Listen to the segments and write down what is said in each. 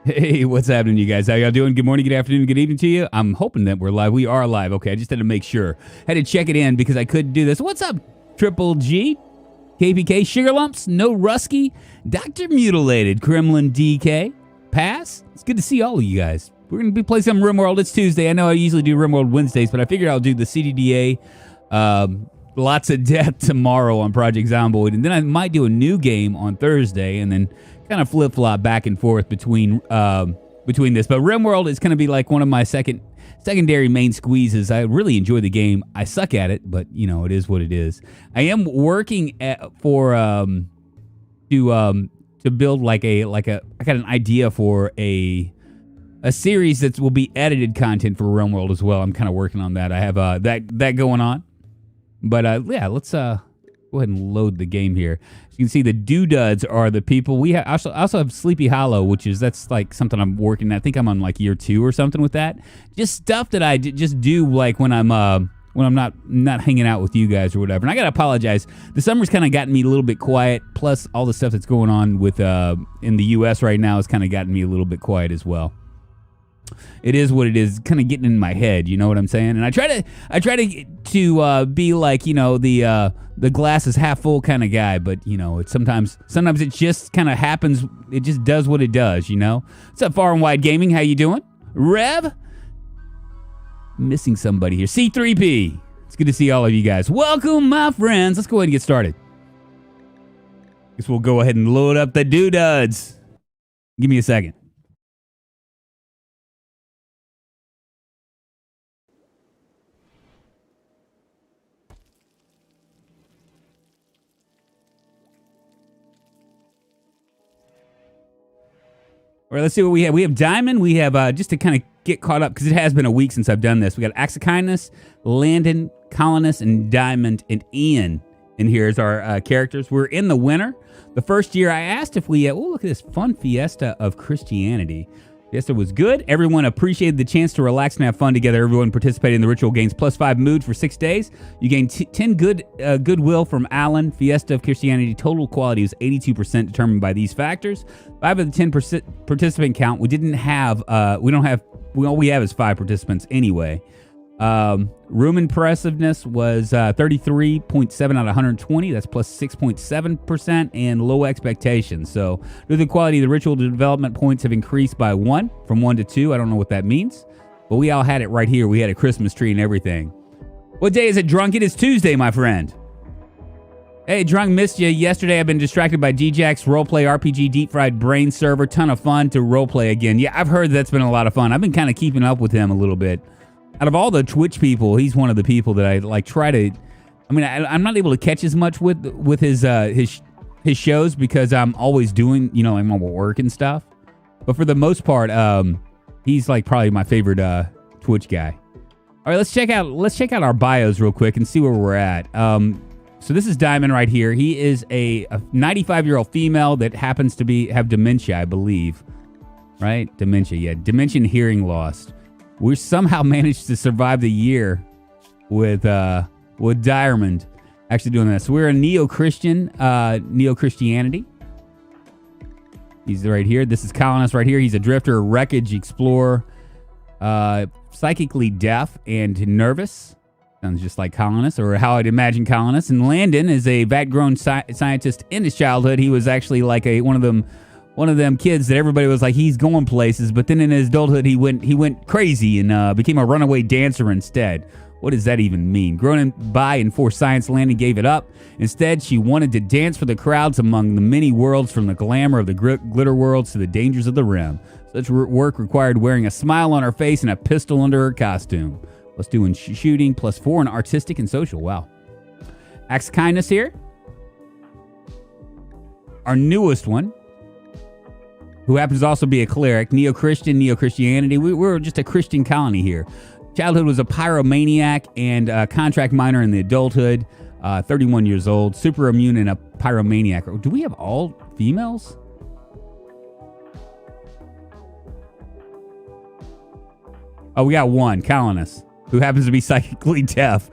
Hey, what's happening, you guys? How y'all doing? Good morning, good afternoon, good evening to you. I'm hoping that we're live. We are live. Okay, I just had to make sure. Had to check it in because I couldn't do this. What's up, Triple G? KPK, Sugar Lumps, No Rusky, Dr. Mutilated, Kremlin DK, Pass. It's good to see all of you guys. We're going to be playing some Rimworld. It's Tuesday. I know I usually do Rimworld Wednesdays, but I figured I'll do the CDDA Lots of Death tomorrow on Project Zomboid, and then I might do a new game on Thursday, and then kind of flip-flop back and forth between this. But Rimworld is going to be like one of my secondary main squeezes. I really enjoy the game. I suck at it, but you know, it is what it is. I am working to build like I got an idea for a series that will be edited content for Rimworld as well. I'm kind of working on that. I have that going on. But yeah, let's go ahead and load the game here. As you can see, the doodads are the people. We also have Sleepy Hollow, that's like something I'm working at. I think I'm on like year 2 or something with that. Just stuff that I just do like when I'm not hanging out with you guys or whatever. And I gotta apologize. The summer's kind of gotten me a little bit quiet. Plus, all the stuff that's going on with in the U.S. right now has kind of gotten me a little bit quiet as well. It is what it is, kind of getting in my head, you know what I'm saying? And I try to be like, you know, the glass is half full kind of guy, but you know, it's sometimes it just kind of happens. It just does what it does, you know. What's up, Far and Wide Gaming? How you doing, Rev? Missing somebody here. C3P. It's good to see all of you guys. Welcome, my friends. Let's go ahead and get started. Guess we'll go ahead and load up the doodads. Give me a second. All right, let's see what we have. We have Diamond. We have, just to kind of get caught up, because it has been a week since I've done this, we got Acts of Kindness, Landon, Colonist, and Diamond, and Ian in here as our characters. We're in the winter. The first year I asked if we, look at this fun fiesta of Christianity. Fiesta was good. Everyone appreciated the chance to relax and have fun together. Everyone participated in the ritual, gains +5 mood for 6 days. You gain 10 goodwill from Alan. Fiesta of Christianity total quality was 82% determined by these factors. 5 of the 10 participant count. We all we have is 5 participants anyway. Room impressiveness was 33.7 out of 120. That's plus 6.7%, and low expectations. So due to the quality of the ritual, development points have increased by 1 from 1 to 2. I don't know what that means, but we all had it right here. We had a Christmas tree and everything. What day is it, Drunk? It is Tuesday, my friend. Hey, Drunk, missed you yesterday. I've been distracted by DJack's roleplay RPG deep fried brain server. Ton of fun to roleplay again. Yeah, I've heard that's been a lot of fun. I've been kind of keeping up with him a little bit. Out of all the Twitch people, he's one of the people that I like try to. I mean, I'm not able to catch as much with his shows because I'm always doing, you know, I'm on work and stuff. But for the most part, he's like probably my favorite Twitch guy. All right, let's check out our bios real quick and see where we're at. So this is Diamond right here. He is a 95-year-old female that happens to have dementia, I believe. Right? Dementia, yeah. Dementia and hearing loss. We somehow managed to survive the year with Diamond actually doing that. So we're a neo-Christianity. He's right here. This is Colonist right here. He's a drifter, wreckage explorer, psychically deaf and nervous. Sounds just like Colonist, or how I'd imagine Colonist. And Landon is a vat-grown scientist in his childhood. He was actually like one of them kids that everybody was like, he's going places, but then in his adulthood, he went crazy and became a runaway dancer instead. What does that even mean? Grown by and for science, Landon gave it up. Instead, she wanted to dance for the crowds among the many worlds, from the glamour of the glitter worlds to the dangers of the rim. Such work required wearing a smile on her face and a pistol under her costume. Plus doing shooting, +4 in artistic and social. Wow. Acts of Kindness here. Our newest one, who happens to also be a cleric, neo-Christianity. We're just a Christian colony here. Childhood was a pyromaniac and a contract miner in the adulthood. 31 years old, super immune and a pyromaniac. Do we have all females? Oh, we got one, Colonist, who happens to be psychically deaf.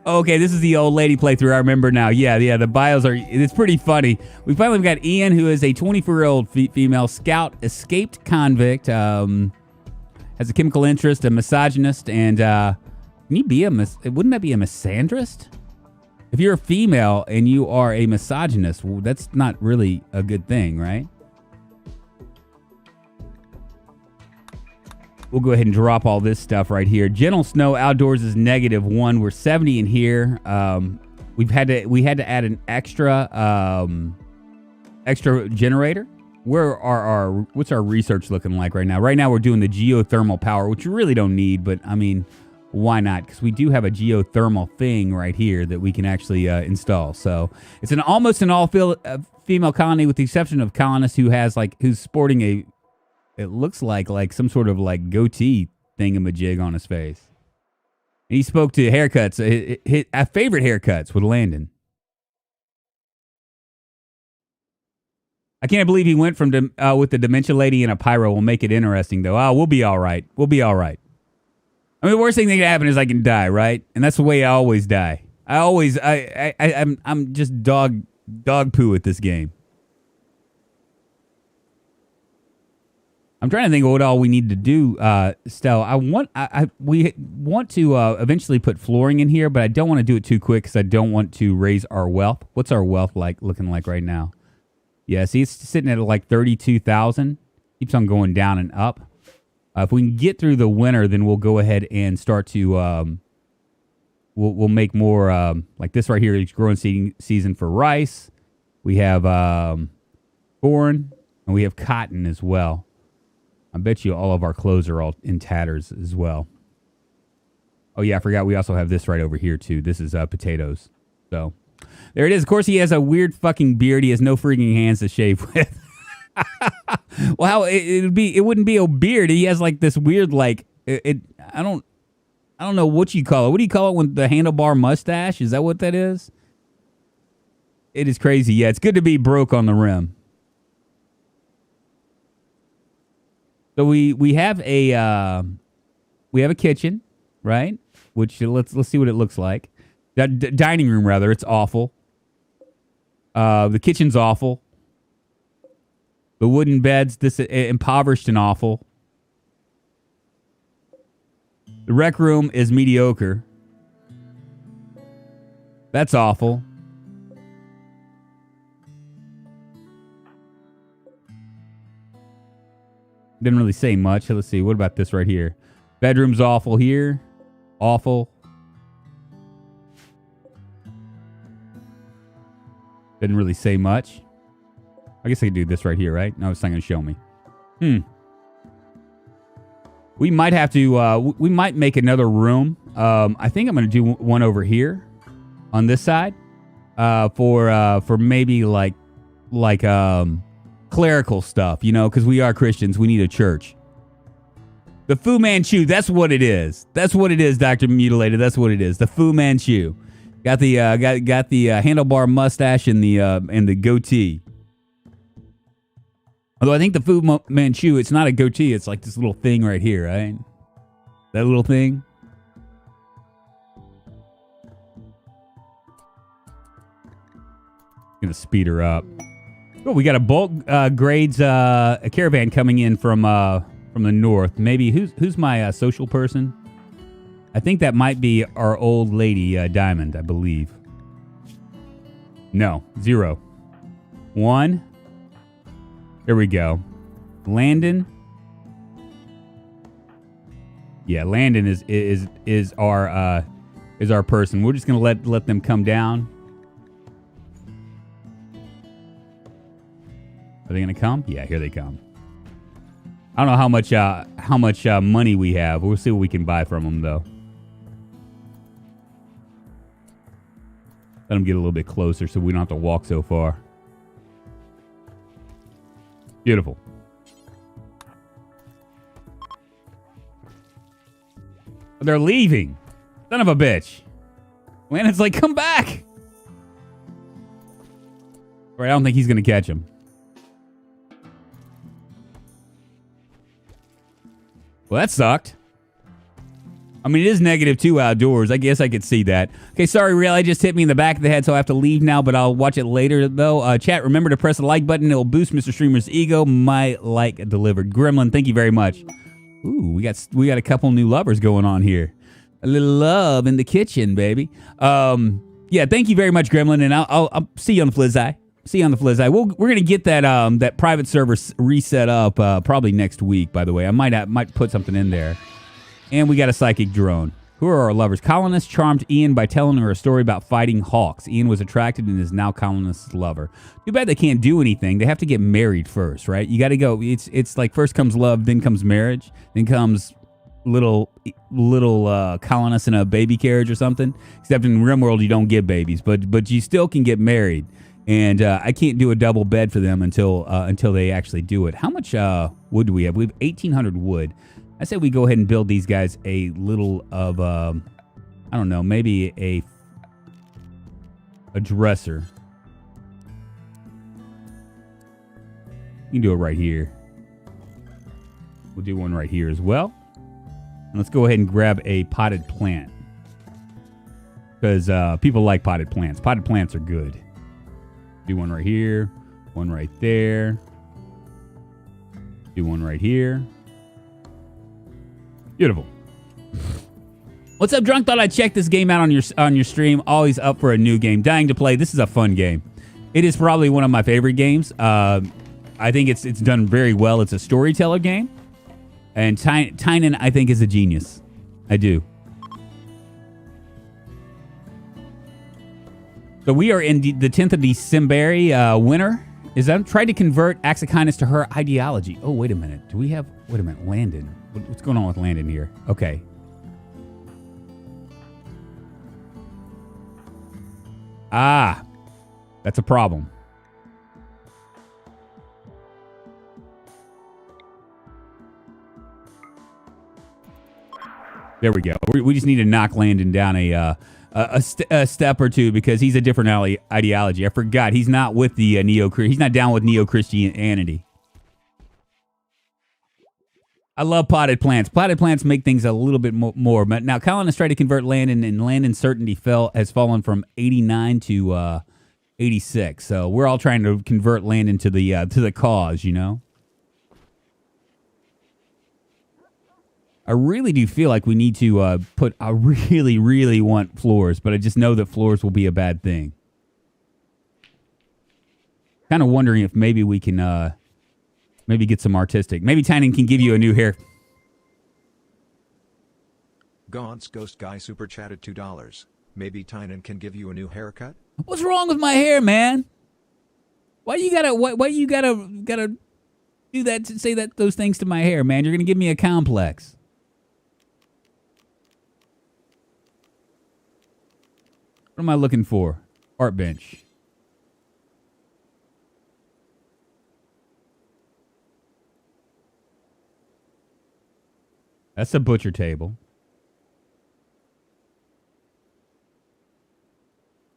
Okay, this is the old lady playthrough. I remember now. Yeah. The bios are. It's pretty funny. We finally got Ian, who is a 24-year-old female scout, escaped convict, has a chemical interest, a misogynist, and can you be wouldn't that be a misandrist? If you're a female and you are a misogynist, well, that's not really a good thing, right? We'll go ahead and drop all this stuff right here. Gentle snow outdoors is -1. We're 70 in here. We had to add an extra generator. What's our research looking like right now? Right now we're doing the geothermal power, which you really don't need, but I mean, why not? Because we do have a geothermal thing right here that we can actually install. So it's almost an all female colony, with the exception of colonist who's sporting it looks like some sort of like goatee thingamajig on his face. And he spoke to haircuts, his favorite haircuts with Landon. I can't believe he went from with the dementia lady and a pyro. We'll make it interesting though. Oh, we'll be all right. We'll be all right. I mean, the worst thing that can happen is I can die, right? And that's the way I always die. I'm just dog poo at this game. I'm trying to think of what all we need to do, Stell. We want to eventually put flooring in here, but I don't want to do it too quick because I don't want to raise our wealth. What's our wealth looking like right now? Yeah, see, it's sitting at like 32,000. Keeps on going down and up. If we can get through the winter, then we'll go ahead and start to we'll make more like this right here. It's growing season for rice. We have corn and we have cotton as well. I bet you all of our clothes are all in tatters as well. Oh, yeah, I forgot we also have this right over here, too. This is potatoes. So, there it is. Of course, he has a weird fucking beard. He has no freaking hands to shave with. Well, it wouldn't be a beard. He has like this weird, like, I don't know what you call it. What do you call it when the handlebar mustache? Is that what that is? It is crazy. Yeah, it's good to be broke on the rim. So we have a kitchen, right? Which let's see what it looks like. The dining room, rather, it's awful. The kitchen's awful. The wooden beds, this impoverished and awful. The rec room is mediocre. That's awful. Didn't really say much. Let's see. What about this right here? Bedroom's awful here. Awful. Didn't really say much. I guess I could do this right here, right? No, it's not going to show me. We might have to, we might make another room. I think I'm going to do one over here on this side for maybe like clerical stuff, you know, because we are Christians. We need a church. The Fu Manchu, that's what it is. That's what it is, Dr. Mutilated. That's what it is. The Fu Manchu. Got the handlebar mustache and the goatee. Although I think the Fu Manchu, it's not a goatee. It's like this little thing right here, right? That little thing. Gonna speed her up. Oh, we got a bulk grades a caravan coming in from the north. Maybe who's my social person? I think that might be our old lady Diamond, I believe. No, 0. 1. There we go. Landon. Yeah, Landon is our person. We're just gonna let them come down. Are they gonna come? Yeah, here they come. I don't know how much money we have. We'll see what we can buy from them though. Let them get a little bit closer so we don't have to walk so far. Beautiful. They're leaving. Son of a bitch. Landon's like, come back. All right, I don't think he's gonna catch him. Well, that sucked. I mean, it is -2 outdoors. I guess I could see that. Okay, sorry, Real. I just hit me in the back of the head, so I have to leave now, but I'll watch it later, though. Chat, remember to press the like button. It will boost Mr. Streamer's ego. My like delivered. Gremlin, thank you very much. Ooh, we got a couple new lovers going on here. A little love in the kitchen, baby. Yeah, thank you very much, Gremlin, and I'll see you on the Flizz Eye. See you on the Flizz Eye. We're gonna get that private server reset up probably next week. By the way, I might put something in there. And we got a psychic drone. Who are our lovers? Colonist charmed Ian by telling her a story about fighting hawks. Ian was attracted and is now Colonist's lover. Too bad they can't do anything. They have to get married first, right? You got to go. It's like first comes love, then comes marriage, then comes little Colonist in a baby carriage or something. Except in Rimworld, you don't get babies, but you still can get married. And I can't do a double bed for them until they actually do it. How much wood do we have? We have 1,800 wood. I said we go ahead and build these guys a little of, I don't know, maybe a dresser. You can do it right here. We'll do one right here as well. And let's go ahead and grab a potted plant. Because people like potted plants. Potted plants are good. Do one right here. One right there. Do one right here. Beautiful. What's up, Drunk? Thought I'd check this game out on your stream. Always up for a new game. Dying to play. This is a fun game. It is probably one of my favorite games. I think it's done very well. It's a storyteller game. And Tynan, I think, is a genius. I do. So we are in the 10th of December. Winter. Is that tried to convert Axakinus to her ideology. Oh, wait a minute. Do we have... Wait a minute. Landon. What's going on with Landon here? Okay. Ah. That's a problem. There we go. We just need to knock Landon down a step or two because he's a different ideology. I forgot. He's not with the he's not down with neo-Christianity. I love potted plants. Potted plants make things a little bit more. But now Colonist tried to convert Landon, and Landon's certainty has fallen from 89 to 86. So we're all trying to convert Landon to the cause, you know. I really do feel like we need to put. I really, really want floors, but I just know that floors will be a bad thing. Kind of wondering if maybe we can. Maybe get some artistic. Maybe Tynan can give you a new hair. Gaunt's Ghost Guy super chatted $2. Maybe Tynan can give you a new haircut? What's wrong with my hair, man? Why you gotta do that to say those things to my hair, man? You're gonna give me a complex. What am I looking for? Art bench. That's a butcher table.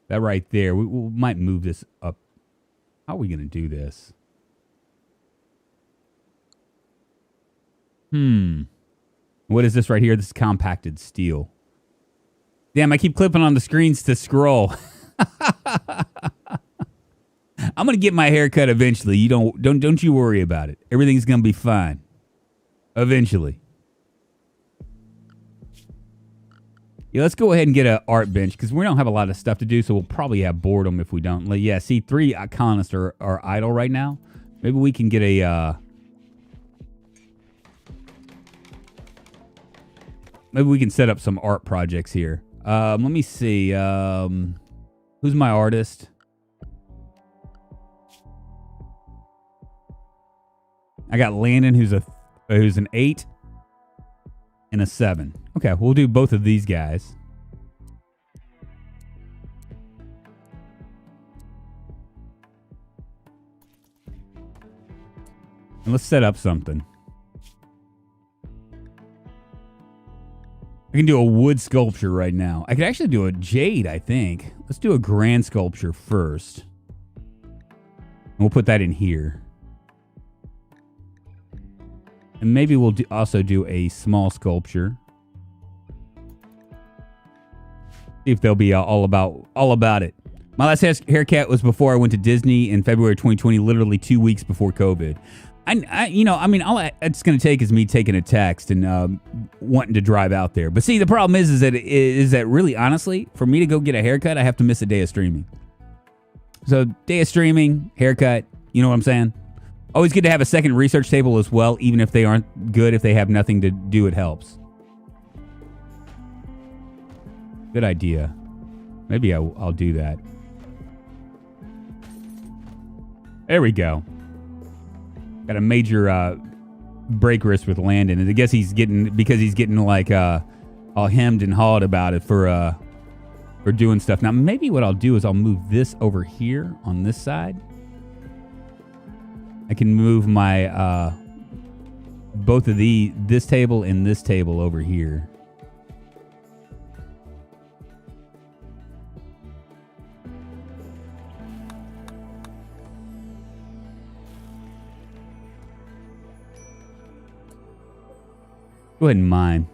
That right there. We might move this up. How are we going to do this? What is this right here? This is compacted steel. Damn, I keep clipping on the screens to scroll. I'm going to get my hair cut eventually. You don't you worry about it. Everything's going to be fine. Eventually. Yeah, let's go ahead and get an art bench because we don't have a lot of stuff to do, so we'll probably have boredom if we don't. Like, yeah, see, 3 colonists are idle right now. Maybe we can get a... maybe we can set up some art projects here. Let me see. Who's my artist? I got Landon, who's an 8 and a 7. Okay, we'll do both of these guys. And let's set up something. I can do a wood sculpture right now. I could actually do a jade, I think. Let's do a grand sculpture first. And we'll put that in here. And maybe we'll also do a small sculpture. See if they'll be all about it. My last haircut was before I went to Disney in February 2020, literally 2 weeks before COVID. All it's going to take is me taking a text and wanting to drive out there. But see, the problem is that really, honestly, for me to go get a haircut, I have to miss a day of streaming. So day of streaming, haircut, you know what I'm saying? Always good to have a second research table as well, even if they aren't good. If they have nothing to do, it helps. Good idea. Maybe I'll do that. There we go. Got a major break risk with Landon. And I guess he's getting like all hemmed and hawed about it for doing stuff. Now maybe what I'll do is I'll move this over here on this side. I can move my both of this table and this table over here. Go ahead and mine.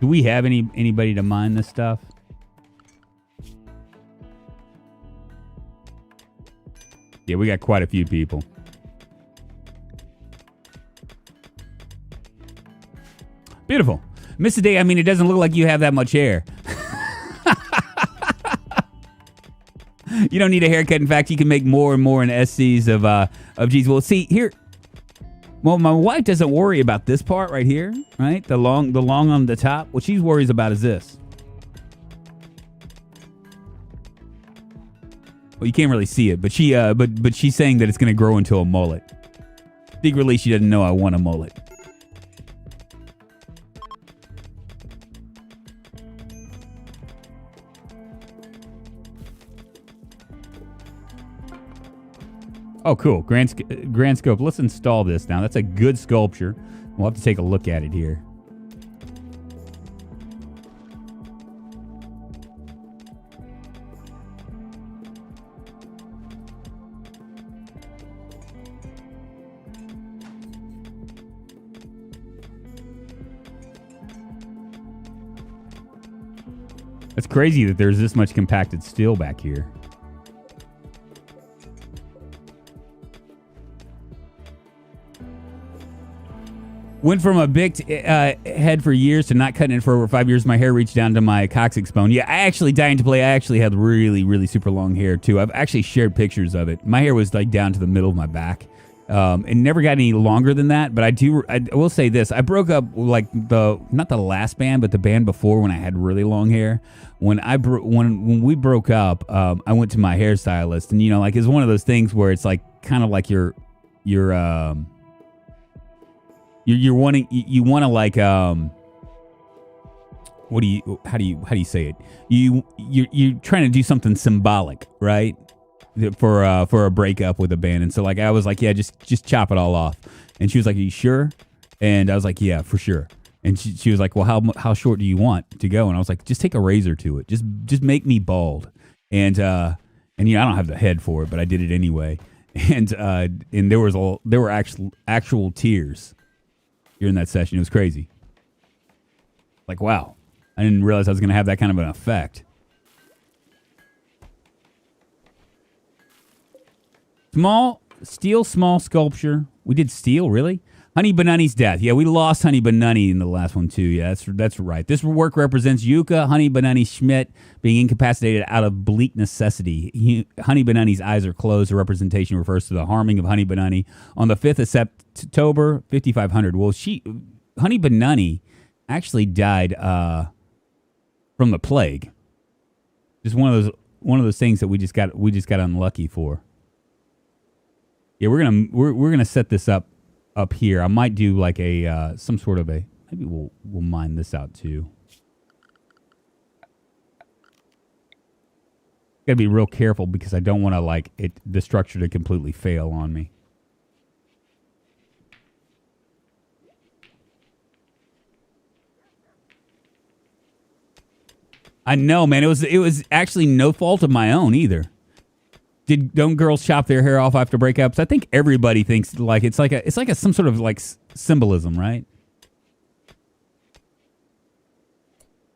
Do we have anybody to mine this stuff? Yeah, we got quite a few people. Beautiful. Mr. Day, I mean, it doesn't look like you have that much hair. You don't need a haircut. In fact, you can make more and more in SCs of G's. Well, see, here... Well, my wife doesn't worry about this part right here, right? The long on the top. What she worries about is this. Well, you can't really see it, but she's saying that it's going to grow into a mullet. Secretly, she doesn't know I want a mullet. Oh, cool. Grand scope. Let's install this now. That's a good sculpture. We'll have to take a look at it here. It's crazy that there's this much compacted steel back here. Went from a big head for years to not cutting it for over 5 years. My hair reached down to my coccyx bone. Yeah, I actually, dying to play, I actually had really, really super long hair, too. I've actually shared pictures of it. My hair was, like, down to the middle of my back. It never got any longer than that, but I will say this. I broke up, like, not the last band, but the band before when I had really long hair. When we broke up, I went to my hairstylist, and, you know, like, it's one of those things where it's, like, kind of like you want to like how do you say it? You're trying to do something symbolic, right? For a breakup with a band. And so like I was like, yeah, just chop it all off. And she was like, are you sure? And I was like, yeah, for sure. And she was like, well, how short do you want to go? And I was like, just take a razor to it. Just make me bald. And you know, I don't have the head for it, but I did it anyway. And there were actual tears during that session. It was crazy. Like, wow. I didn't realize I was going to have that kind of an effect. Small sculpture. We did steel, really? Honey Banani's death. Yeah, we lost Honey Banani in the last one, too. Yeah, that's right. This work represents Yuka Honey Banani Schmidt being incapacitated out of bleak necessity. Honey Banani's eyes are closed. The representation refers to the harming of Honey Banani on the 5th of September, 5500. Well, Honey Banani actually died from the plague. Just one of those things that we just got unlucky for. Yeah, we're gonna set this up here. I might do like a some sort of maybe we'll mine this out too. Gotta be real careful because I don't want to the structure to completely fail on me. I know, man. It was actually no fault of my own either. Don't girls chop their hair off after breakups? I think everybody thinks like it's like some sort of like symbolism, right?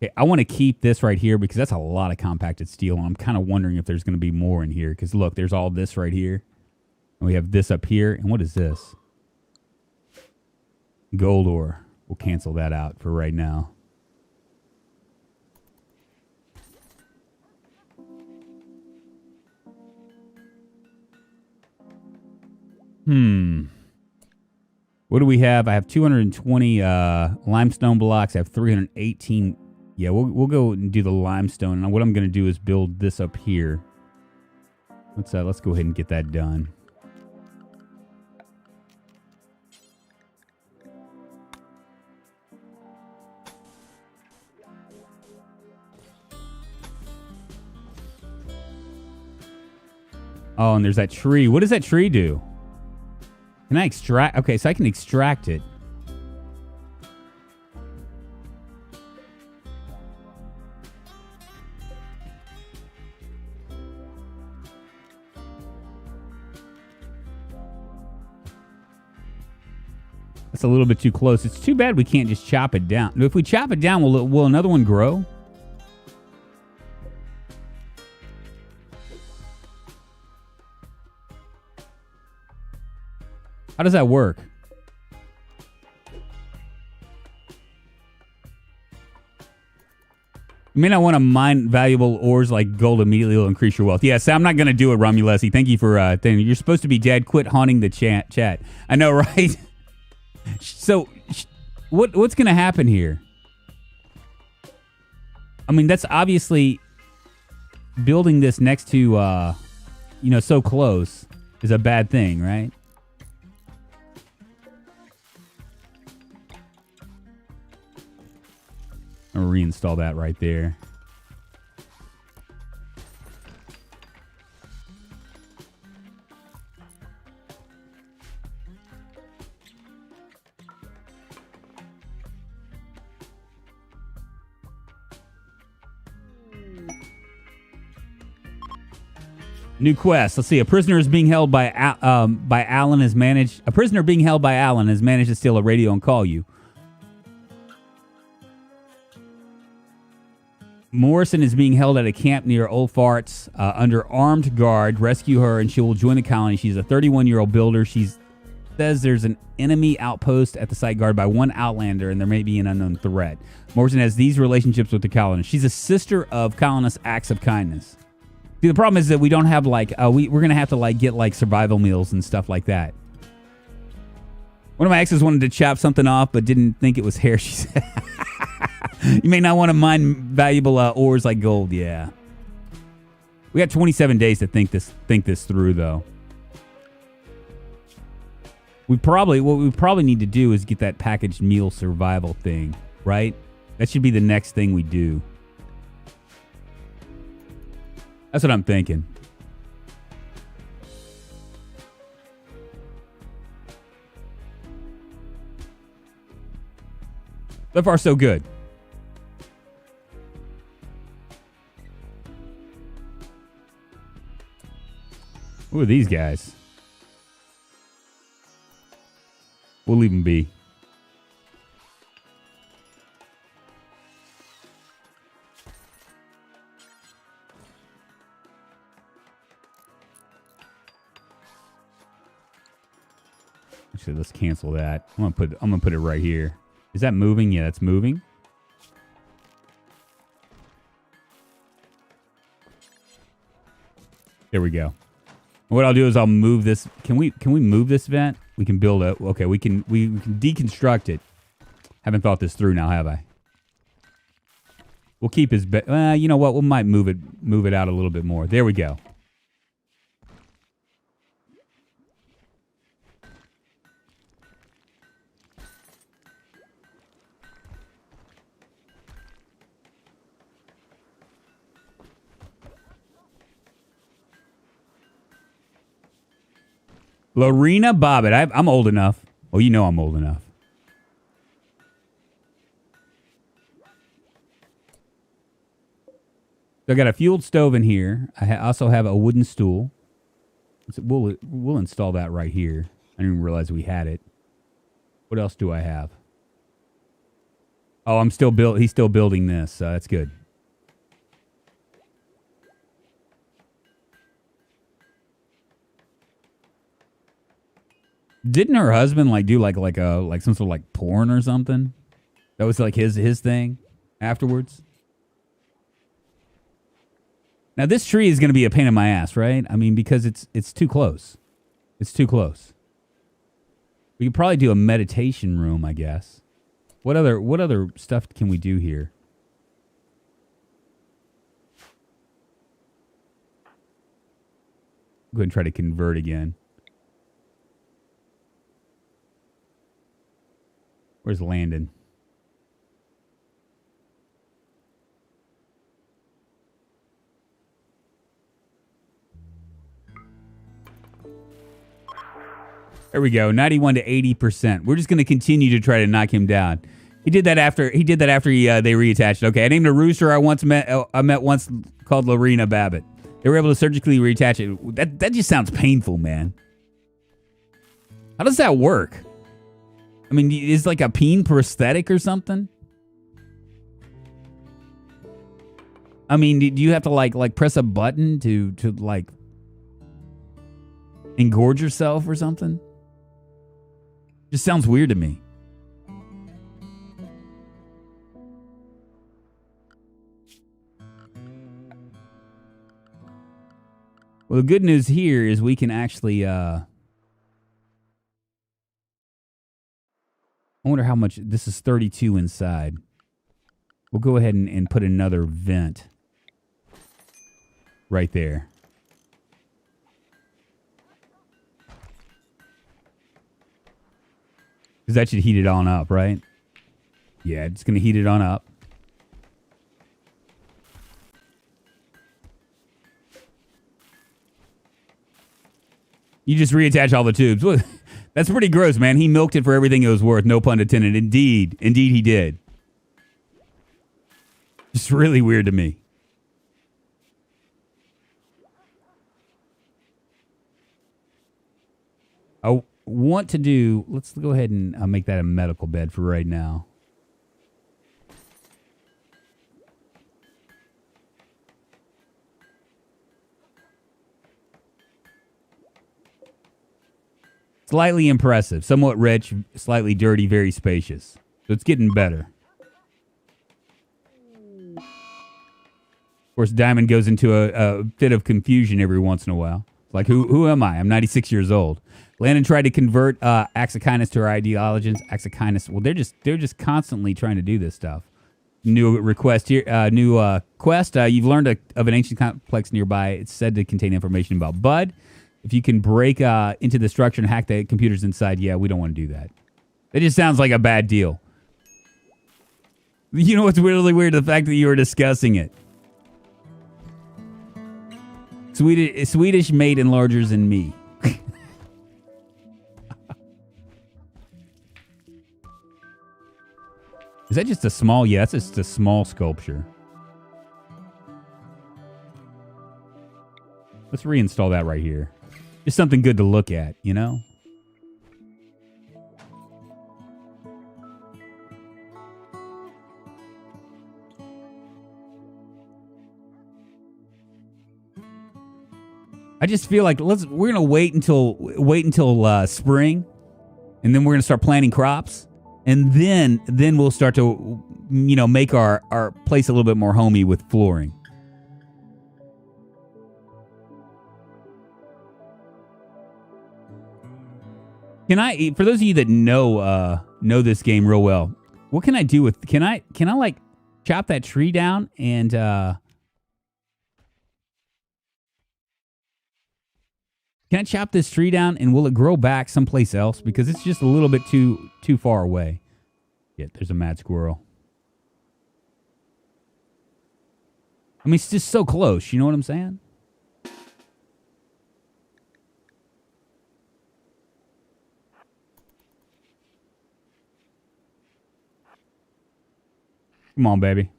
Okay, I want to keep this right here because that's a lot of compacted steel, and I'm kind of wondering if there's going to be more in here. Because look, there's all this right here, and we have this up here. And what is this? Gold ore. We'll cancel that out for right now. What do we have? I have 220 limestone blocks. I have 318. Yeah, we'll go and do the limestone. And what I'm going to do is build this up here. Let's go ahead and get that done. Oh, and there's that tree. What does that tree do? Can I extract? Okay, so I can extract it. That's a little bit too close. It's too bad we can't just chop it down. If we chop it down, will another one grow? How does that work? You may not want to mine valuable ores like gold immediately will increase your wealth. Yes, I'm not going to do it, Romulesi. Thank you for thinking. You're supposed to be dead. Quit haunting the chat. I know, right? So, what's going to happen here? I mean, that's obviously building this next to, so close is a bad thing, right? I'll reinstall that right there. New quest. Let's see. A prisoner is being held by Alan has managed. A prisoner being held by Alan has managed to steal a radio and call you. Morrison is being held at a camp near Old Farts under armed guard. Rescue her and she will join the colony. She's a 31-year-old builder. She says there's an enemy outpost at the site guarded by one outlander and there may be an unknown threat. Morrison has these relationships with the colonists. She's a sister of colonists' acts of kindness. See, the problem is that we don't have we're going to have to get survival meals and stuff like that. One of my exes wanted to chop something off but didn't think it was hair, she said. You may not want to mine valuable ores like gold. Yeah. We got 27 days to think this through, though. What we probably need to do is get that packaged meal survival thing, right? That should be the next thing we do. That's what I'm thinking. So far, so good. Who are these guys? We'll leave them be. Actually, let's cancel that. I'm gonna put it right here. Is that moving? Yeah, that's moving. There we go. What I'll do is I'll move this. Can we move this vent? We can build it. Okay, we can deconstruct it. Haven't thought this through now, have I? We'll keep his you know what? We might move it out a little bit more. There we go. Lorena Bobbitt. I'm old enough. Well, you know I'm old enough. So I got a fueled stove in here. I also have a wooden stool. So we'll install that right here. I didn't even realize we had it. What else do I have? Oh, he's still building this. That's good. Didn't her husband like do like some sort of like porn or something? That was like his thing afterwards. Now this tree is going to be a pain in my ass, right? I mean, because it's too close. It's too close. We could probably do a meditation room, I guess. What other stuff can we do here? Go ahead and try to convert again. Where's Landon? There we go, 91 to 80%. We're just going to continue to try to knock him down. He did that after they reattached. Okay, I named a rooster I met once called Lorena Babbitt. They were able to surgically reattach it. That just sounds painful, man. How does that work? I mean, is like a peen prosthetic or something? I mean, do you have to like press a button to like engorge yourself or something? Just sounds weird to me. Well, the good news here is we can actually I wonder how much this is. 32 inside. We'll go ahead and put another vent right there. Because that should heat it on up, right? Yeah, it's going to heat it on up. You just reattach all the tubes. That's pretty gross, man. He milked it for everything it was worth. No pun intended. Indeed he did. Just really weird to me. I want to do... Let's go ahead and make that a medical bed for right now. Slightly impressive, somewhat rich, slightly dirty, very spacious. So it's getting better. Of course, Diamond goes into a fit of confusion every once in a while. Like, who am I? I'm 96 years old. Landon tried to convert Axakinus to her ideologians. Axakinus, well, they're just constantly trying to do this stuff. New request here, new quest. You've learned of an ancient complex nearby. It's said to contain information about Bud. If you can break into the structure and hack the computers inside, yeah, we don't want to do that. It just sounds like a bad deal. You know what's really weird? The fact that you were discussing it. Swedish made enlargers than me. Is that just a small? Yeah, that's just a small sculpture. Let's reinstall that right here. Just something good to look at, you know? I just feel like we're gonna wait until spring, and then we're gonna start planting crops, and then we'll start to make our place a little bit more homey with flooring. Can I, for those of you that know this game real well, what can I do with? Can I like chop that tree down and can I chop this tree down and will it grow back someplace else? Because it's just a little bit too far away. Yeah, there's a mad squirrel. I mean, it's just so close. You know what I'm saying? Come on, baby.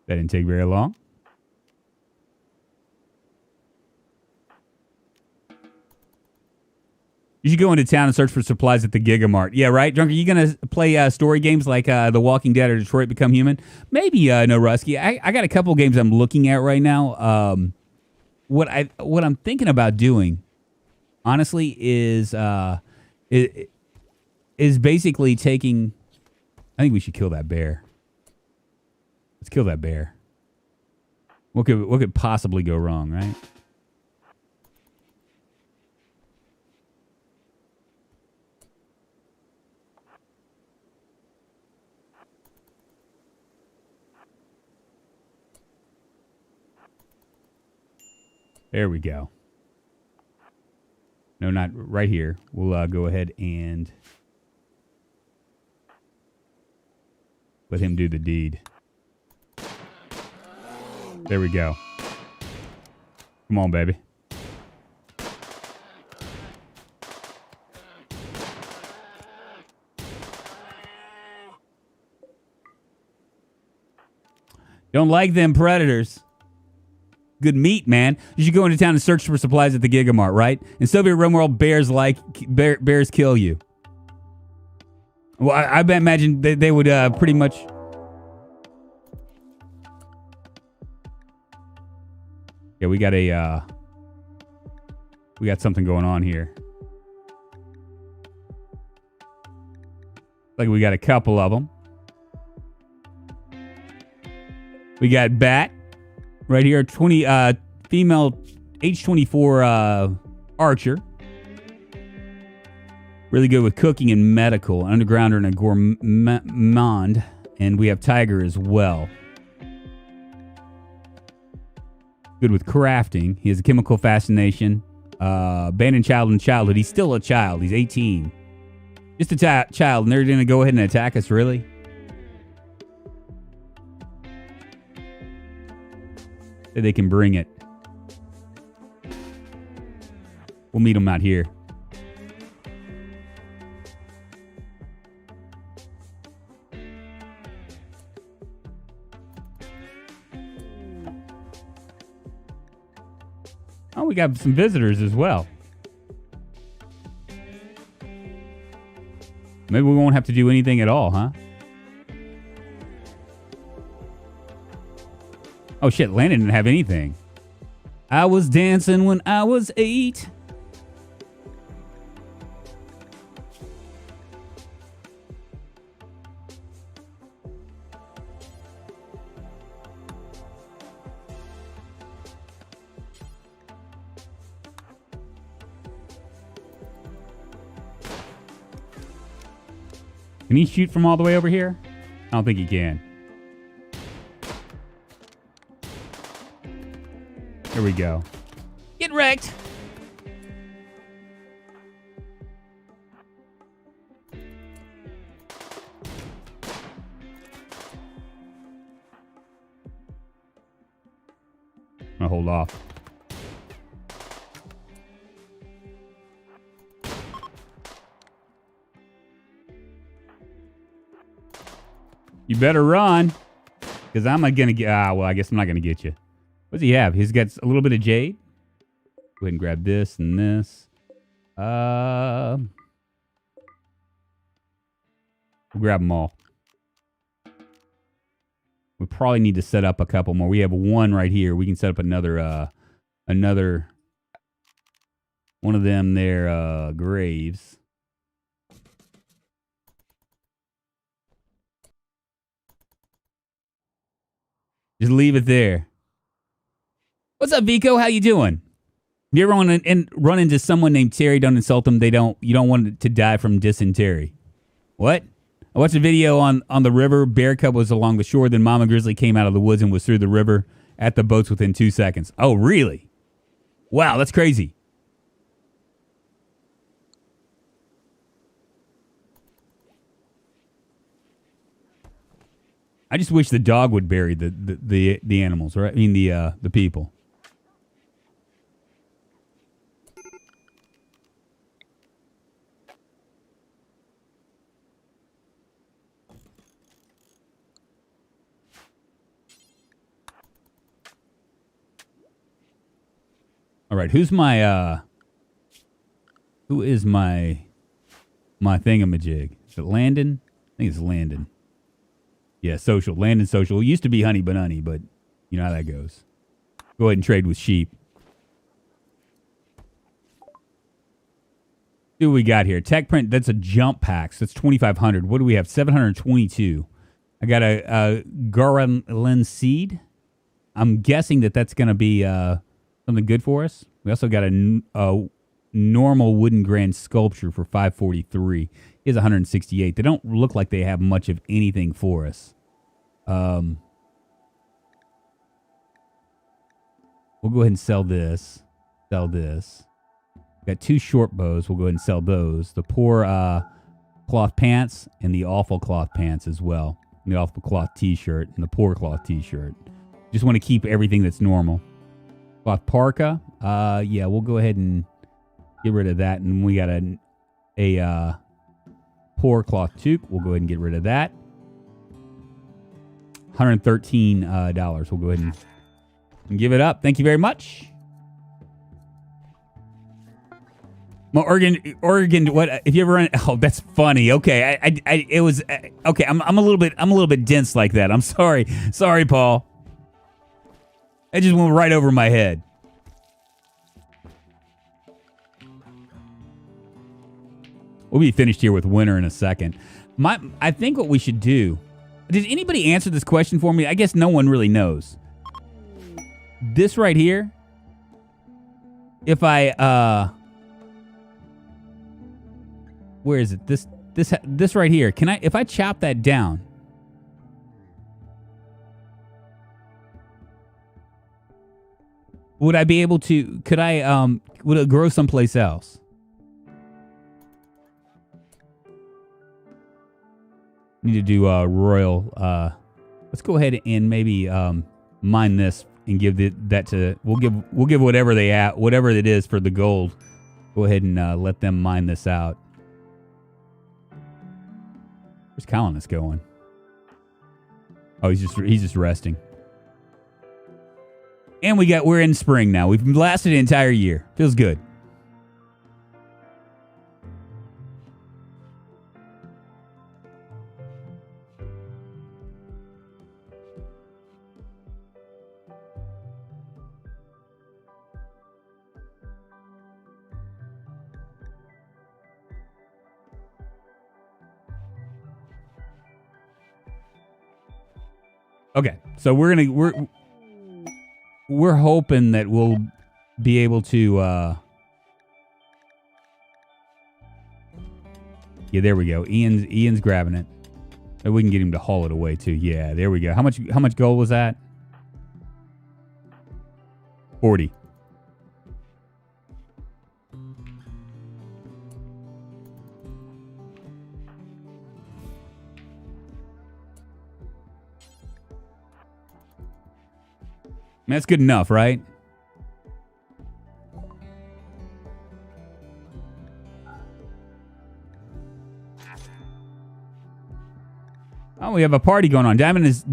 That didn't take very long. You should go into town and search for supplies at the Gigamart. Yeah, right? Drunk, are you going to play story games like The Walking Dead or Detroit Become Human? Maybe, no, Rusky. I got a couple games I'm looking at right now. What I'm thinking about doing, honestly, is basically taking... I think we should kill that bear. Let's kill that bear. What could possibly go wrong, right? There we go. No, not right here. We'll go ahead and let him do the deed. There we go. Come on, baby. Don't like them predators. Good meat, man. You should go into town and search for supplies at the Gigamart, right? In Soviet Rimworld, bears kill you. Well, I imagine they would pretty much... Yeah, we got something going on here. Like we got a couple of them. We got Bat right here, 20 female age 24 archer. Really good with cooking and medical, an undergrounder and a gourmand, and we have Tiger as well. Good with crafting. He has a chemical fascination. Abandoned child in childhood. He's still a child. He's 18. Just a child, and they're going to go ahead and attack us, really? They can bring it. We'll meet them out here. Oh, we got some visitors as well. Maybe we won't have to do anything at all, huh? Oh, shit, Landon didn't have anything. I was dancing when I was 8. Can he shoot from all the way over here? I don't think he can. Here we go. Get wrecked. I'll hold off. You better run, because I'm not going to get... well, I guess I'm not going to get you. What does he have? He's got a little bit of jade. Go ahead and grab this and this. We'll grab them all. We probably need to set up a couple more. We have one right here. We can set up another one of them there, graves. Just leave it there. What's up, Vico? How you doing? If you ever want to run into someone named Terry, don't insult them. You don't want to die from dysentery. What? I watched a video on the river. Bear cub was along the shore. Then Mama Grizzly came out of the woods and was through the river at the boats within 2 seconds. Oh, really? Wow, that's crazy. I just wish the dog would bury the animals, right? I mean the people. All right, who is my thingamajig? Is it Landon? I think it's Landon. Yeah, social. Landon social. It used to be Honey Bunny, but you know how that goes. Go ahead and trade with sheep. See what we got here. Tech print, that's a jump pack. So that's 2,500. What do we have? 722. I got a Garland seed. I'm guessing that's going to be something good for us. We also got a normal wooden grand sculpture for 543. He has 168. They don't look like they have much of anything for us. We'll go ahead and sell this. Sell this. Got 2 short bows. We'll go ahead and sell those. The poor cloth pants and the awful cloth pants as well. And the awful cloth t-shirt and the poor cloth t-shirt. Just want to keep everything that's normal. Cloth parka. Yeah, we'll go ahead and get rid of that. And we got a poor cloth toque. We'll go ahead and get rid of that. $113. We'll go ahead and give it up. Thank you very much. Well, Oregon. What if you ever run? Oh, that's funny. Okay, it was okay. I'm a little bit dense like that. I'm sorry, Paul. It just went right over my head. We'll be finished here with winter in a second. I think what we should do. Did anybody answer this question for me? I guess no one really knows. This right here. If I where is it? This right here. Can I, if I chop that down? Would I be able to, would it grow someplace else? Need to do royal, let's go ahead and maybe mine this and give that to, we'll give whatever it is for the gold. Go ahead and let them mine this out. Where's Colonist going? Oh, he's just resting. And we're in spring now. We've lasted an entire year. Feels good. Okay, so we're hoping that we'll be able to. Yeah, there we go. Ian's grabbing it. And we can get him to haul it away too. Yeah, there we go. How much gold was that? 40. That's good enough, right? Oh, we have a party going on. Diamond is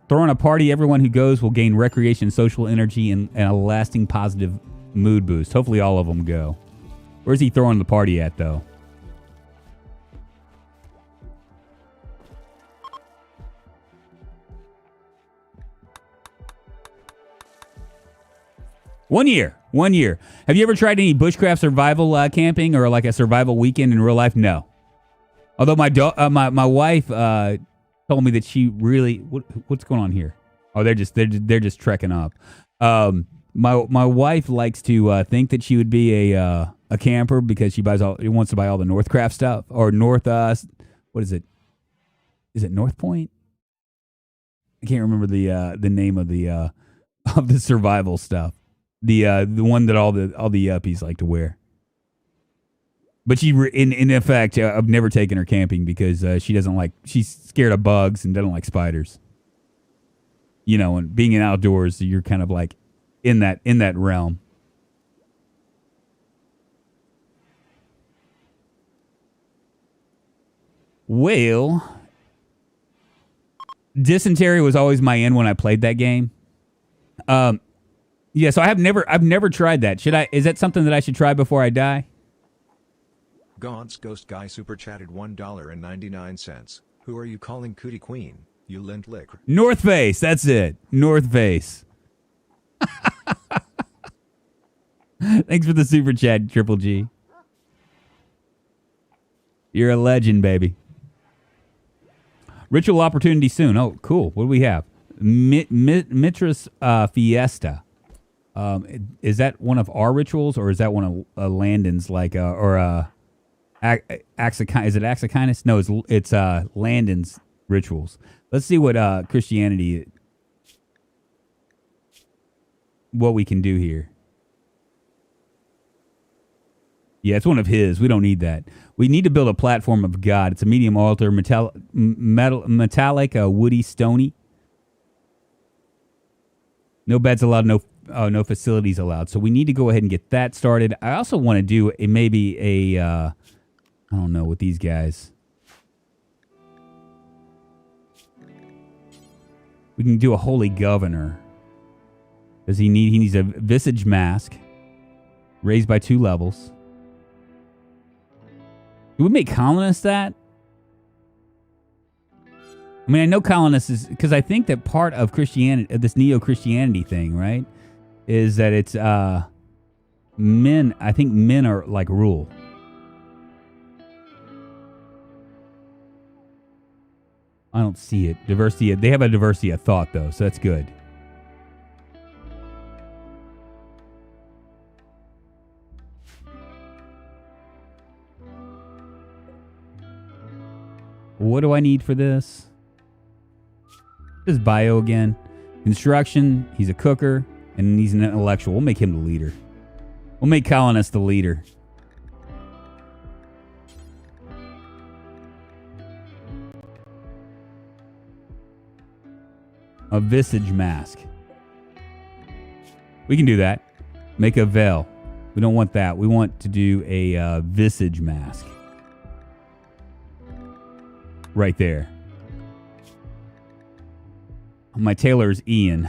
throwing a party. Everyone who goes will gain recreation, social energy, and a lasting positive mood boost. Hopefully all of them go. Where's he throwing the party at, though? One year. Have you ever tried any bushcraft survival camping or like a survival weekend in real life? No. Although my wife told me that she really what's going on here? Oh, they're just trekking up. My wife likes to think that she would be a camper because she wants to buy all the Northcraft stuff or North. What is it? Is it North Point? I can't remember the name of the survival stuff. The one that all the yuppies like to wear. But she, in effect, I've never taken her camping because she's scared of bugs and doesn't like spiders. You know, and being in outdoors, you're kind of like in that realm. Well, dysentery was always my end when I played that game. Yeah, so I've never tried that. Is that something that I should try before I die? Gaunt's Ghost Guy super chatted $1.99. Who are you calling Cootie Queen? You lint lick. North Face, that's it. North Face. Thanks for the super chat, Triple G. You're a legend, baby. Ritual opportunity soon. Oh, cool. What do we have? Mitras Fiesta. Is that one of our rituals, or is that one of Landon's? Like, or Axakinus? Is it Axakinus? No, it's Landon's rituals. Let's see what Christianity, what we can do here. Yeah, it's one of his. We don't need that. We need to build a platform of God. It's a medium altar, metallic, woody, stony. No beds allowed, no facilities allowed. So we need to go ahead and get that started. I also want to do maybe I don't know, with these guys. We can do a holy governor. Does he needs a visage mask, raised by 2 levels. Do we make colonists that? I mean, I know colonists is, because I think that part of Christianity, this neo-Christianity thing, right, is that it's men. I think men are like rule. I don't see it. Diversity. They have a diversity of thought, though, so that's good. What do I need for this? This is bio again. Construction. He's a cooker, and he's an intellectual. We'll make him the leader. We'll make Colonist the leader. A visage mask. We can do that. Make a veil. We don't want that. We want to do a visage mask. Right there. My tailor is Ian.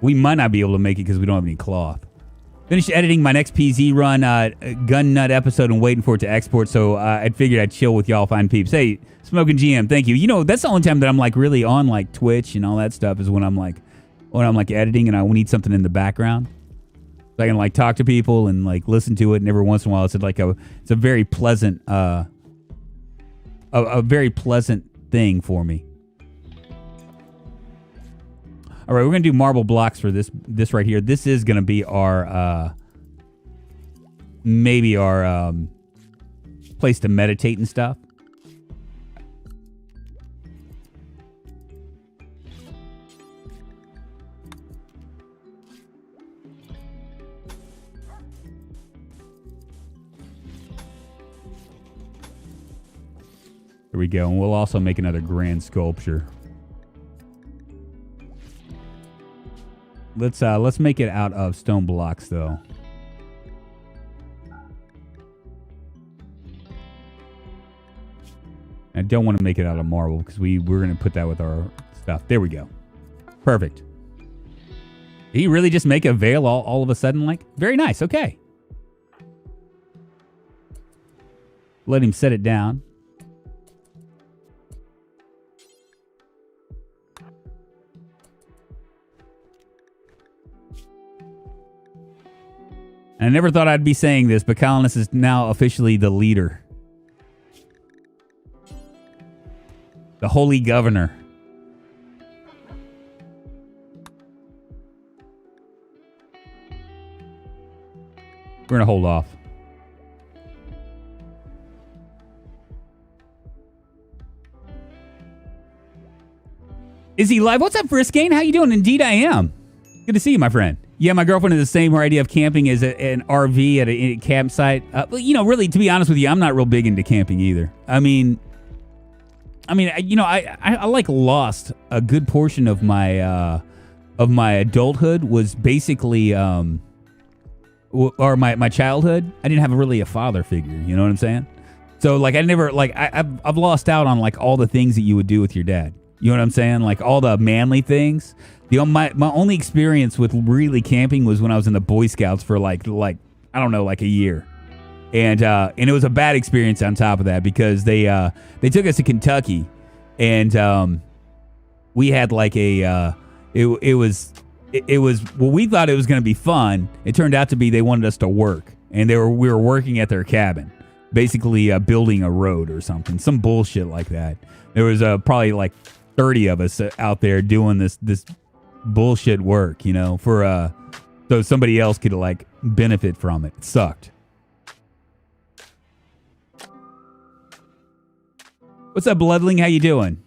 We might not be able to make it because we don't have any cloth. Finished editing my next PZ run, Gun Nut episode, and waiting for it to export, so I figured I'd chill with y'all fine peeps. Hey, Smoking GM, thank you. You know, that's the only time that I'm like really on like Twitch and all that stuff is when I'm like editing and I need something in the background. So I can like talk to people and like listen to it, and every once in a while it's a very pleasant a very pleasant thing for me. All right, we're gonna do marble blocks for this right here. This is gonna be our maybe our place to meditate and stuff. There we go, and we'll also make another grand sculpture. Let's make it out of stone blocks though. I don't want to make it out of marble because we're going to put that with our stuff. There we go. Perfect. Did he really just make a veil all of a sudden? Like, very nice. Okay. Let him set it down. And I never thought I'd be saying this, but Colonist is now officially the leader. The Holy Governor. We're going to hold off. Is he live? What's up, Friskane? How you doing? Indeed, I am. Good to see you, my friend. Yeah, my girlfriend has the same idea of camping as an RV at a campsite. But, you know, really, to be honest with you, I'm not real big into camping either. I mean, you know, I like lost a good portion of my adulthood was basically, or my childhood. I didn't have really a father figure. You know what I'm saying? So like, I never like I've lost out on like all the things that you would do with your dad. You know what I'm saying? Like all the manly things. My only experience with really camping was when I was in the Boy Scouts for like I don't know, like a year. And it was a bad experience on top of that because they took us to Kentucky, and we had like it was well, we thought it was going to be fun. It turned out to be they wanted us to work, and we were working at their cabin, basically building a road or something, some bullshit like that. There was probably like 30 of us out there doing this bullshit work, you know, for so somebody else could like benefit from it. It sucked. What's up, Bloodling? How you doing?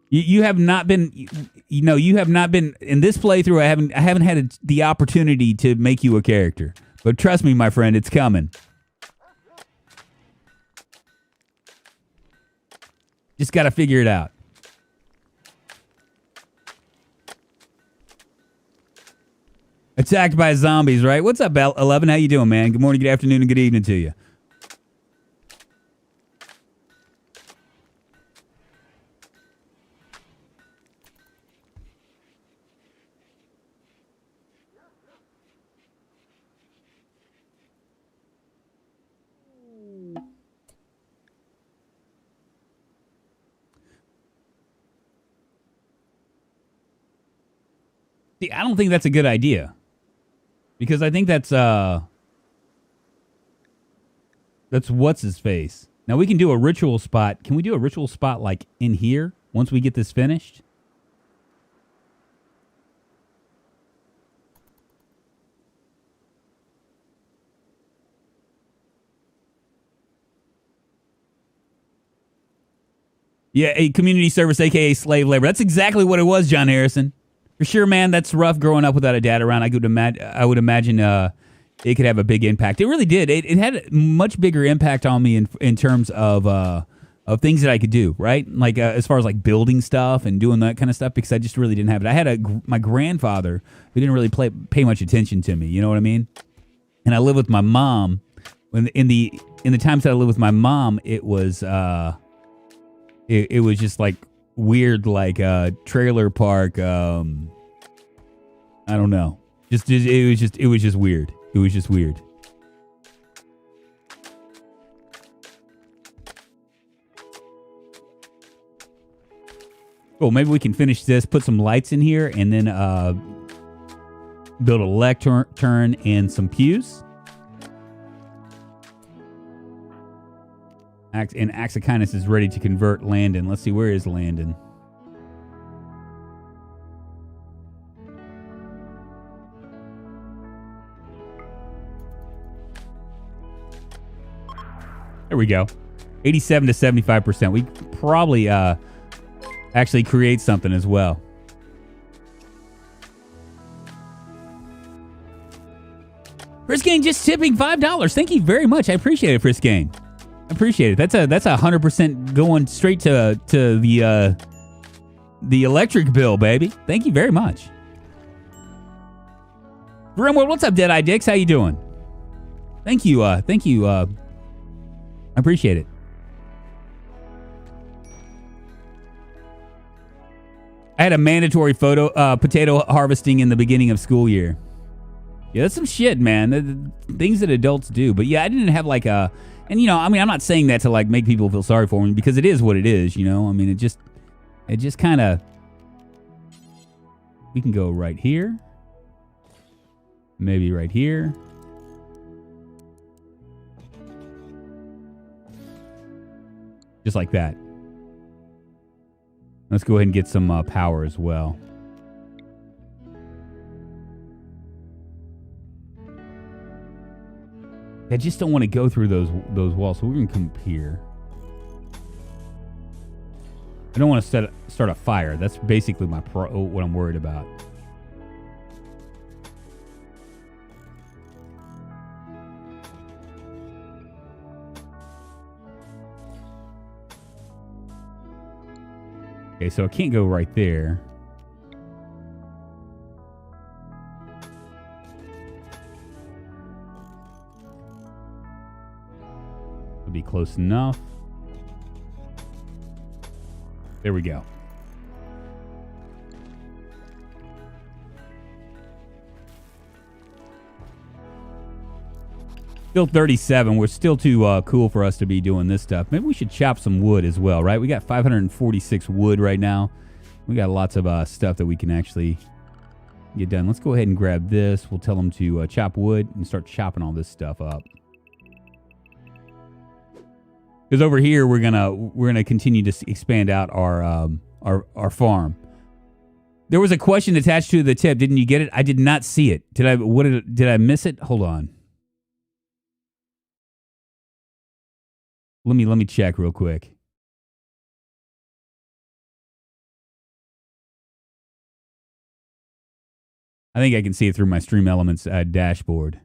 You have not been, you have not been in this playthrough. I haven't had the opportunity to make you a character, but trust me, my friend, it's coming. Just got to figure it out. Attacked by zombies, right? What's up, 11? How you doing, man? Good morning, good afternoon, and good evening to you. See, I don't think that's a good idea. Because I think that's what's his face. Now we can do a ritual spot. Can we do a ritual spot like in here once we get this finished? Yeah, a community service, aka slave labor. That's exactly what it was, John Harrison. For sure, man, that's rough growing up without a dad around. I would imagine it could have a big impact. It really did. It had a much bigger impact on me in terms of things that I could do, right? Like as far as like building stuff and doing that kind of stuff, because I just really didn't have it. I had my grandfather who didn't really pay much attention to me. You know what I mean? And I lived with my mom. In the times that I lived with my mom, it was it was just like weird, like trailer park. I don't know. It was just weird. It was just weird. Cool. Maybe we can finish this, put some lights in here, and then build a lectern and some pews. And Axakinus is ready to convert Landon. Let's see, where is Landon? There we go. 87 to 75%. We probably actually create something as well. Friskane just tipping $5. Thank you very much. I appreciate it, Friskane. I appreciate it. That's a 100% going straight to the electric bill, baby. Thank you very much. Rimworld, what's up, Deadeye Dicks? How you doing? Thank you. I appreciate it. I had a mandatory potato harvesting in the beginning of school year. Yeah, that's some shit, man. The things that adults do. But yeah, I didn't have like a... And, you know, I mean, I'm not saying that to, like, make people feel sorry for me, because it is what it is, you know? I mean, it just kind of... We can go right here. Maybe right here. Just like that. Let's go ahead and get some power as well. I just don't want to go through those walls, so we're going to come up here. I don't want to start a fire. That's basically what I'm worried about. Okay, so I can't go right there. Be close enough. There we go. Still 37. We're still too cool for us to be doing this stuff. Maybe we should chop some wood as well, right? We got 546 wood right now. We got lots of stuff that we can actually get done. Let's go ahead and grab this. We'll tell them to chop wood and start chopping all this stuff up. Because over here we're gonna continue to expand out our farm. There was a question attached to the tip. Didn't you get it? I did not see it. Did I miss it? Hold on. Let me check real quick. I think I can see it through my Stream Elements dashboard.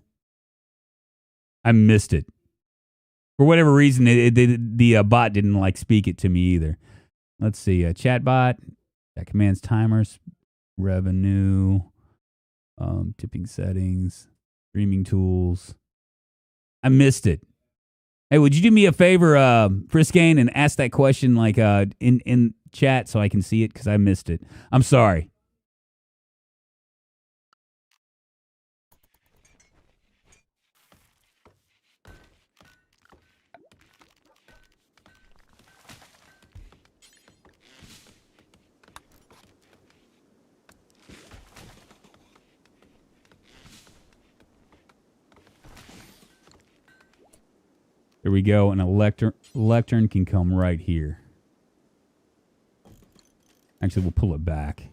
I missed it. For whatever reason, the bot didn't speak it to me either. Let's see. Chat bot. That commands timers. Revenue. Tipping settings. Streaming tools. I missed it. Hey, would you do me a favor, Friskane, and ask that question in chat so I can see it? Because I missed it. I'm sorry. There we go, and a lectern can come right here. Actually, we'll pull it back.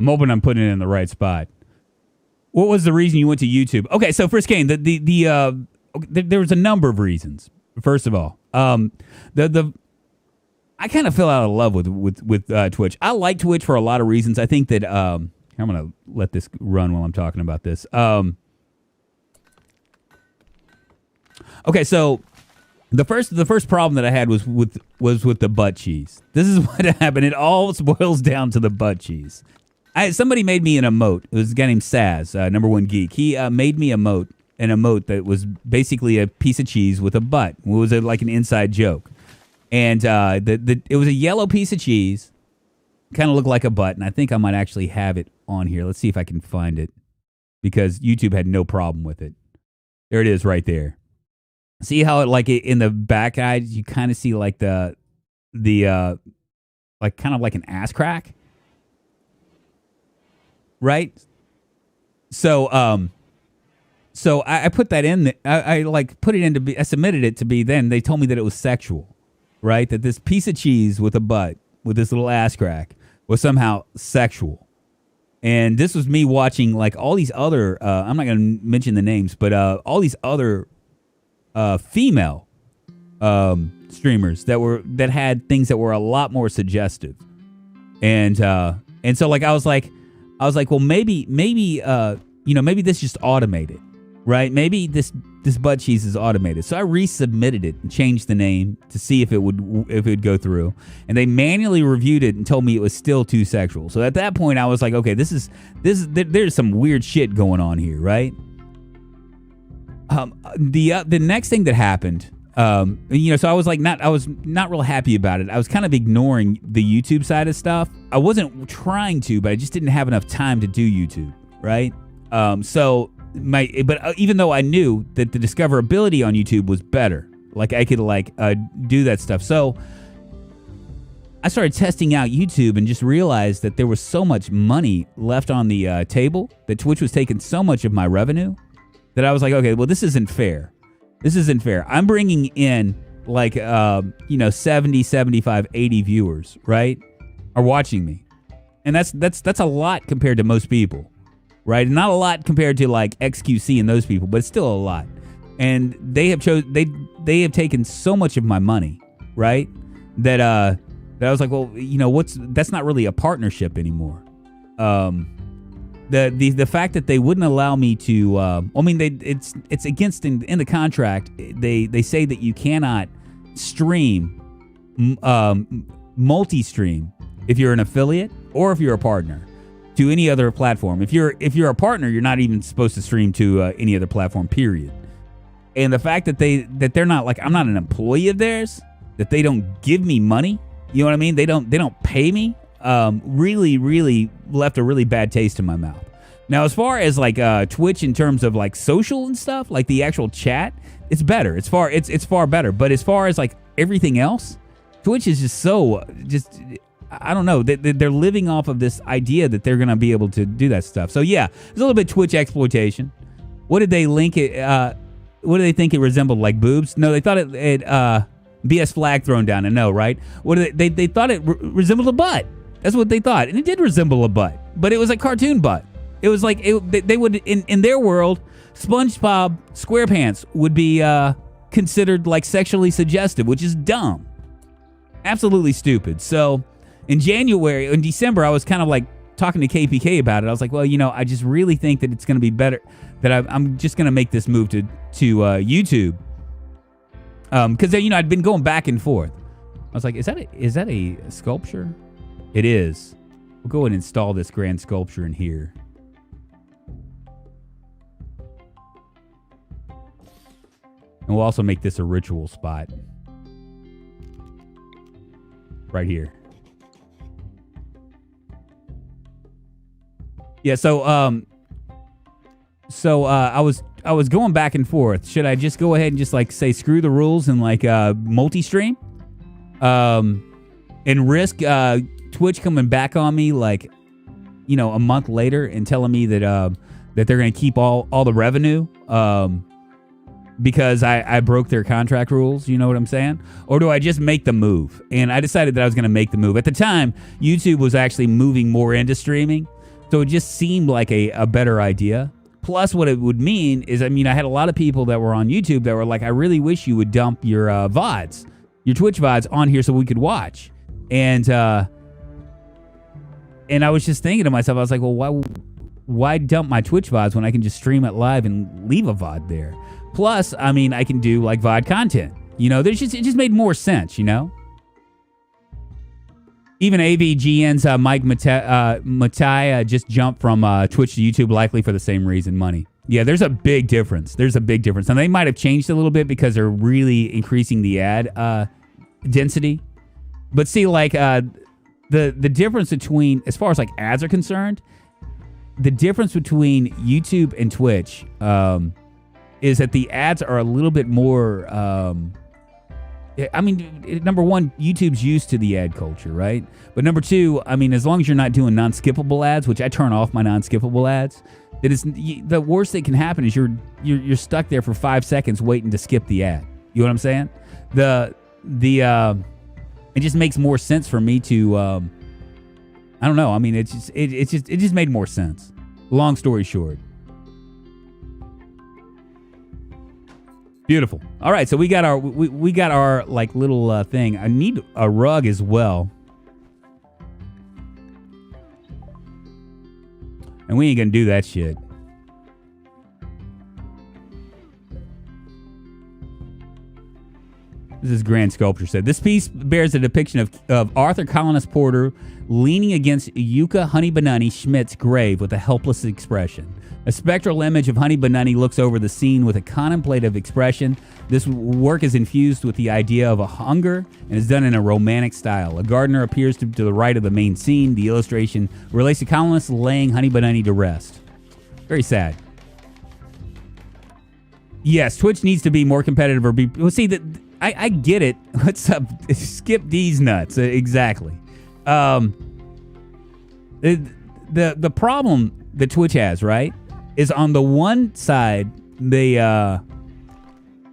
I'm hoping I'm putting it in the right spot. What was the reason you went to YouTube? Okay, so Friskane, there was a number of reasons. First of all, I kind of fell out of love with Twitch. I like Twitch for a lot of reasons. I think that I'm going to let this run while I'm talking about this. Okay, so the first problem that I had was with the butt cheese. This is what happened. It all boils down to the butt cheese. Somebody made me an emote. It was a guy named Saz, number one geek. He made me an emote that was basically a piece of cheese with a butt. It was like an inside joke. And it was a yellow piece of cheese. Kind of looked like a butt, and I think I might actually have it on here. Let's see if I can find it, because YouTube had no problem with it. There it is right there. See how it in the back eyes, you kind of see the kind of like an ass crack? Right? So I put that in. I put it in to be. I submitted it to be. Then they told me that it was sexual, right? That this piece of cheese with a butt with this little ass crack was somehow sexual. And this was me watching all these other. I'm not going to mention the names, but all these other female streamers that had things that were a lot more suggestive. And so I was like, well, maybe this just automated, right? Maybe this butt cheese is automated. So I resubmitted it and changed the name to see if it would go through. And they manually reviewed it and told me it was still too sexual. So at that point I was like, okay, there's some weird shit going on here, right? The next thing that happened, so I was not real happy about it. I was kind of ignoring the YouTube side of stuff. I wasn't trying to, but I just didn't have enough time to do YouTube, right? But even though I knew that the discoverability on YouTube was better, I could do that stuff. So I started testing out YouTube and just realized that there was so much money left on the table, that Twitch was taking so much of my revenue, that I was like, okay, well, this isn't fair. This isn't fair. I'm bringing in 70, 75, 80 viewers, right? Are watching me. And that's a lot compared to most people. Right, not a lot compared to XQC and those people, but it's still a lot. And they have taken so much of my money, right? That I was like, well, that's not really a partnership anymore. The fact that they wouldn't allow me to, it's against in the contract. They say that you cannot stream, multi-stream if you're an affiliate or if you're a partner to any other platform. If you're a partner, you're not even supposed to stream to any other platform, period. And the fact that they're not like, I'm not an employee of theirs, that they don't give me money, you know what I mean? They don't pay me. Really, really left a really bad taste in my mouth. Now, as far as like Twitch in terms of like social and stuff, like the actual chat, it's better. It's far better. But as far as like everything else, Twitch is just I don't know. They're living off of this idea that they're going to be able to do that stuff. So yeah, there's a little bit Twitch exploitation. What did they link it? What do they think it resembled? Like boobs? No, they thought it BS flag thrown down. And no, right? What they thought it resembled a butt. That's what they thought, and it did resemble a butt, but it was like cartoon butt. It was like they would in their world, SpongeBob SquarePants would be considered like sexually suggestive, which is dumb, absolutely stupid. So in December, I was kind of like talking to KPK about it. I was like, well, I just really think that it's going to be better that I'm just going to make this move to YouTube, because I'd been going back and forth. I was like, is that a sculpture? It is. We'll go and install this grand sculpture in here. And we'll also make this a ritual spot. Right here. Yeah, so I was going back and forth. Should I just go ahead and just like say screw the rules and like multi-stream? And risk Twitch coming back on me like a month later and telling me that they're going to keep all the revenue because I broke their contract rules, you know what I'm saying? Or do I just make the move? And I decided that I was going to make the move. At the time, YouTube was actually moving more into streaming, so it just seemed like a better idea. Plus, what it would mean is, I had a lot of people that were on YouTube that were like, I really wish you would dump your VODs, your Twitch VODs on here so we could watch. And I was just thinking to myself, I was like, well, why dump my Twitch VODs when I can just stream it live and leave a VOD there? Plus, I can do like VOD content. It just made more sense, Even AVGN's Mike Matai just jumped from Twitch to YouTube, likely for the same reason, money. Yeah, there's a big difference. And they might have changed a little bit because they're really increasing the ad density. But see, like the difference between, as far as like ads are concerned, the difference between YouTube and Twitch is that the ads are a little bit more. Number one, YouTube's used to the ad culture, right? But number two, as long as you're not doing non-skippable ads, which I turn off my non-skippable ads, that is the worst that can happen is you're stuck there for 5 seconds waiting to skip the ad. You know what I'm saying? It just makes more sense for me to. I don't know. It just made more sense. Long story short. Beautiful. All right, so we got our like little thing. I need a rug as well. And we ain't gonna do that shit. This is Grand Sculpture said. This piece bears a depiction of Arthur Colonist Porter leaning against Yuka Honey Bunny Schmidt's grave with a helpless expression. A spectral image of Honey Bunny looks over the scene with a contemplative expression. This work is infused with the idea of a hunger and is done in a romantic style. A gardener appears to the right of the main scene. The illustration relates to colonists laying Honey Bunny to rest. Very sad. Yes, Twitch needs to be more competitive or be... Well, see, I get it. What's up? Skip these nuts. Exactly. The problem that Twitch has, right, is on the one side, they... how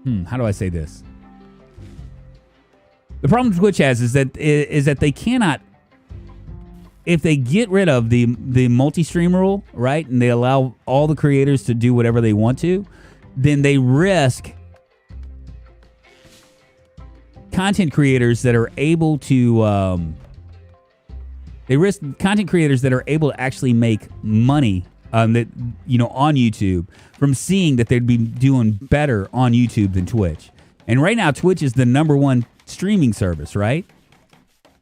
do I say this? The problem Twitch has is that they cannot... If they get rid of the multi-stream rule, right, and they allow all the creators to do whatever they want to, then they risk content creators that are able to actually make money on YouTube from seeing that they'd be doing better on YouTube than Twitch. And right now Twitch is the number one streaming service, right?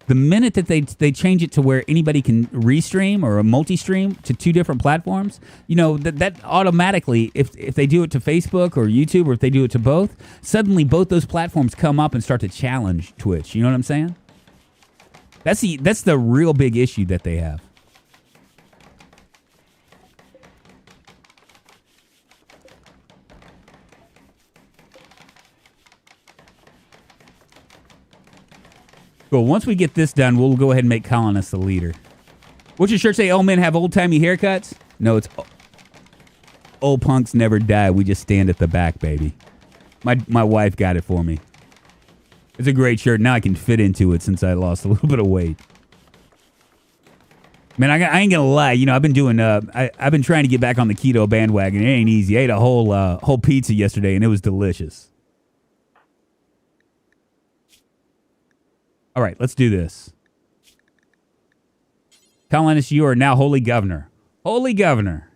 The minute that they change it to where anybody can restream or a multi-stream to two different platforms, that automatically, if they do it to Facebook or YouTube, or if they do it to both, suddenly both those platforms come up and start to challenge Twitch. You know what I'm saying? That's the real big issue that they have. Cool. Once we get this done, we'll go ahead and make Colonist the leader. What's your shirt say? Old men have old-timey haircuts? No, it's old punks never die. We just stand at the back, baby. My wife got it for me. It's a great shirt. Now I can fit into it since I lost a little bit of weight. Man, I ain't gonna lie. I've been doing. I've been trying to get back on the keto bandwagon. It ain't easy. I ate a whole pizza yesterday, and it was delicious. All right, let's do this. Colonist, you are now Holy Governor. Holy Governor.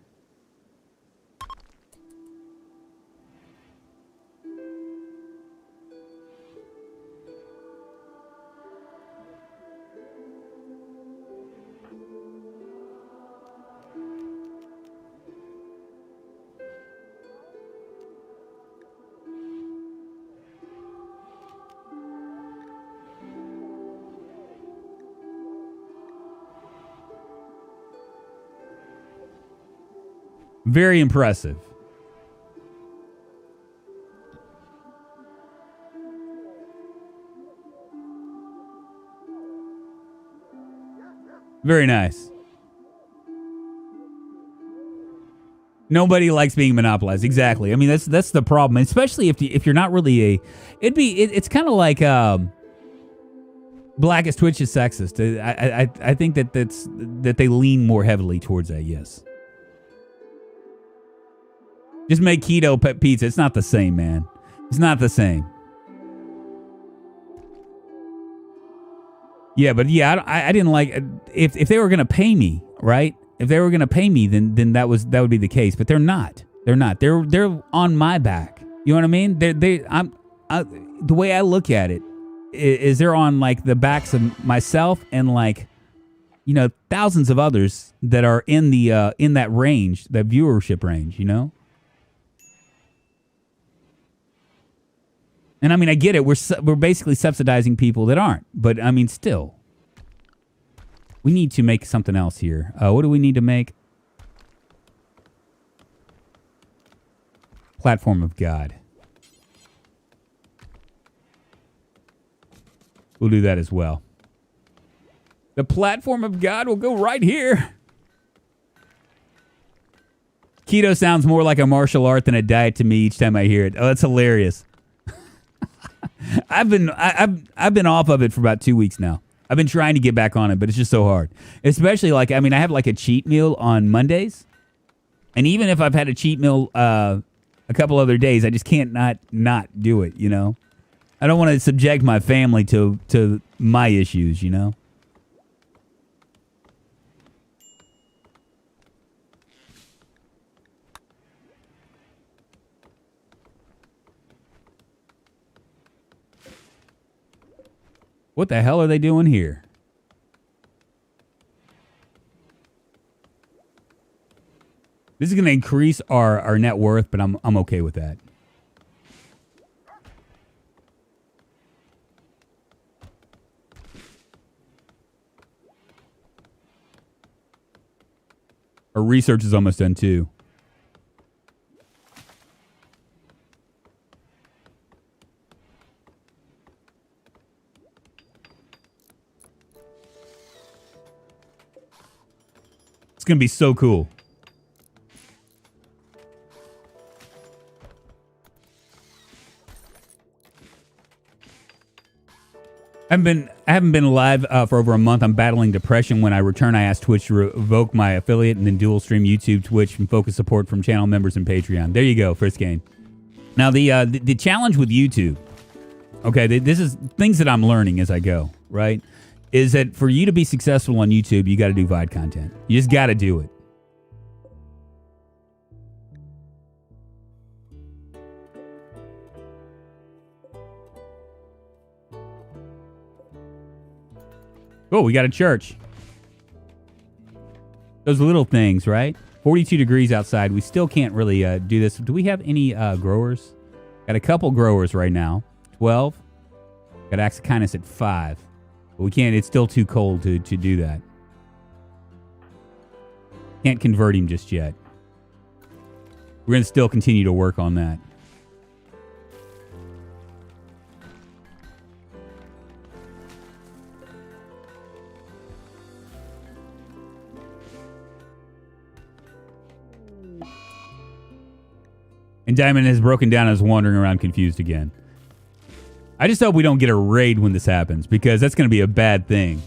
Very impressive. Very nice. Nobody likes being monopolized. Exactly. I mean, that's the problem, especially if you're not really it's kind of like Blackest Twitch is sexist. I think that they lean more heavily towards that. Yes. Just make keto pizza. It's not the same, man. It's not the same. Yeah, but yeah, I didn't like if they were gonna pay me, right? If they were gonna pay me, then that would be the case. But they're not. They're not. They're on my back. You know what I mean? The way I look at it is they're on like the backs of myself and like thousands of others that are in that range, that viewership range. And I mean, I get it. We're basically subsidizing people that aren't. But I mean, still, we need to make something else here. What do we need to make? Platform of God. We'll do that as well. The platform of God will go right here. Keto sounds more like a martial art than a diet to me each time I hear it. Oh, that's hilarious. I've been off of it for about 2 weeks now. I've been trying to get back on it, but it's just so hard. Especially I have like a cheat meal on Mondays. And even if I've had a cheat meal a couple other days, I just can't not do it, I don't want to subject my family to my issues, What the hell are they doing here? This is going to increase our net worth, but I'm okay with that. Our research is almost done too. It's going to be so cool. I haven't been live for over a month. I'm battling depression. When I return, I asked Twitch to revoke my affiliate and then dual stream YouTube, Twitch, and focus support from channel members and Patreon. There you go, first game. Now the challenge with YouTube, okay, this is things that I'm learning as I go, right? Is that for you to be successful on YouTube, you got to do VOD content. You just got to do it. Oh, we got a church. Those little things, right? 42 degrees outside. We still can't really do this. Do we have any growers? Got a couple growers right now. 12. Got Axakinus at 5. But we can't. It's still too cold to do that. Can't convert him just yet. We're going to still continue to work on that. And Diamond has broken down and is wandering around confused again. I just hope we don't get a raid when this happens, because that's going to be a bad thing.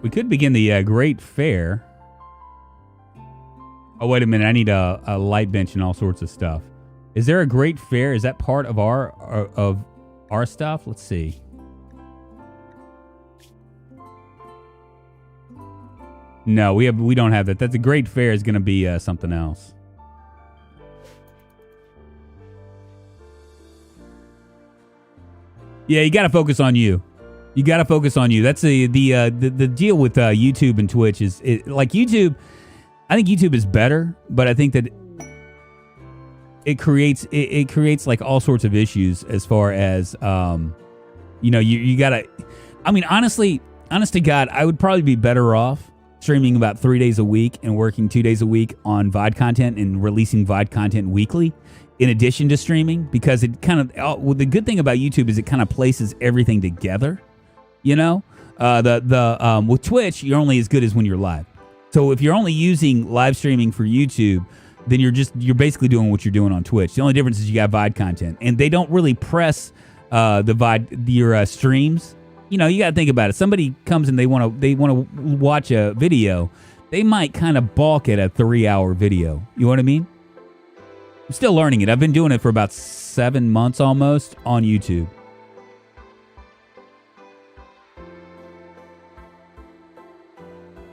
We could begin the Great Fair. Oh, wait a minute. I need a light bench and all sorts of stuff. Is there a Great Fair? Is that part of our stuff? Let's see. No, we don't have that. That's a Great Fair is going to be something else. Yeah, you got to focus on you. You got to focus on you. That's the deal with YouTube and Twitch is like YouTube. I think YouTube is better, but I think that it creates like all sorts of issues as far as you gotta. I mean, honest to God, I would probably be better off streaming about 3 days a week and working 2 days a week on VOD content and releasing VOD content weekly in addition to streaming, because it kind of well, the good thing about YouTube is it kind of places everything together. You know, with Twitch, you're only as good as when you're live. So if you're only using live streaming for YouTube, then you're basically doing what you're doing on Twitch. The only difference is you got VOD content, and they don't really press your streams. You know, you got to think about it. Somebody comes and they want to watch a video, they might kind of balk at a 3-hour video. You know what I mean? I'm still learning it. I've been doing it for about 7 months almost on YouTube.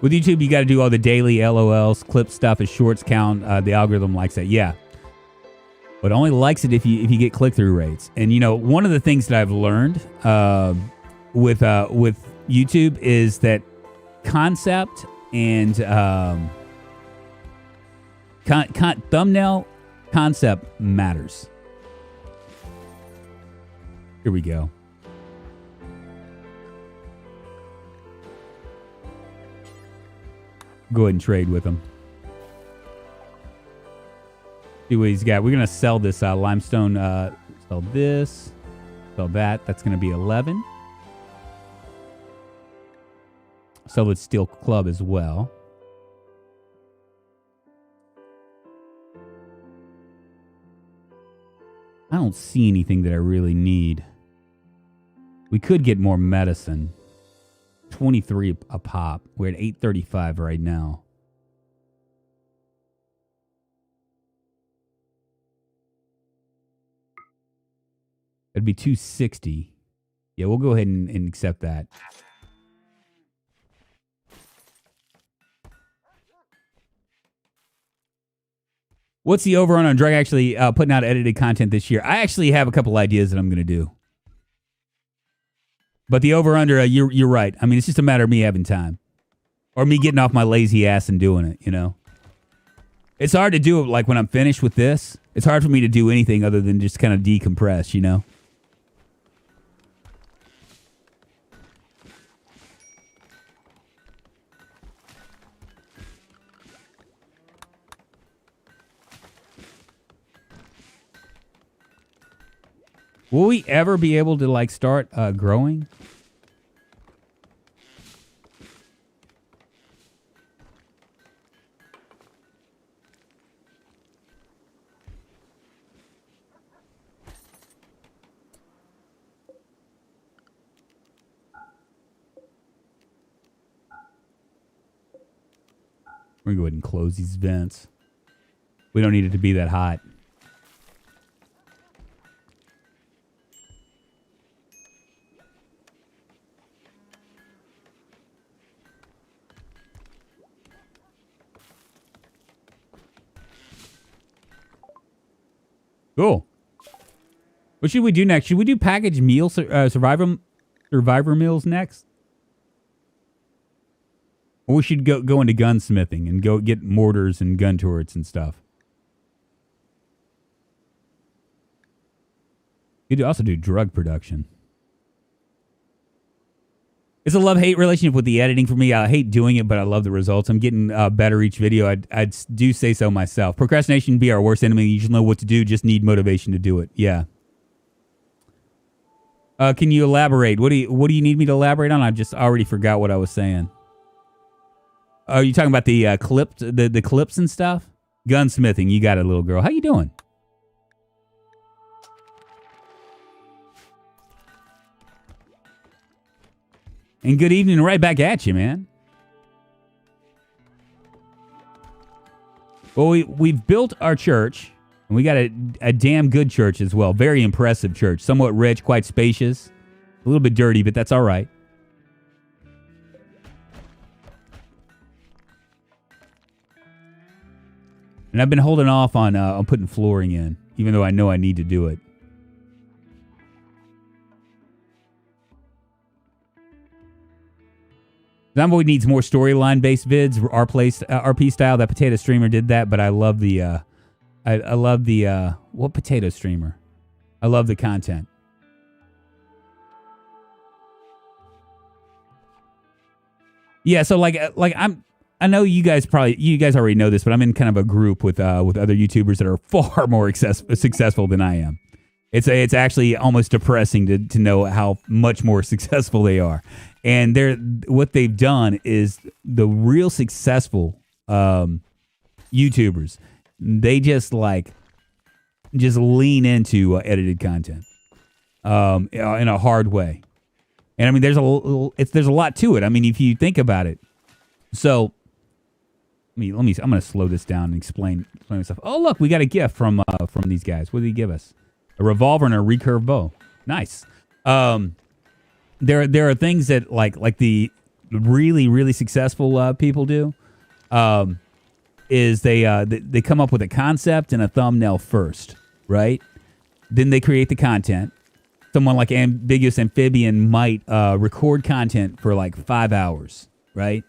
With YouTube, you got to do all the daily LOLs, clip stuff, as shorts count. The algorithm likes that, yeah. But only likes it if you get click-through rates. And, you know, one of the things that I've learned with YouTube is that concept and thumbnail concept matters. Here we go. Go ahead and trade with him. See what he's got. We're going to sell this limestone. Sell this. Sell that. That's going to be 11. Sell the steel club as well. I don't see anything that I really need. We could get more medicine. 23 a pop. We're at 835 right now. It'd be 260. Yeah, we'll go ahead and accept that. What's the over on Drag actually putting out edited content this year? I actually have a couple ideas that I'm going to do. But the over-under, you're right. I mean, it's just a matter of me having time. Or me getting off my lazy ass and doing it, you know? It's hard to do it, like, when I'm finished with this. It's hard for me to do anything other than just kind of decompress, you know? Will we ever be able to, like, start growing? We're going to go ahead and close these vents. We don't need it to be that hot. Cool. What should we do next? Should we do packaged meal survivor meals next? Or we should go into gunsmithing and go get mortars and gun turrets and stuff. You could also do drug production. It's a love-hate relationship with the editing for me. I hate doing it, but I love the results. I'm getting better each video. I do say so myself. Procrastination be our worst enemy. You should know what to do. Just need motivation to do it. Yeah. Can you elaborate? What do you need me to elaborate on? I just already forgot what I was saying. Are you talking about the clips and stuff? Gunsmithing. You got it, little girl. How you doing? And good evening right back at you, man. Well, we've built our church, and we got a damn good church as well. Very impressive church. Somewhat rich, quite spacious. A little bit dirty, but that's all right. And I've been holding off on putting flooring in, even though I know I need to do it. Zomboid needs more storyline-based vids, RP style. That potato streamer did that, but I love the, what potato streamer? I love the content. Yeah, so I know you guys already know this, but I'm in kind of a group with other YouTubers that are far more successful than I am. It's actually almost depressing to know how much more successful they are. And what they've done is the real successful YouTubers, they just lean into edited content in a hard way. And I mean, there's a lot to it. I mean, if you think about it. So I'm going to slow this down and explain myself. Oh, look, we got a gift from these guys. What did he give us? A revolver and a recurve bow. Nice. There are things that like the really, really successful people do. Is they come up with a concept and a thumbnail first, right? Then they create the content. Someone like Ambiguous Amphibian might record content for like 5 hours, right?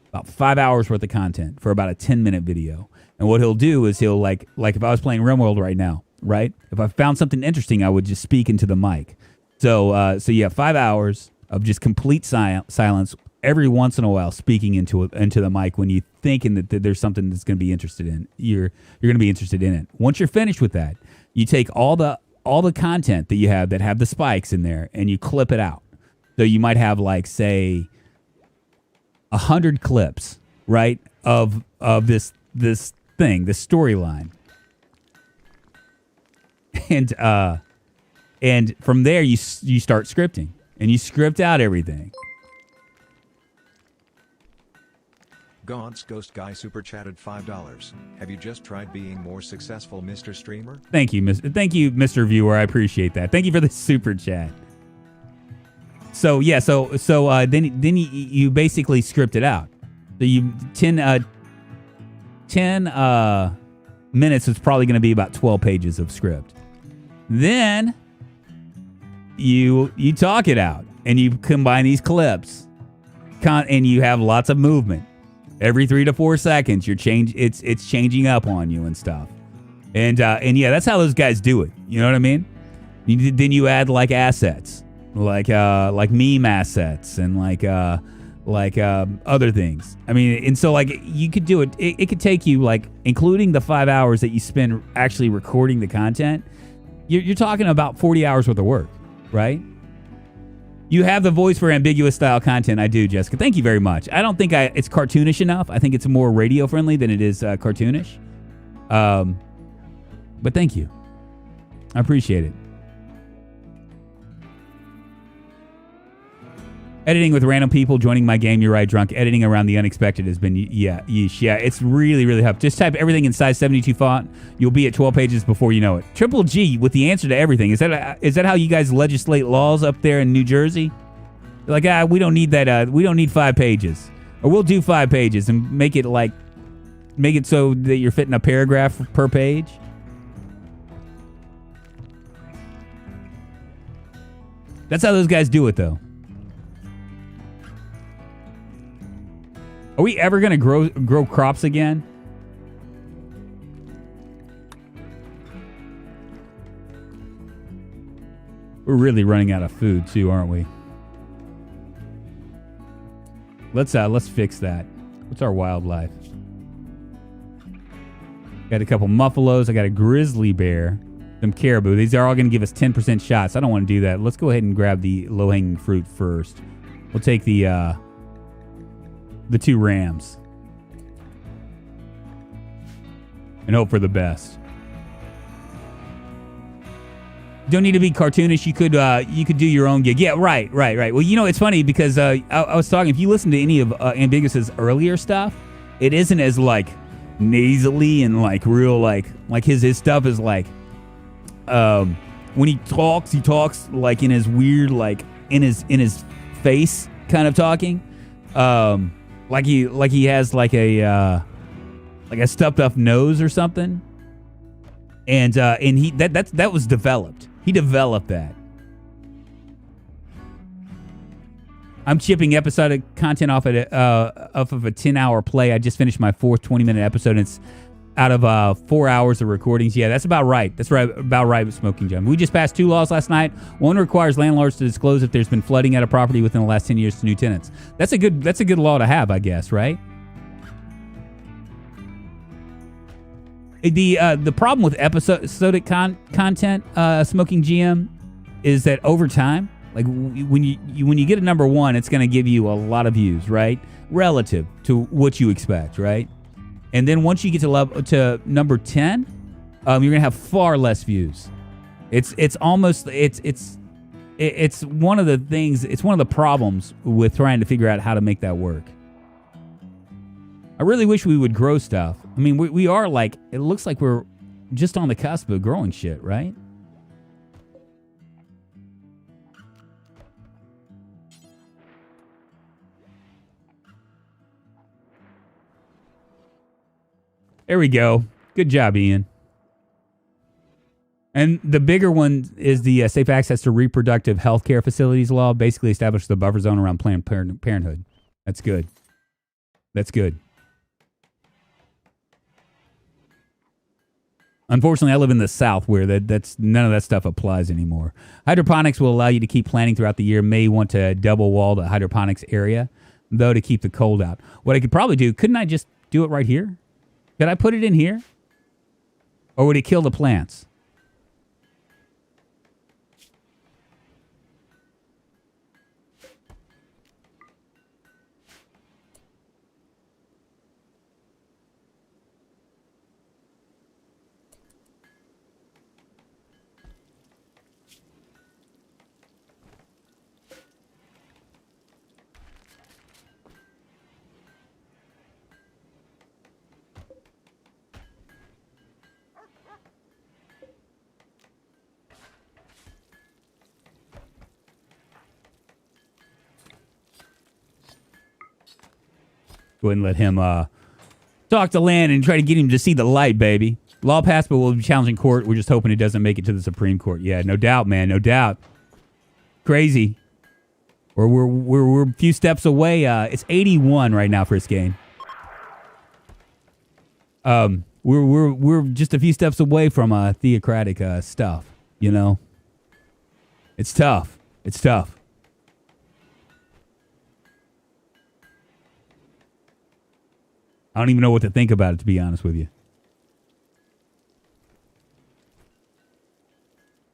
About 5 hours worth of content for about a 10-minute video. And what he'll do is he'll like if I was playing Rimworld right now, right? If I found something interesting, I would just speak into the mic. So you have 5 hours of just complete silence every once in a while, speaking into the mic when you thinking that there's something that's going to be interested in. You're going to be interested in it. Once you're finished with that, you take all the content that you have that have the spikes in there and you clip it out. So you might have like say 100 clips, right, of this thing, this storyline. And from there you start scripting and you script out everything. God's Ghost Guy super chatted $5. Have you just tried being more successful, Mr. Streamer? Thank you, Mr. Viewer. I appreciate that. Thank you for the super chat. So yeah, so then you basically script it out. So you 10 minutes is probably going to be about 12 pages of script. Then you talk it out and you combine these clips, and you have lots of movement. Every 3 to 4 seconds, it's changing up on you and stuff, and yeah, that's how those guys do it. You know what I mean? Then you add like assets, like meme assets and like other things. I mean, and so like you could do it. It could take you like, including the 5 hours that you spend actually recording the content. You're talking about 40 hours worth of work, right? You have the voice for ambiguous style content. I do, Jessica. Thank you very much. I don't think it's cartoonish enough. I think it's more radio friendly than it is cartoonish. But thank you. I appreciate it. Editing with random people joining my game. You're right, Drunk. Editing around the unexpected has been, yeesh. Yeah, it's really, really tough. Just type everything in size 72 font. You'll be at 12 pages before you know it. Triple G with the answer to everything. Is that how you guys legislate laws up there in New Jersey? Like, we don't need that. We don't need 5 pages. Or we'll do 5 pages and make it so that you're fitting a paragraph per page. That's how those guys do it, though. Are we ever going to grow crops again? We're really running out of food, too, aren't we? Let's fix that. What's our wildlife? Got a couple buffaloes. I got a grizzly bear. Some caribou. These are all going to give us 10% shots. I don't want to do that. Let's go ahead and grab the low-hanging fruit first. We'll take the 2 rams. And hope for the best. Don't need to be cartoonish. You could do your own gig. Yeah, right. Well, you know, it's funny because I was talking, if you listen to any of Ambiguous's earlier stuff, it isn't as like nasally and like real like his stuff is like when he talks like in his weird like in his face kind of talking. Like he has like a stuffed up nose or something. And he that was developed. He developed that. I'm chipping episodic content off of a 10-hour play. I just finished my 4th 20-minute episode, and it's out of 4 hours of recordings. Yeah, that's about right. That's right, about right with Smoking Jim. We just passed 2 laws last night. One requires landlords to disclose if there's been flooding at a property within the last 10 years to new tenants. That's a good law to have, I guess, right? The problem with episodic content, Smoking GM, is that over time, like when you get a number 1, it's going to give you a lot of views, right? Relative to what you expect, right? And then once you get to number 10, you're going to have far less views. It's one of the things. It's one of the problems with trying to figure out how to make that work. I really wish we would grow stuff. I mean, we are like, it looks like we're just on the cusp of growing shit, right? There we go. Good job, Ian. And the bigger one is the Safe Access to Reproductive Health Care Facilities law. Basically establishes the buffer zone around Planned Parenthood. That's good. That's good. Unfortunately, I live in the South where that's none of that stuff applies anymore. Hydroponics will allow you to keep planting throughout the year. May want to double wall the hydroponics area, though, to keep the cold out. What I could probably do, couldn't I just do it right here? Could I put it in here? Or would it kill the plants? Go ahead and let him talk to Land and try to get him to see the light, baby. Law passed, but we'll be challenging court. We're just hoping it doesn't make it to the Supreme Court. Yeah, no doubt, man, no doubt. Crazy. We're a few steps away. It's 81 right now for this game. We're just a few steps away from theocratic stuff. You know, it's tough. It's tough. I don't even know what to think about it, to be honest with you.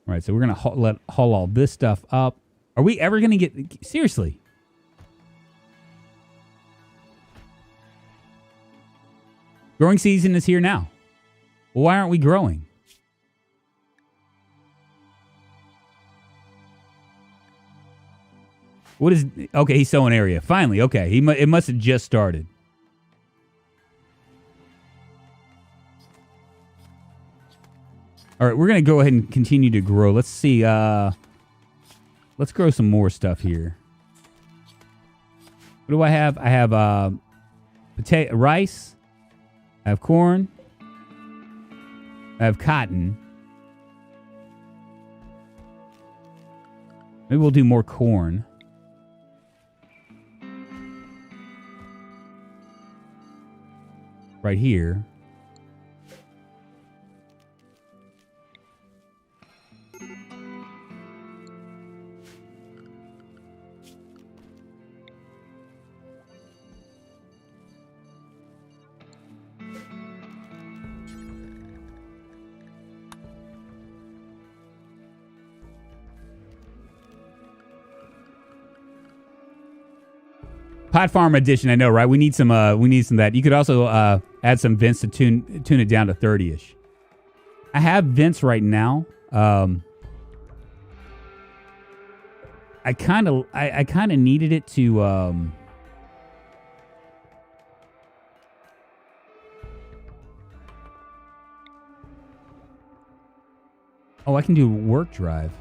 All right, so we're going to haul all this stuff up. Are we ever going to get... Seriously. Growing season is here now. Well, why aren't we growing? What is... Okay, he's sowing area. Finally, okay. It must have just started. All right, we're going to go ahead and continue to grow. Let's see. Let's grow some more stuff here. What do I have? I have rice. I have corn. I have cotton. Maybe we'll do more corn. Right here. Pot farm edition, I know, right? We need some of that. You could also add some vents to tune it down to 30-ish. I have vents right now. I kind of needed it to I can do work drive.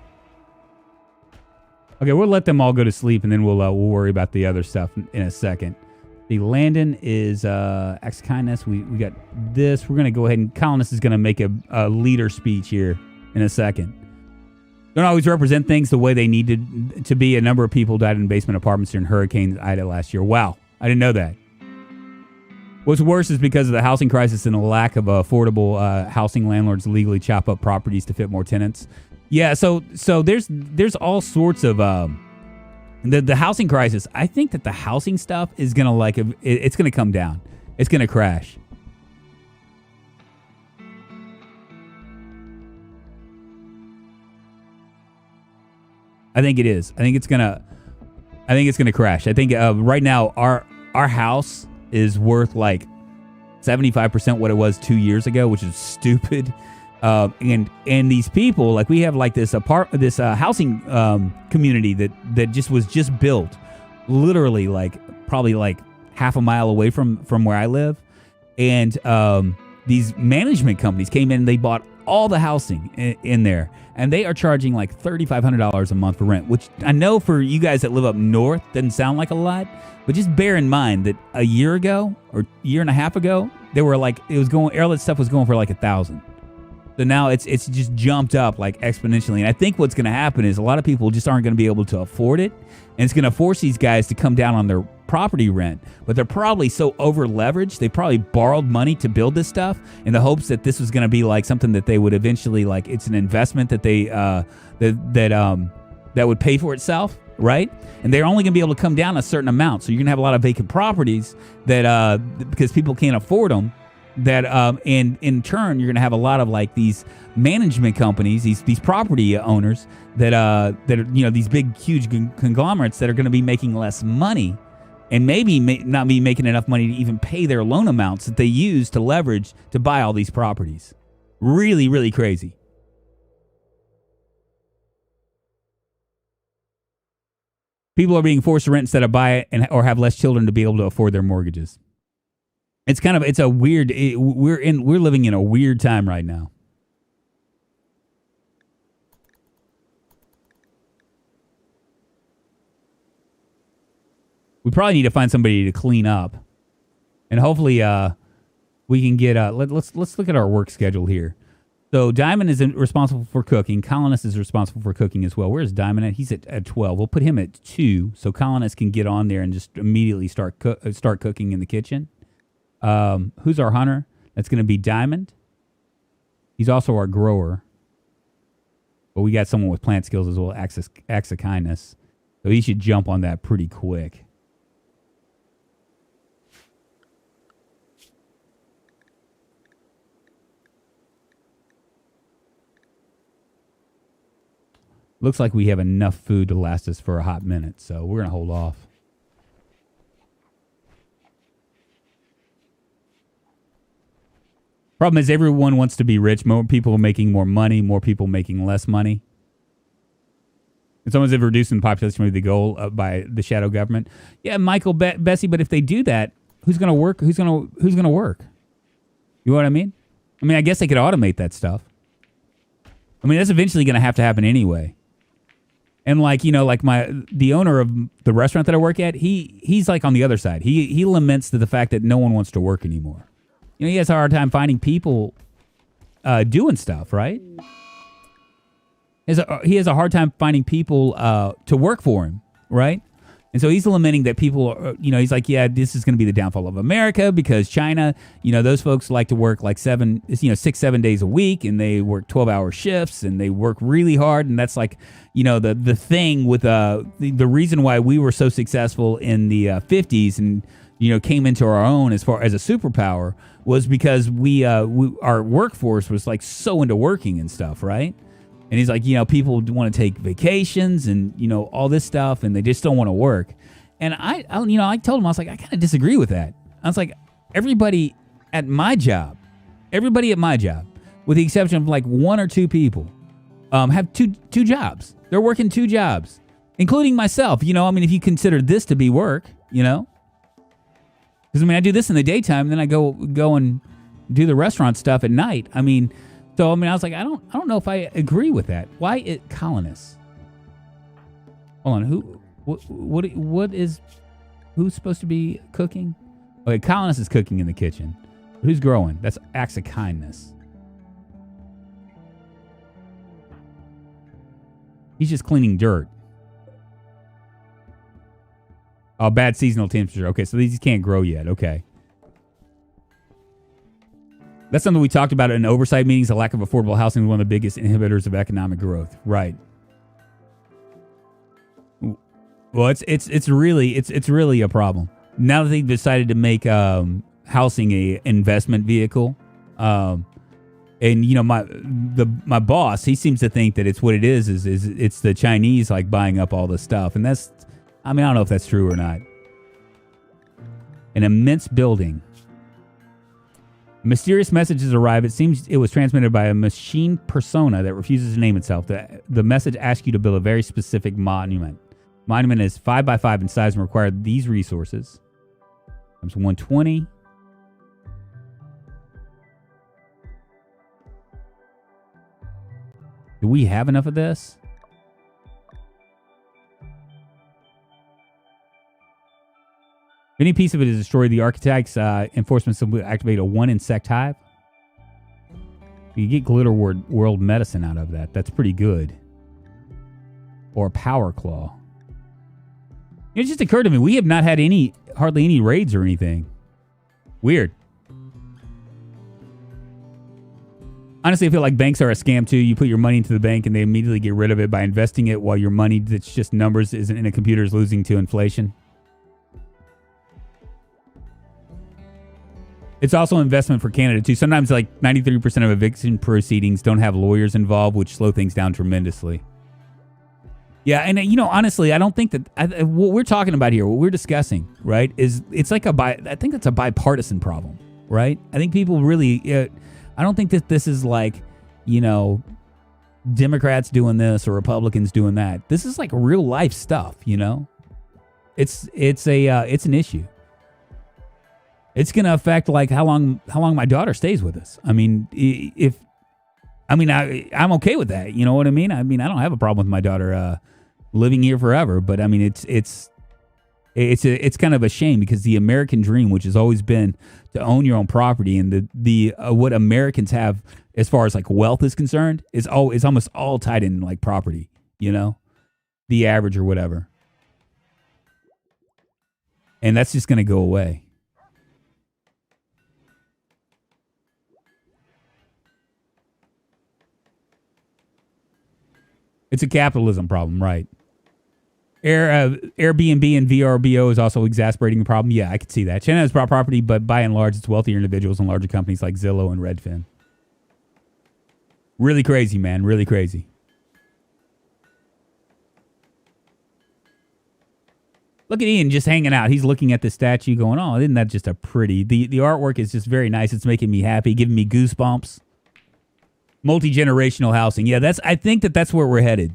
Okay, we'll let them all go to sleep, and then we'll worry about the other stuff in a second. The Landon is acts of kindness. We got this. We're going to go ahead and Colonist is going to make a leader speech here in a second. Don't always represent things the way they needed to be. A number of people died in basement apartments during Hurricane Ida last year. Wow, I didn't know that. What's worse is because of the housing crisis and the lack of affordable housing, landlords legally chop up properties to fit more tenants. Yeah, so there's all sorts of the housing crisis. I think that the housing stuff is gonna it's gonna come down. It's gonna crash. I think it is. I think it's gonna crash. I think right now our house is worth like 75% what it was 2 years ago, which is stupid. And these people, like we have like this housing community that was just built, literally like probably like half a mile away from where I live, and these management companies came in and they bought all the housing in there, and they are charging like $3,500 a month for rent, which I know for you guys that live up north doesn't sound like a lot, but just bear in mind that a year ago or year and a half ago, they were like all that stuff was going for like $1,000. So now it's just jumped up like exponentially. And I think what's going to happen is a lot of people just aren't going to be able to afford it. And it's going to force these guys to come down on their property rent. But they're probably so over leveraged. They probably borrowed money to build this stuff in the hopes that this was going to be like something that they would eventually like. It's an investment that they that would pay for itself. Right? And they're only going to be able to come down a certain amount. So you're going to have a lot of vacant properties that because people can't afford them. That and in turn you're going to have a lot of like these management companies, these property owners that are these big huge conglomerates that are going to be making less money and maybe not be making enough money to even pay their loan amounts that they use to leverage to buy all these properties. Really, really crazy. People are being forced to rent instead of buy it or have less children to be able to afford their mortgages. It's a weird. We're living in a weird time right now. We probably need to find somebody to clean up, and hopefully, we can get. Let's look at our work schedule here. So Diamond is responsible for cooking. Colonist is responsible for cooking as well. Where's Diamond at? He's at 12. We'll put him at 2, so Colonist can get on there and just immediately start cooking in the kitchen. Who's our hunter? That's going to be Diamond. He's also our grower. But we got someone with plant skills as well, acts of kindness. So he should jump on that pretty quick. Looks like we have enough food to last us for a hot minute, so we're going to hold off. Problem is everyone wants to be rich. More people making more money, more people making less money. It's almost reducing the population maybe the goal by the shadow government. Yeah, Michael, Bessie, but if they do that, who's going to work? Who's going to work? You know what I mean? I guess they could automate that stuff. That's eventually going to happen anyway. And the owner of the restaurant that I work at, he's like on the other side. He laments to the fact that no one wants to work anymore. He has a hard time finding people doing stuff, right? He has a hard time finding people to work for him, right? And so he's lamenting that people, he's like, yeah, this is going to be the downfall of America because China, those folks like to work like 6-7 days a week, and they work 12-hour shifts, and they work really hard, and that's like, the thing with the reason why we were so successful in the 50s and came into our own as far as a superpower was because our workforce was like so into working and stuff, right? And he's like, people want to take vacations and, all this stuff, and they just don't want to work. And I told him, I was like, I kind of disagree with that. I was like, everybody at my job, with the exception of like one or two people, have two jobs. They're working two jobs, including myself. If you consider this to be work, because I do this in the daytime, then I go and do the restaurant stuff at night. So I was like, I don't know if I agree with that. Why colonists? Hold on, who's supposed to be cooking? Okay, colonists is cooking in the kitchen. Who's growing? That's acts of kindness. He's just cleaning dirt. Oh, bad seasonal temperature. Okay, so these can't grow yet. Okay. That's something we talked about in oversight meetings. The lack of affordable housing is one of the biggest inhibitors of economic growth. Right. Well, it's really a problem. Now that they've decided to make housing a investment vehicle, and my boss, he seems to think that it's what it is it's the Chinese like buying up all this stuff, and that's I don't know if that's true or not. An immense building. Mysterious messages arrive. It seems it was transmitted by a machine persona that refuses to name itself. The message asks you to build a very specific monument. Monument is 5 by 5 in size and require these resources. Times 120. Do we have enough of this? If any piece of it is destroyed, the architect's enforcement will activate a 1 insect hive. You get glitter world medicine out of that. That's pretty good. Or a power claw. It just occurred to me, we have not had hardly any raids or anything. Weird. Honestly, I feel like banks are a scam too. You put your money into the bank and they immediately get rid of it by investing it while your money that's just numbers isn't in a computer is losing to inflation. It's also an investment for Canada, too. Sometimes, like, 93% of eviction proceedings don't have lawyers involved, which slow things down tremendously. Yeah, and, honestly, I don't think that... what we're talking about here, what we're discussing, right, is it's like I think that's a bipartisan problem, right? I think people really... I don't think that this is like, Democrats doing this or Republicans doing that. This is like real-life stuff, It's an issue. It's going to affect like how long my daughter stays with us. I'm okay with that. You know what I mean? I don't have a problem with my daughter living here forever, but it's kind of a shame because the American dream, which has always been to own your own property, and the what Americans have as far as like wealth is concerned is almost all tied in like property, the average or whatever. And that's just going to go away. It's a capitalism problem, right? Airbnb and VRBO is also exasperating the problem. Yeah, I could see that. China has brought property, but by and large, it's wealthier individuals and larger companies like Zillow and Redfin. Really crazy, man. Really crazy. Look at Ian just hanging out. He's looking at the statue going, oh, isn't that just a pretty... The artwork is just very nice. It's making me happy, giving me goosebumps. Multi-generational housing. Yeah, I think that's where we're headed.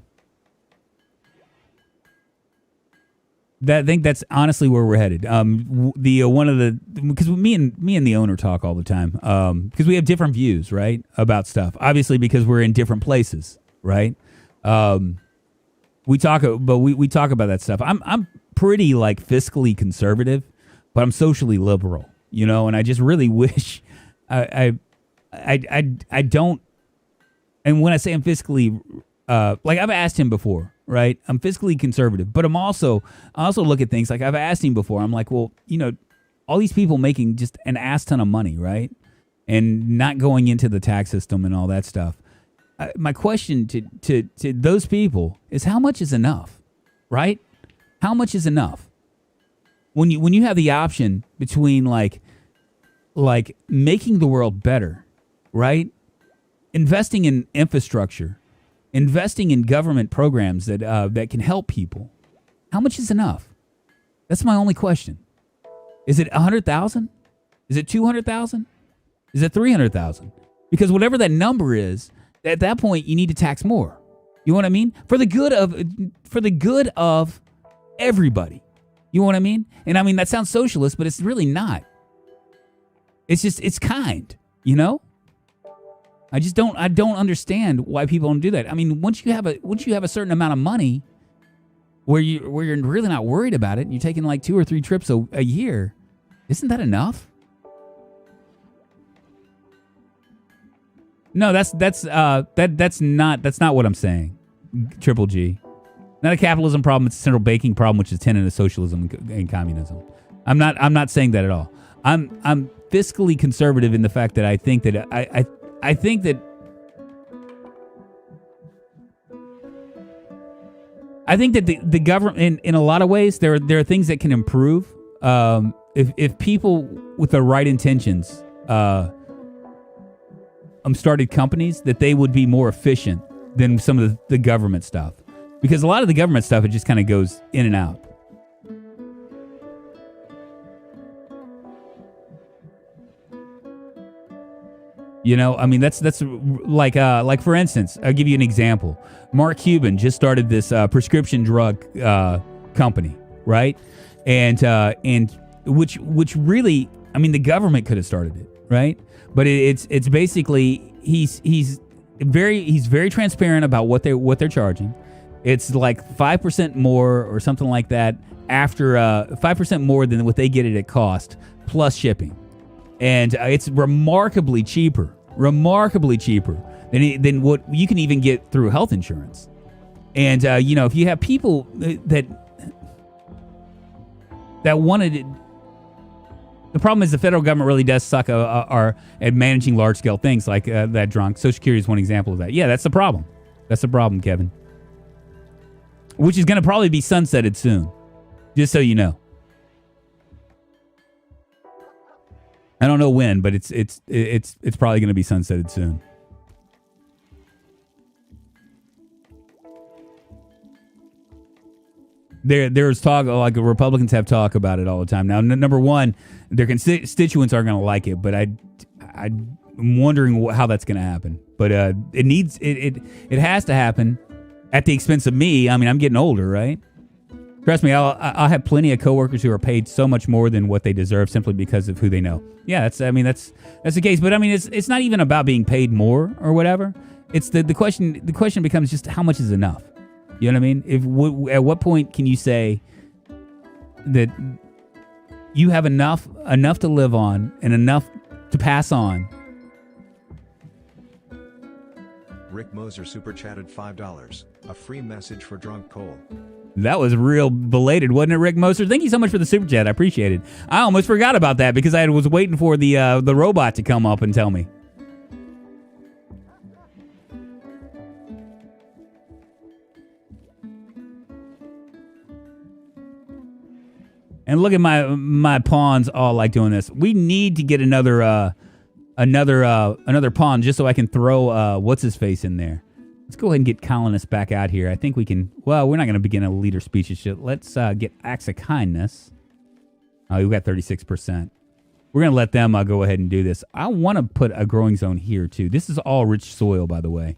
I think that's honestly where we're headed. Because me and the owner talk all the time. Because we have different views, right, about stuff. Obviously, because we're in different places, right? We talk about that stuff. I'm pretty like fiscally conservative, but I'm socially liberal, And I just really wish I don't. And when I say I'm fiscally like I've asked him before, right? I'm fiscally conservative, but I also look at things like I've asked him before. I'm like, well, all these people making just an ass ton of money, right? And not going into the tax system and all that stuff. My question to those people is, how much is enough, right? How much is enough? When you have the option between like making the world better, right? Investing in infrastructure, investing in government programs that can help people. How much is enough? That's my only question. Is it 100,000? Is it 200,000? Is it 300,000? Because whatever that number is, at that point you need to tax more. You know what I mean? For the good of everybody. You know what I mean? And I mean that sounds socialist, but it's really not. It's kind, I don't understand why people don't do that. I mean, once you have a certain amount of money where you're really not worried about it and you're taking like 2 or 3 trips a year, isn't that enough? No, that's not what I'm saying. Triple G. Not a capitalism problem, it's a central banking problem, which is a tenet of socialism and communism. I'm not saying that at all. I'm fiscally conservative in the fact that I think that I think that the government in a lot of ways there are things that can improve if people with the right intentions started companies, that they would be more efficient than some of the government stuff, because a lot of the government stuff, it just kind of goes in and out. I mean, that's like for instance, I'll give you an example. Mark Cuban just started this prescription drug company, right? And which really, I mean, the government could have started it, right? But it's basically he's very transparent about what they're charging. It's like 5% more or something like that after 5% more than what they get it at cost plus shipping. And it's remarkably cheaper than what you can even get through health insurance. And if you have people that wanted it, the problem is the federal government really does suck at managing large scale things like that drunk. Social Security is one example of that. Yeah, that's the problem. That's the problem, Kevin. Which is going to probably be sunsetted soon, just so you know. I don't know when, but it's probably going to be sunsetted soon. There's talk, like Republicans have talk about it all the time. Now, number one, their constituents aren't going to like it, but I'm wondering how that's going to happen. But it has to happen at the expense of me. I mean, I'm getting older, right? Trust me, I'll have plenty of coworkers who are paid so much more than what they deserve simply because of who they know. Yeah, that's the case. But I mean, it's not even about being paid more or whatever. It's the question. The question becomes just how much is enough. You know what I mean? At what point can you say that you have enough to live on and enough to pass on? Rick Moser super chatted $5. A free message for Drunk Cole. That was real belated, wasn't it, Rick Moser? Thank you so much for the super chat. I appreciate it. I almost forgot about that because I was waiting for the robot to come up and tell me. And look at my pawns all like doing this. We need to get another pawn just so I can throw what's his face in there. Let's go ahead and get Colonist back out here. I think we can. Well, we're not going to begin a leader speech and shit. Let's get Acts of Kindness. Oh, we got 36%. We're going to let them go ahead and do this. I want to put a growing zone here too. This is all rich soil, by the way.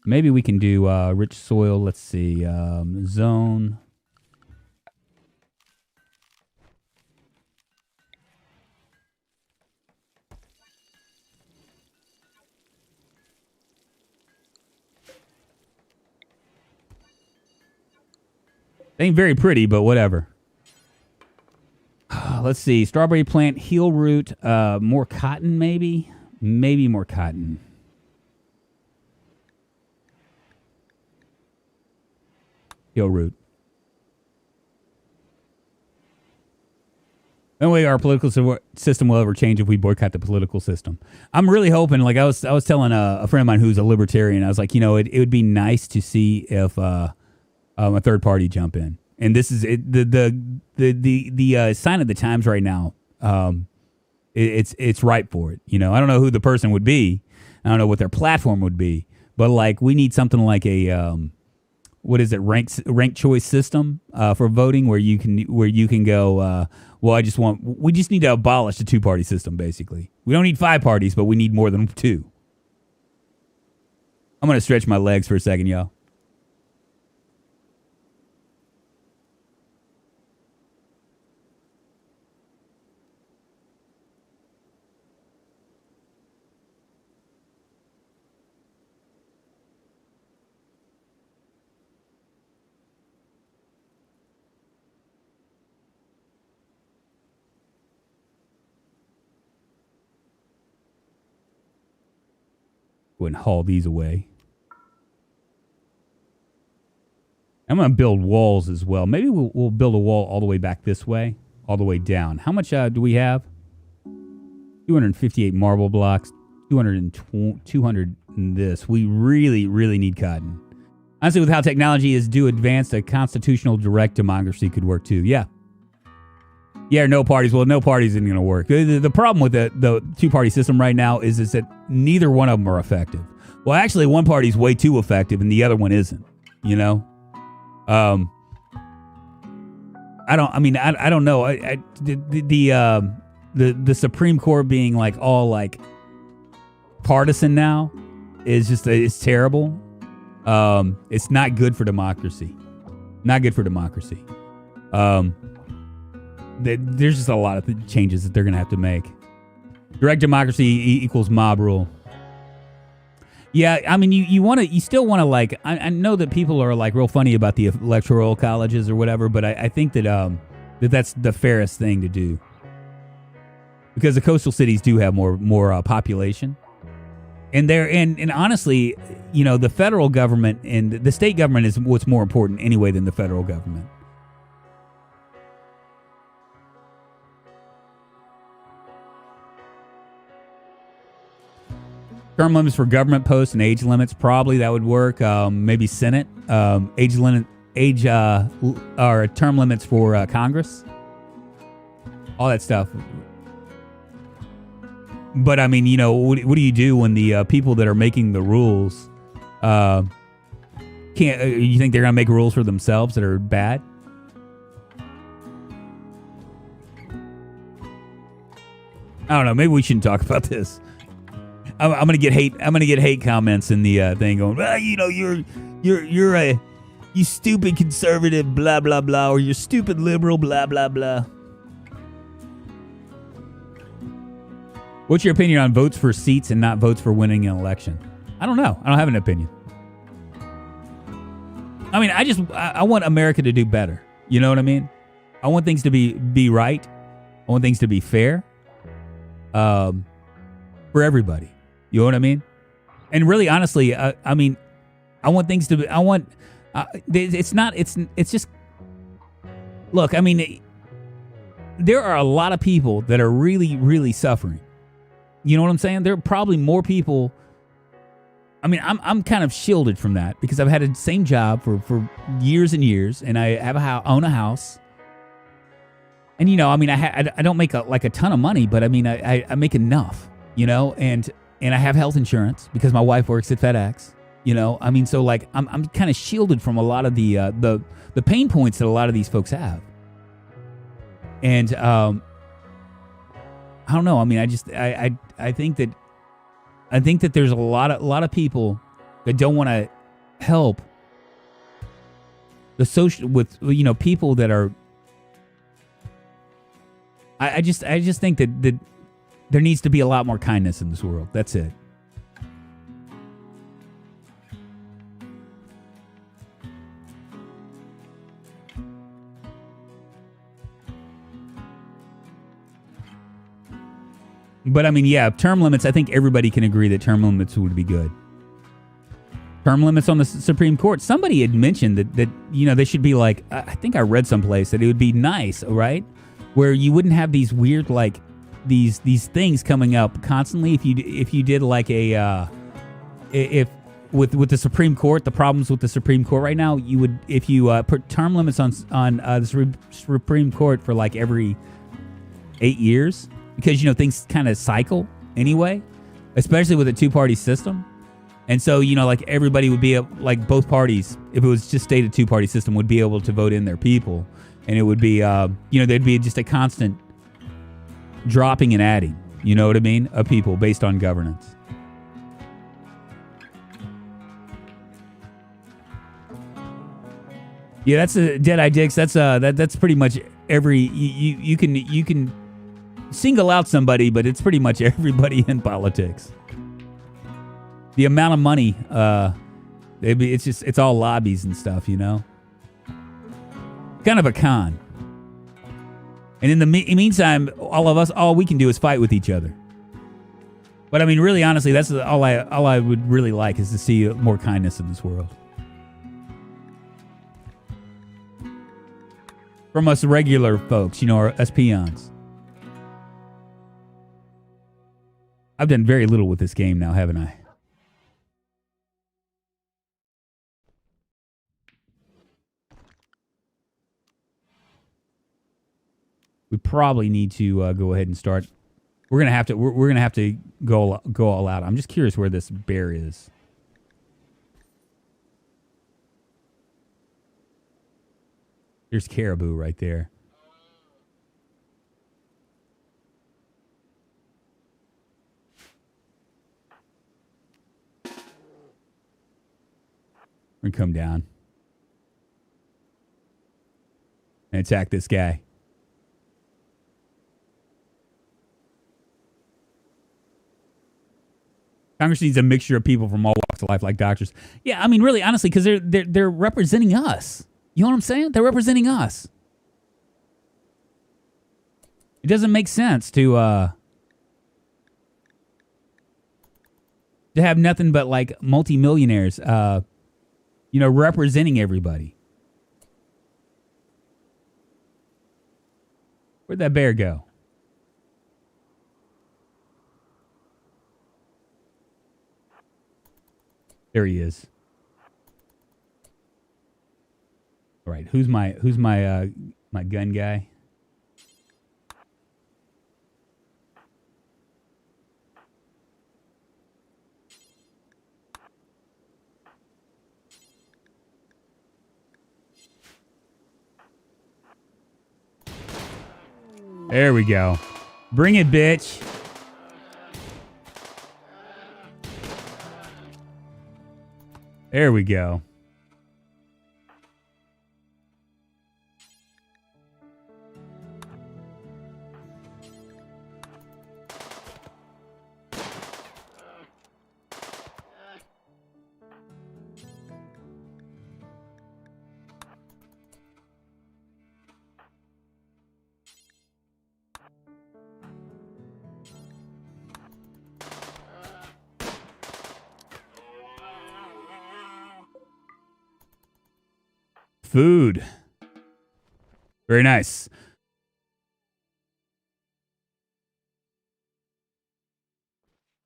Maybe we can do rich soil. Let's see. Zone. Ain't very pretty, but whatever. Let's see. Strawberry plant, heel root, more cotton maybe? Maybe more cotton. He'll root. No way our political system will ever change if we boycott the political system. I'm really hoping, like I was telling a friend of mine who's a libertarian, I was like, it would be nice to see if a third party jump in. And this is the sign of the times right now. It's ripe for it. I don't know who the person would be. I don't know what their platform would be. But like, we need something like a ranked choice system for voting, where you can go. We just need to abolish the 2-party system. Basically, we don't need 5 parties, but we need more than 2. I'm gonna stretch my legs for a second, y'all. Go and haul these away. I'm going to build walls as well. Maybe we'll build a wall all the way back this way, all the way down. How much do we have? 258 marble blocks, 200 in this. We really, really need cotton. Honestly, with how technology is due advanced, a constitutional direct democracy could work too. Yeah. Yeah, or no parties. Well, no parties isn't going to work. The problem with the 2-party system right now is that neither one of them are effective. Well, actually, one party's way too effective and the other one isn't. I don't know. The Supreme Court being like all like partisan now is just it's terrible. It's not good for democracy. Not good for democracy. There's just a lot of changes that they're going to have to make. Direct democracy equals mob rule. Yeah, I mean, you still want to like. I know that people are like real funny about the electoral colleges or whatever, but I think that that's the fairest thing to do, because the coastal cities do have more population, and honestly, the federal government and the state government is what's more important anyway than the federal government. Term limits for government posts and age limits, probably that would work. Maybe Senate, or term limits for Congress, all that stuff. But I mean, what do you do when the people that are making the rules can't? You think they're gonna make rules for themselves that are bad? I don't know. Maybe we shouldn't talk about this. I'm gonna get hate. I'm gonna get hate comments in the thing going. Well, you're a you stupid conservative, blah blah blah, or you're stupid liberal, blah blah blah. What's your opinion on votes for seats and not votes for winning an election? I don't know. I don't have an opinion. I mean, I want America to do better. You know what I mean? I want things to be right. I want things to be fair. For everybody. You know what I mean? And really, honestly, I mean, I want things to be, it's just, look, I mean, there are a lot of people that are really, really suffering. You know what I'm saying? There are probably more people. I mean, I'm kind of shielded from that because I've had the same job for years and years, and I have own a house. And, I mean, I don't make a ton of money, but I mean, I make enough, and I have health insurance because my wife works at FedEx, I mean, so like I'm kind of shielded from a lot of the pain points that a lot of these folks have. And I don't know. I mean, I think that there's a lot of people that don't want to help the social with people that are. I just think that there needs to be a lot more kindness in this world. That's it. But I mean, yeah, term limits, I think everybody can agree that term limits would be good. Term limits on the Supreme Court. Somebody had mentioned that they should be like, I think I read someplace that it would be nice, right, where you wouldn't have these weird like these things coming up constantly. If you did like a if with the Supreme Court, the problems with the Supreme Court right now, you would if you put term limits on the Supreme Court for like every 8 years, because things kind of cycle anyway, especially with a two-party system. And so, like everybody would be like both parties, if it was just stayed a two-party system, would be able to vote in their people. And it would be, there'd be just a constant dropping and adding, you know what I mean, of people based on governance. Yeah, that's a Deadeye Dix. That's pretty much every, you can single out somebody, but it's pretty much everybody in politics. The amount of money, it's all lobbies and stuff, Kind of a con. And in the meantime, all we can do is fight with each other. But I mean, really, honestly, that's all I would really like is to see more kindness in this world. From us regular folks, us peons. I've done very little with this game now, haven't I? We probably need to go ahead and start. We're gonna have to go all out. I'm just curious where this bear is. There's caribou right there. We're gonna come down and attack this guy. Congress needs a mixture of people from all walks of life, like doctors. Yeah, I mean, really, honestly, because they're representing us. You know what I'm saying? They're representing us. It doesn't make sense to have nothing but like multimillionaires, representing everybody. Where'd that bear go? There he is. All right, who's my gun guy? There we go. Bring it, bitch. There we go. Food. Very nice.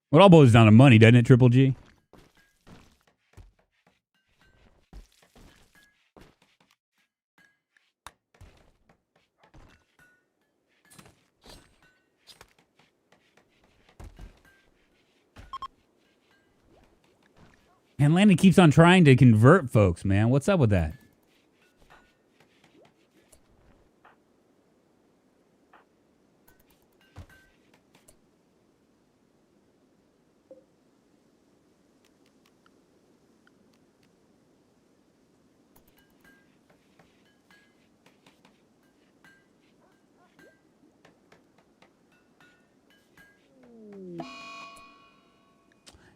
Well, it all boils down to money, doesn't it, Triple G? And Landon keeps on trying to convert folks, man. What's up with that?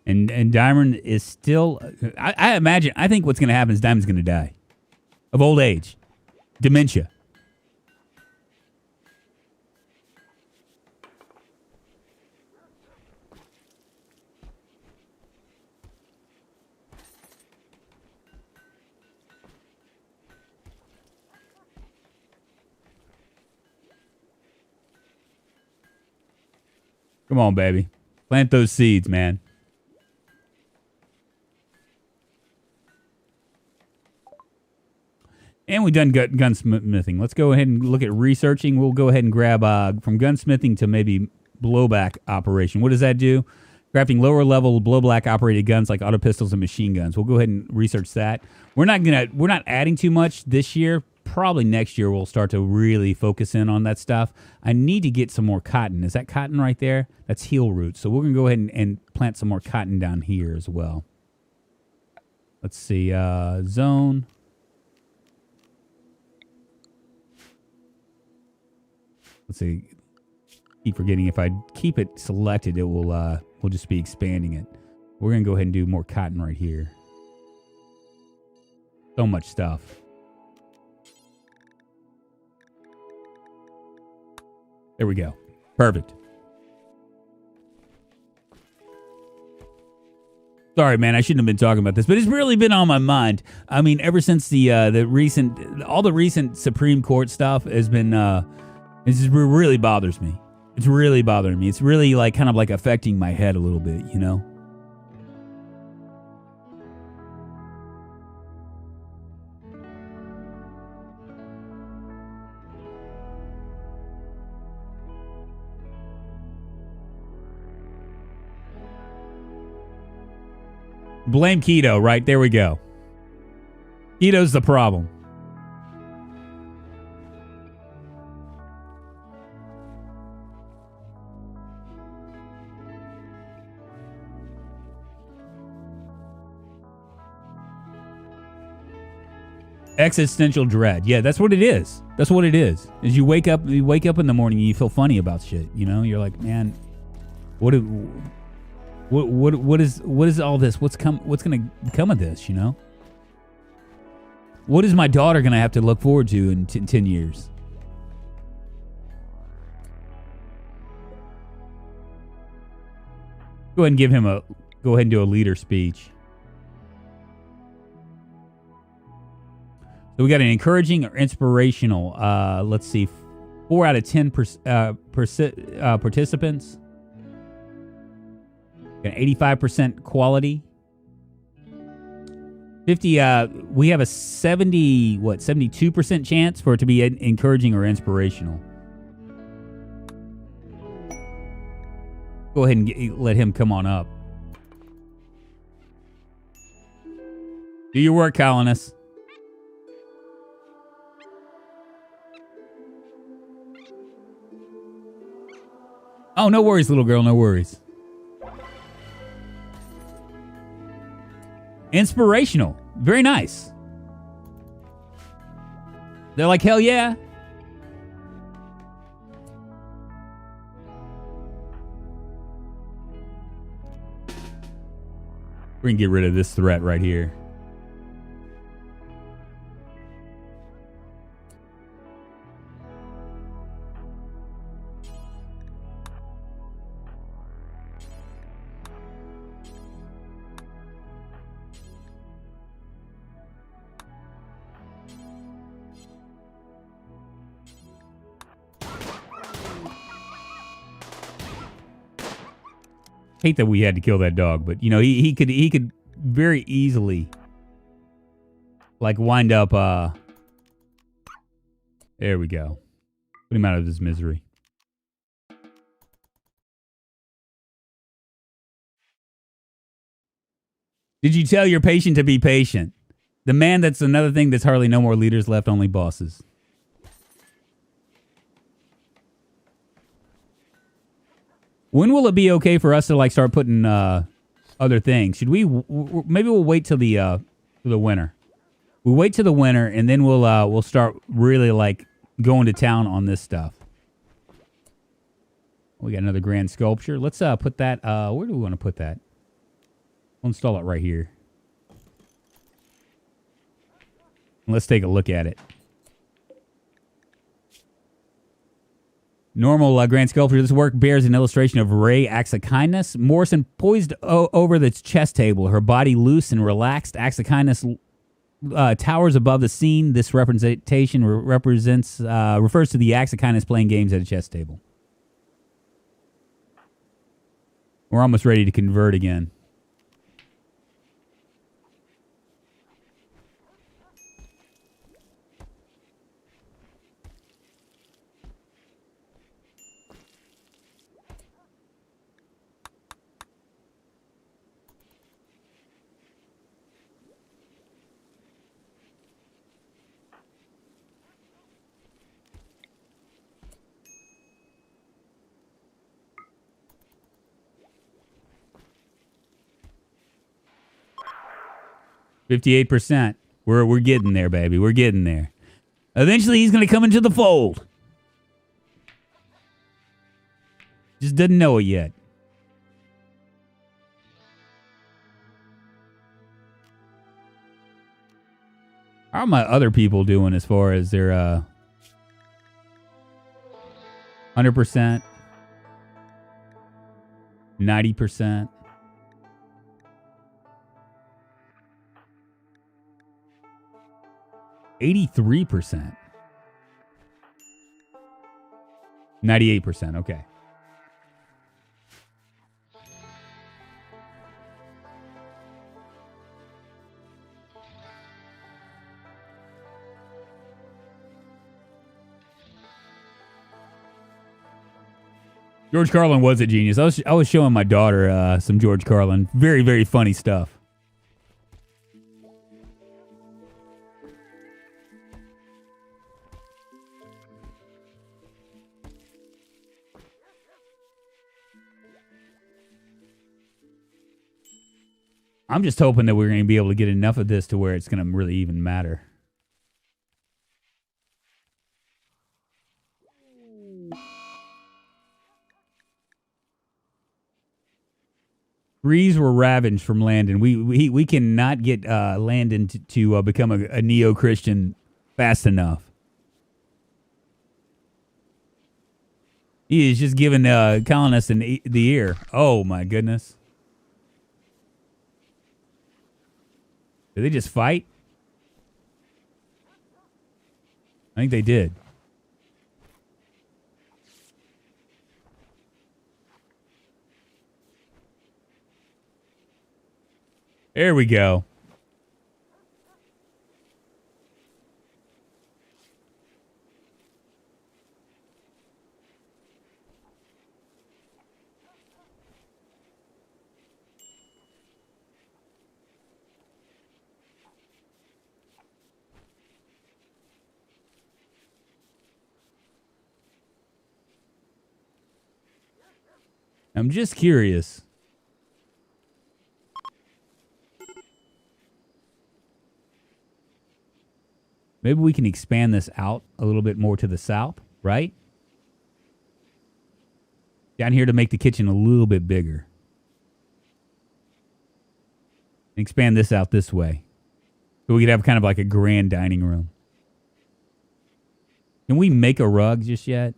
And Diamond is still... I imagine... I think what's going to happen is Diamond's going to die. Of old age. Dementia. Come on, baby. Plant those seeds, man. And we've done gunsmithing. Let's go ahead and look at researching. We'll go ahead and grab from gunsmithing to maybe blowback operation. What does that do? Crafting lower level blowback operated guns like auto pistols and machine guns. We'll go ahead and research that. We're not adding too much this year. Probably next year we'll start to really focus in on that stuff. I need to get some more cotton. Is that cotton right there? That's heel roots. So we're gonna go ahead and plant some more cotton down here as well. Let's see, zone. Let's see. Keep forgetting if I keep it selected, it will we'll just be expanding it. We're gonna go ahead and do more cotton right here. So much stuff. There we go. Perfect. Sorry, man, I shouldn't have been talking about this, but it's really been on my mind. I mean, ever since the recent Supreme Court stuff has been, it just really bothers me. It's really bothering me. It's really like kind of like affecting my head a little bit, you know? Blame keto, right? There we go. Keto's the problem. Existential dread. Yeah, that's what it is. That's what it is. Is you wake up in the morning and you feel funny about shit, you know? You're like, man, what is all this? What's going to become of this, you know? What is my daughter going to have to look forward to in 10 years? Go ahead and do a leader speech. So we got an encouraging or inspirational. Let's see, 4 out of 10 participants. Got 85% quality. 50. We have a 72% chance for it to be encouraging or inspirational. Go ahead and let him come on up. Do your work, colonists. Oh, no worries, little girl, no worries. Inspirational. Very nice. They're like, hell yeah. We're going to get rid of this threat right here. Hate that we had to kill that dog, but you know he could very easily like wind up. There we go. Put him out of his misery. Did you tell your patient to be patient? The man, that's another thing. That's hardly no more leaders left, only bosses. When will it be okay for us to like start putting other things? Should we? Maybe we'll wait till the winter. We'll wait till the winter, and then we'll start really like going to town on this stuff. We got another grand sculpture. Let's put that. Where do we want to put that? We'll install it right here. Let's take a look at it. Normal grand sculpture. This work bears an illustration of Ray acts of kindness. Morrison poised over the chess table, her body loose and relaxed. Acts of kindness towers above the scene. This representation refers to the acts of kindness playing games at a chess table. We're almost ready to convert again. %58%. We're getting there, baby. We're getting there. Eventually, he's going to come into the fold. Just doesn't know it yet. How are my other people doing as far as their 100%, 90%? 83%. 98%. Okay. George Carlin was a genius. I was showing my daughter some George Carlin. Very, very funny stuff. I'm just hoping that we're going to be able to get enough of this to where it's going to really even matter. Trees were ravaged from Landon. We cannot get Landon to become a neo-Christian fast enough. He is just giving colonists the ear. Oh, my goodness. Did they just fight? I think they did. There we go. I'm just curious. Maybe we can expand this out a little bit more to the south, right? Down here to make the kitchen a little bit bigger. Expand this out this way. So we could have kind of like a grand dining room. Can we make a rug just yet?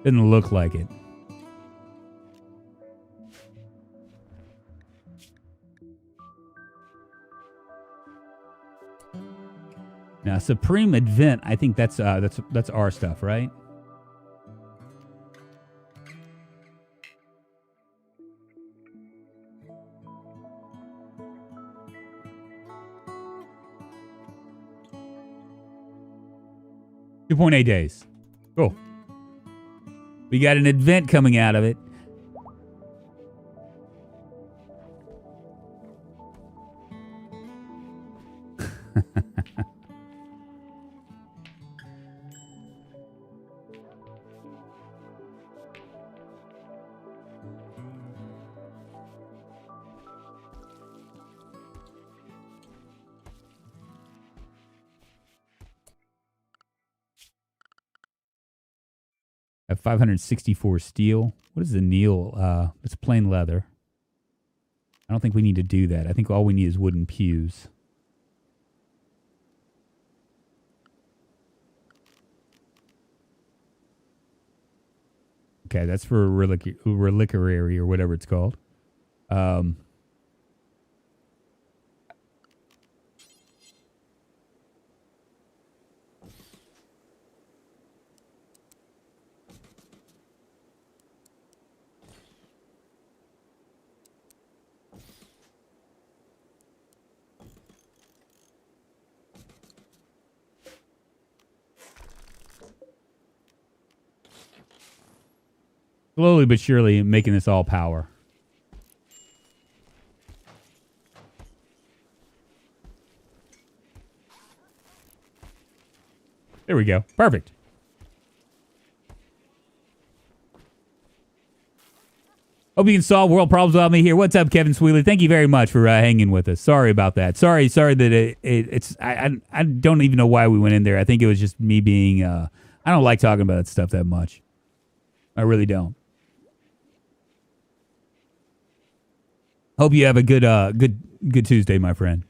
Didn't look like it. Now, Supreme Advent, I think that's our stuff, right? $2.8 days. Cool. We got an event coming out of it. At 564 steel. What is the Neil? It's plain leather. I don't think we need to do that. I think all we need is wooden pews. Okay, that's for reliquary or whatever it's called. Slowly but surely making this all power. There we go. Perfect. Hope you can solve world problems without me here. What's up, Kevin Sweeley? Thank you very much for hanging with us. Sorry about that. Sorry that it's. I don't even know why we went in there. I think it was just me being. I don't like talking about that stuff that much. I really don't. Hope you have a good Tuesday, my friend.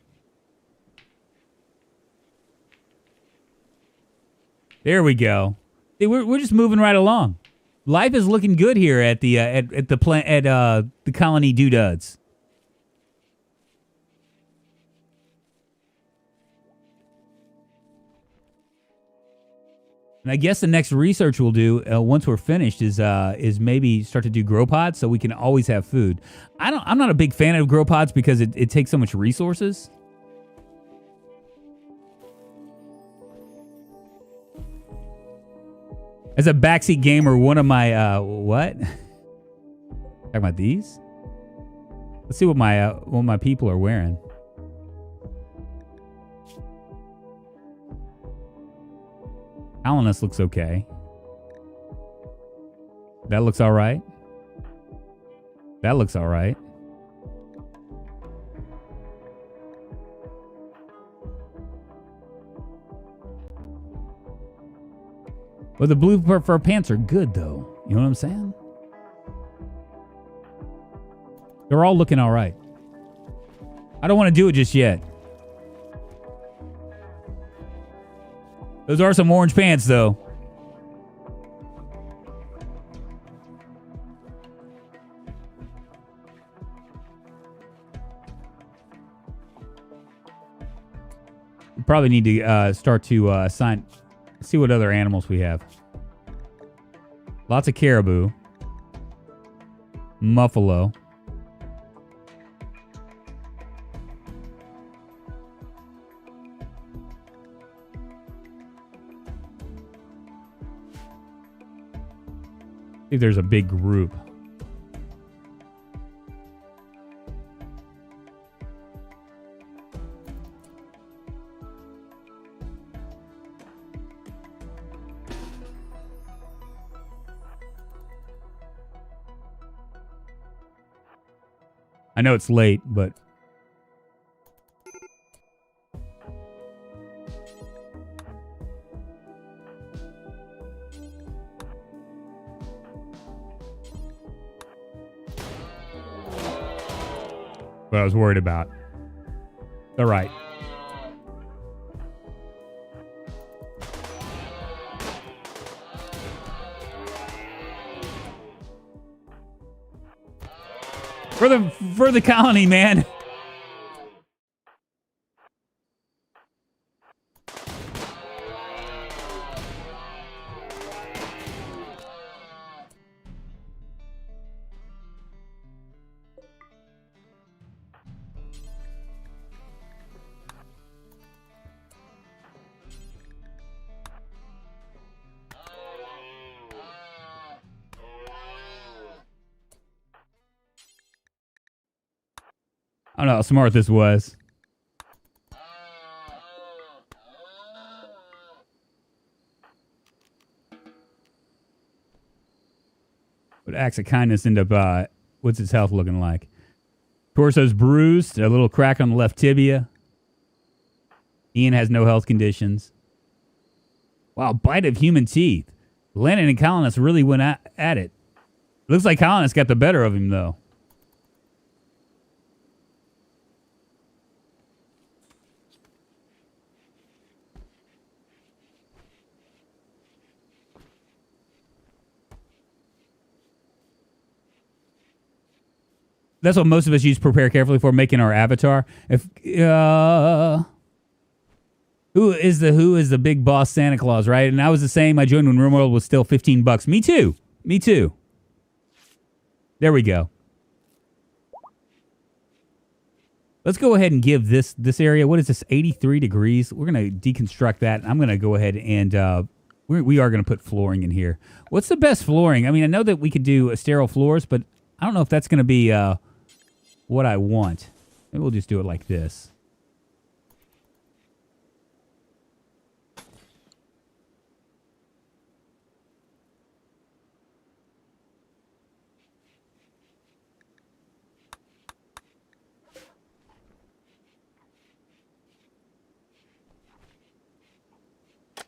There we go. See, we're just moving right along. Life is looking good here at the the Colony Doodads. And I guess the next research we'll do once we're finished is maybe start to do grow pods so we can always have food. I'm not a big fan of grow pods because it takes so much resources. As a backseat gamer, one of my what? Talking about these? Let's see what my people are wearing. Alanus looks okay. That looks all right. That looks all right. Well, the blue fur pants are good, though. You know what I'm saying? They're all looking all right. I don't want to do it just yet. Those are some orange pants, though. We probably need to start to assign... See what other animals we have. Lots of caribou. Muffalo. See if there's a big group. I know it's late, but... what I was worried about. All right. For the colony, man. I don't know how smart this was. But acts of kindness end up, what's his health looking like? Torso's bruised, a little crack on the left tibia. Ian has no health conditions. Wow, bite of human teeth. Landon and Colonist really went at it. Looks like Colonist got the better of him, though. That's what most of us use prepare carefully for, making our avatar. If who is the big boss Santa Claus, right? And I was the same. I joined when Rimworld was still $15. Me too. Me too. There we go. Let's go ahead and give this area, what is this, 83 degrees? We're going to deconstruct that. I'm going to go ahead and We are going to put flooring in here. What's the best flooring? I mean, I know that we could do sterile floors, but I don't know if that's going to be what I want. Maybe we'll just do it like this.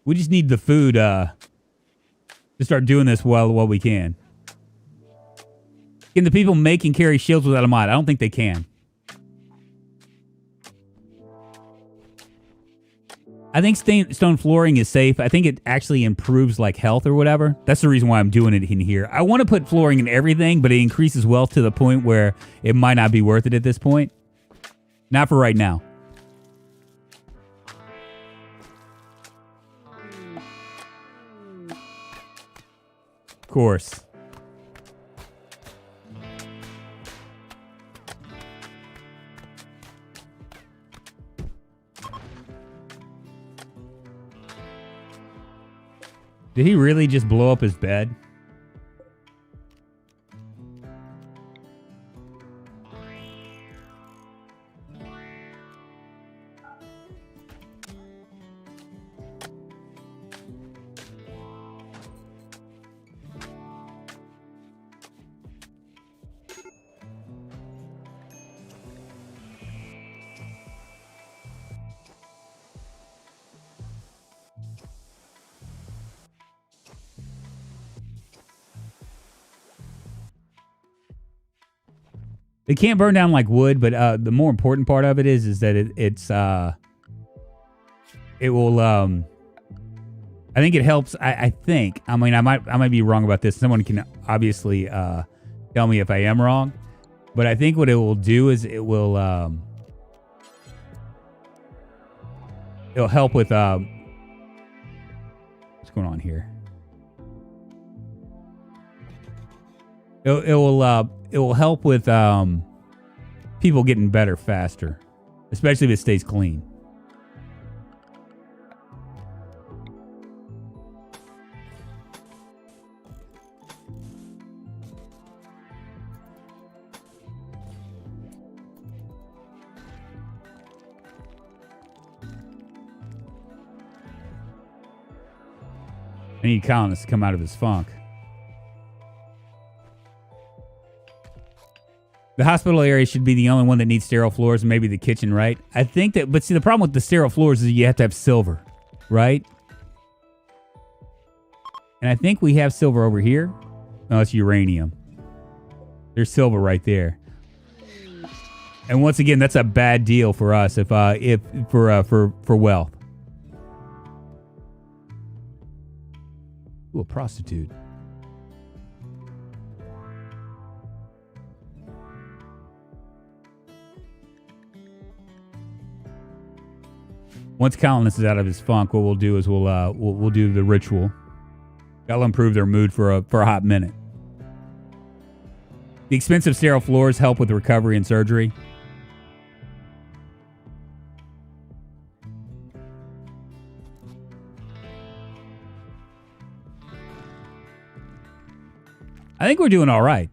We just need the food to start doing this while we can. Can the people make and carry shields without a mod? I don't think they can. I think stone flooring is safe. I think it actually improves like health or whatever. That's the reason why I'm doing it in here. I want to put flooring in everything, but it increases wealth to the point where it might not be worth it at this point. Not for right now. Of course. Did he really just blow up his bed? It can't burn down like wood, but the more important part of it is that it will I think it helps. I think. I mean, I might be wrong about this. Someone can obviously tell me if I am wrong. But I think what it will do is it'll help with what's going on here. It will help with people getting better faster, especially if it stays clean. I need colonists to come out of his funk. The hospital area should be the only one that needs sterile floors, and maybe the kitchen, right? I think that, but see, the problem with the sterile floors is you have to have silver, right? And I think we have silver over here. No, it's uranium. There's silver right there. And once again, that's a bad deal for us if for wealth. Ooh, a prostitute. Once Colonist is out of his funk, what we'll do is we'll do the ritual. That'll improve their mood for a hot minute. The expensive sterile floors help with recovery and surgery. I think we're doing all right.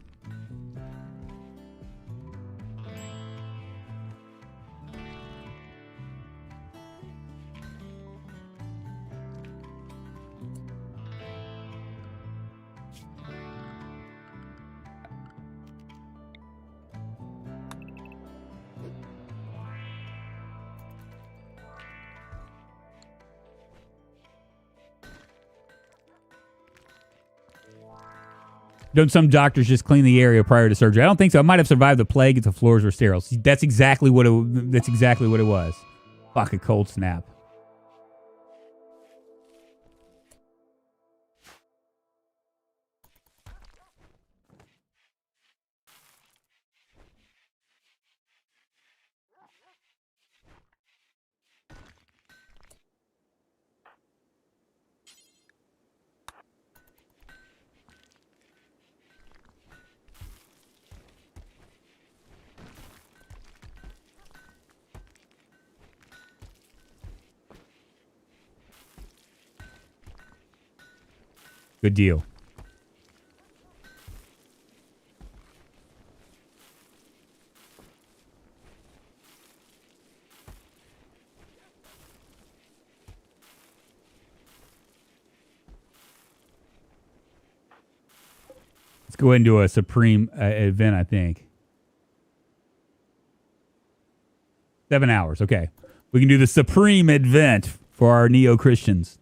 Don't some doctors just clean the area prior to surgery? I don't think so. I might have survived the plague if the floors were sterile. See, that's exactly what it was. Fuck, a cold snap. Good deal. Let's go ahead and do a Supreme event, I think. 7 hours. Okay. We can do the Supreme event for our neo-Christians.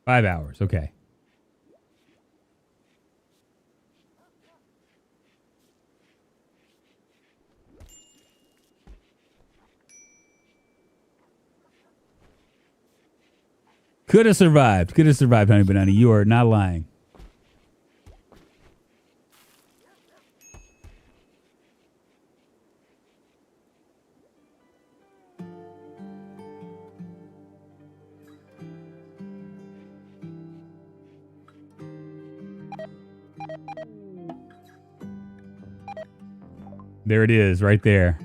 Five hours. Okay. Could have survived. Could have survived, Honey Banana. You are not lying. There it is, right there.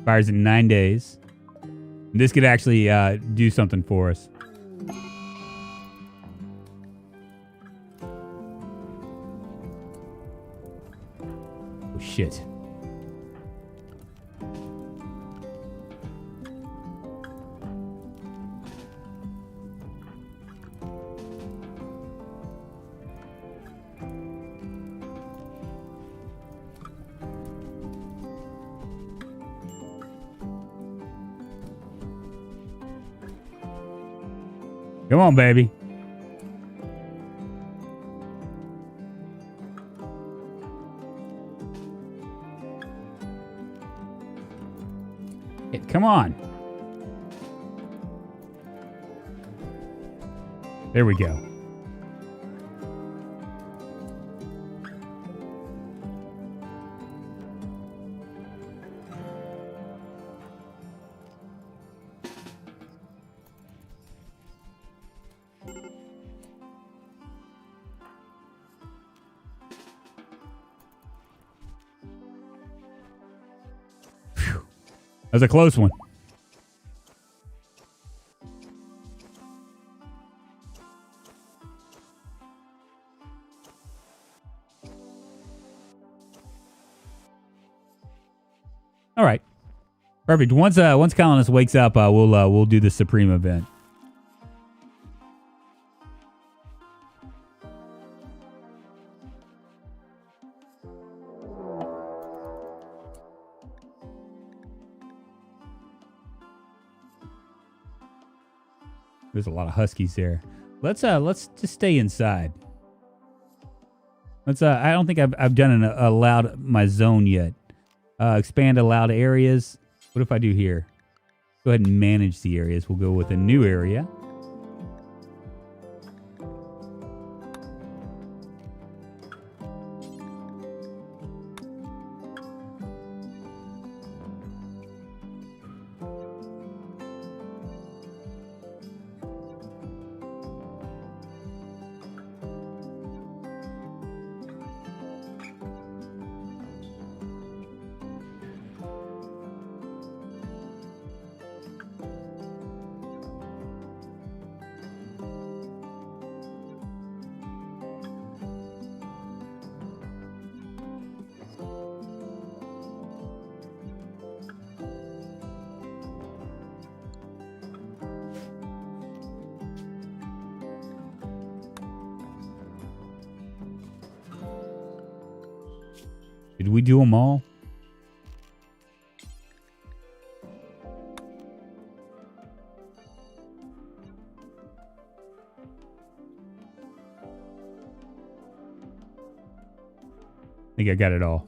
Fires in 9 days. This could actually do something for us. Oh, shit. Come on, baby. Come on. There we go. That was a close one. All right, perfect. Once Colonist wakes up, we'll do the Supreme event. There's a lot of huskies there. Let's just stay inside. I don't think I've done an allowed my zone yet. Expand allowed areas. What if I do here? Go ahead and manage the areas. We'll go with a new area. Did we do them all? I think I got it all.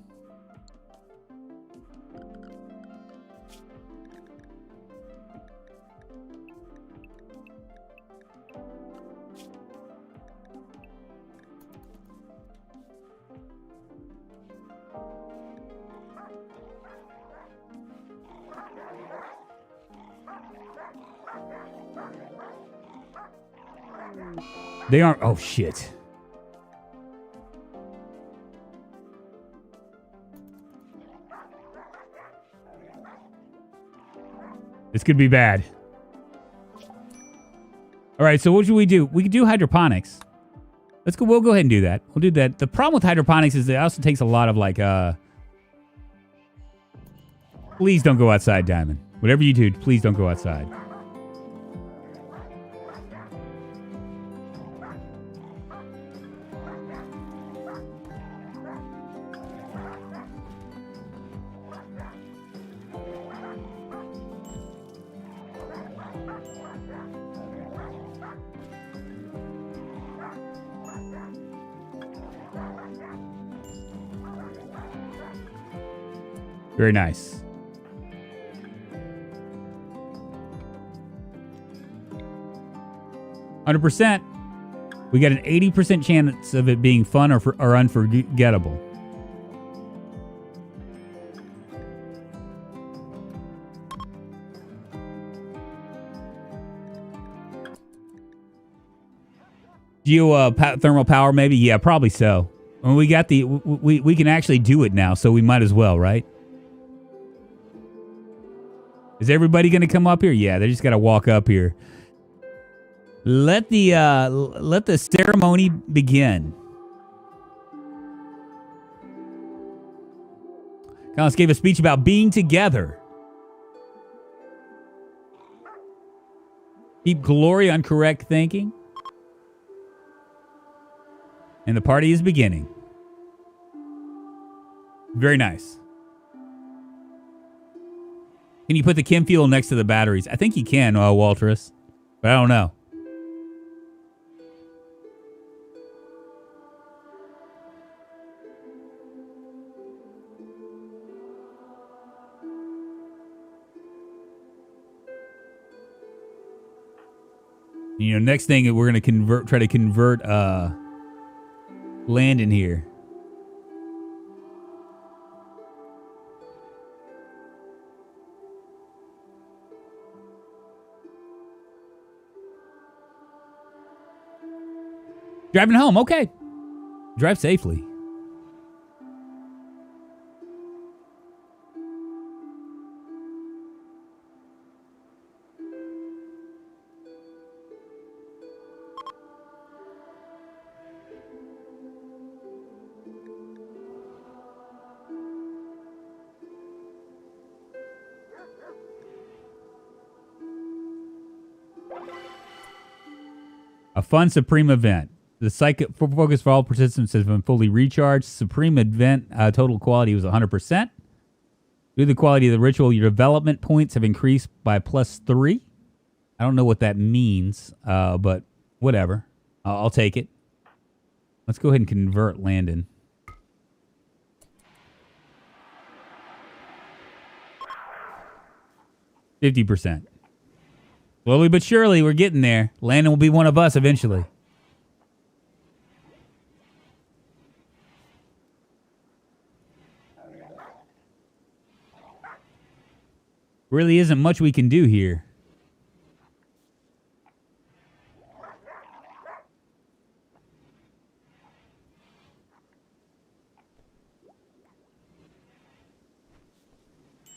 They aren't. Oh, shit. This could be bad. All right, so what should we do? We could do hydroponics. Let's go. We'll go ahead and do that. We'll do that. The problem with hydroponics is it also takes a lot of like, please don't go outside, Diamond. Whatever you do, please don't go outside. Very nice. %. We got an 80% chance of it being fun or unforgettable. Geothermal power, maybe? Yeah, probably so. I mean, we got the we can actually do it now, so we might as well, right? Is everybody going to come up here? Yeah, they just got to walk up here. Let the ceremony begin. Collins gave a speech about being together. Keep glory on correct thinking. And the party is beginning. Very nice. Can you put the chem fuel next to the batteries? I think you can, Walterus. But I don't know. You know, next thing we're gonna try to convert land in here. Driving home, okay. Drive safely. A fun Supreme event. The psychic focus for all participants has been fully recharged. Supreme event total quality was 100%. Due to the quality of the ritual, your development points have increased by +3. I don't know what that means, but whatever. I'll take it. Let's go ahead and convert Landon. %. Slowly but surely, we're getting there. Landon will be one of us eventually. Really isn't much we can do here.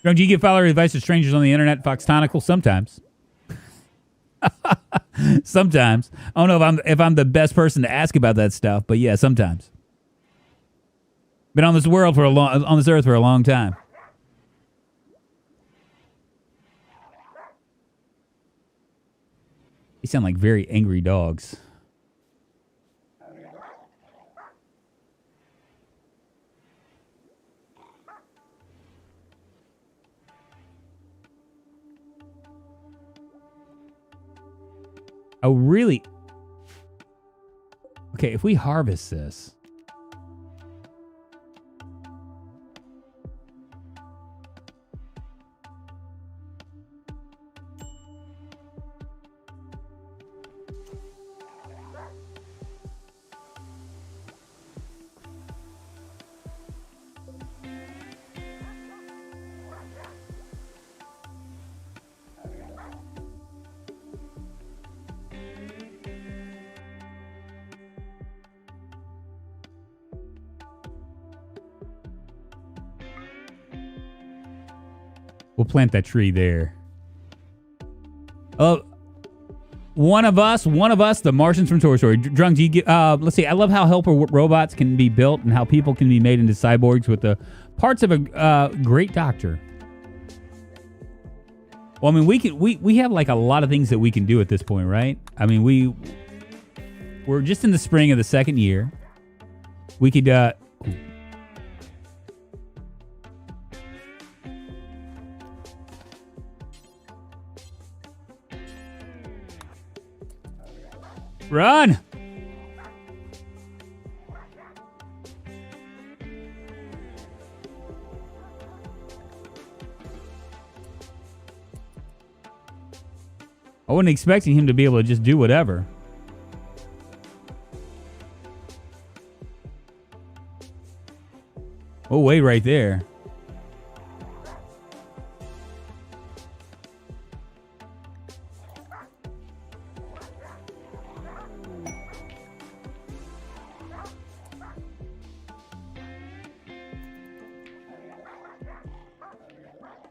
Don't you give follower advice to strangers on the internet, Foxtonical? Sometimes. Sometimes. I don't know if I'm the best person to ask about that stuff, but yeah, sometimes. Been on this earth for a long time. They sound like very angry dogs. Oh, really? Okay, if we harvest this. We'll plant that tree there. Oh, one of us, the Martians from Toy Story. Drunk, do you get, let's see. I love how helper robots can be built and how people can be made into cyborgs with the parts of a great doctor. Well, I mean, we have like a lot of things that we can do at this point, right? I mean, we're just in the spring of the second year. We could, run! I wasn't expecting him to be able to just do whatever. Oh, wait right there.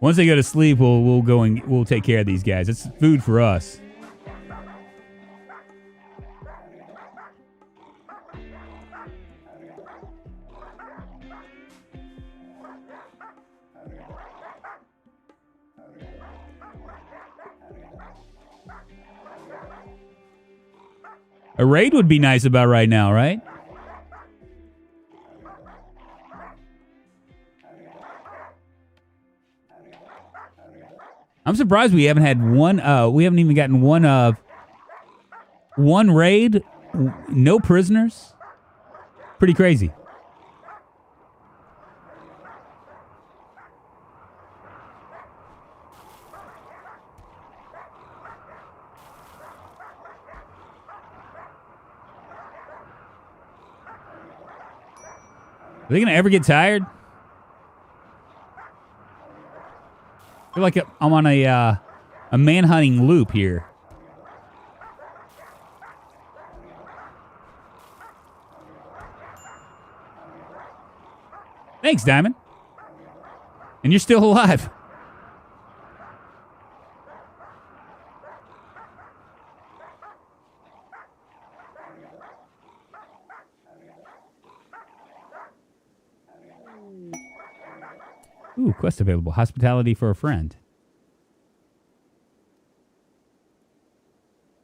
Once they go to sleep, we'll go and we'll take care of these guys. It's food for us. A raid would be nice about right now, right? I'm surprised we haven't had one. We haven't even gotten one raid, no prisoners. Pretty crazy. Are they gonna ever get tired? I feel like I'm on a man-hunting loop here. Thanks, Diamond. And you're still alive. Ooh, quest available. Hospitality for a friend.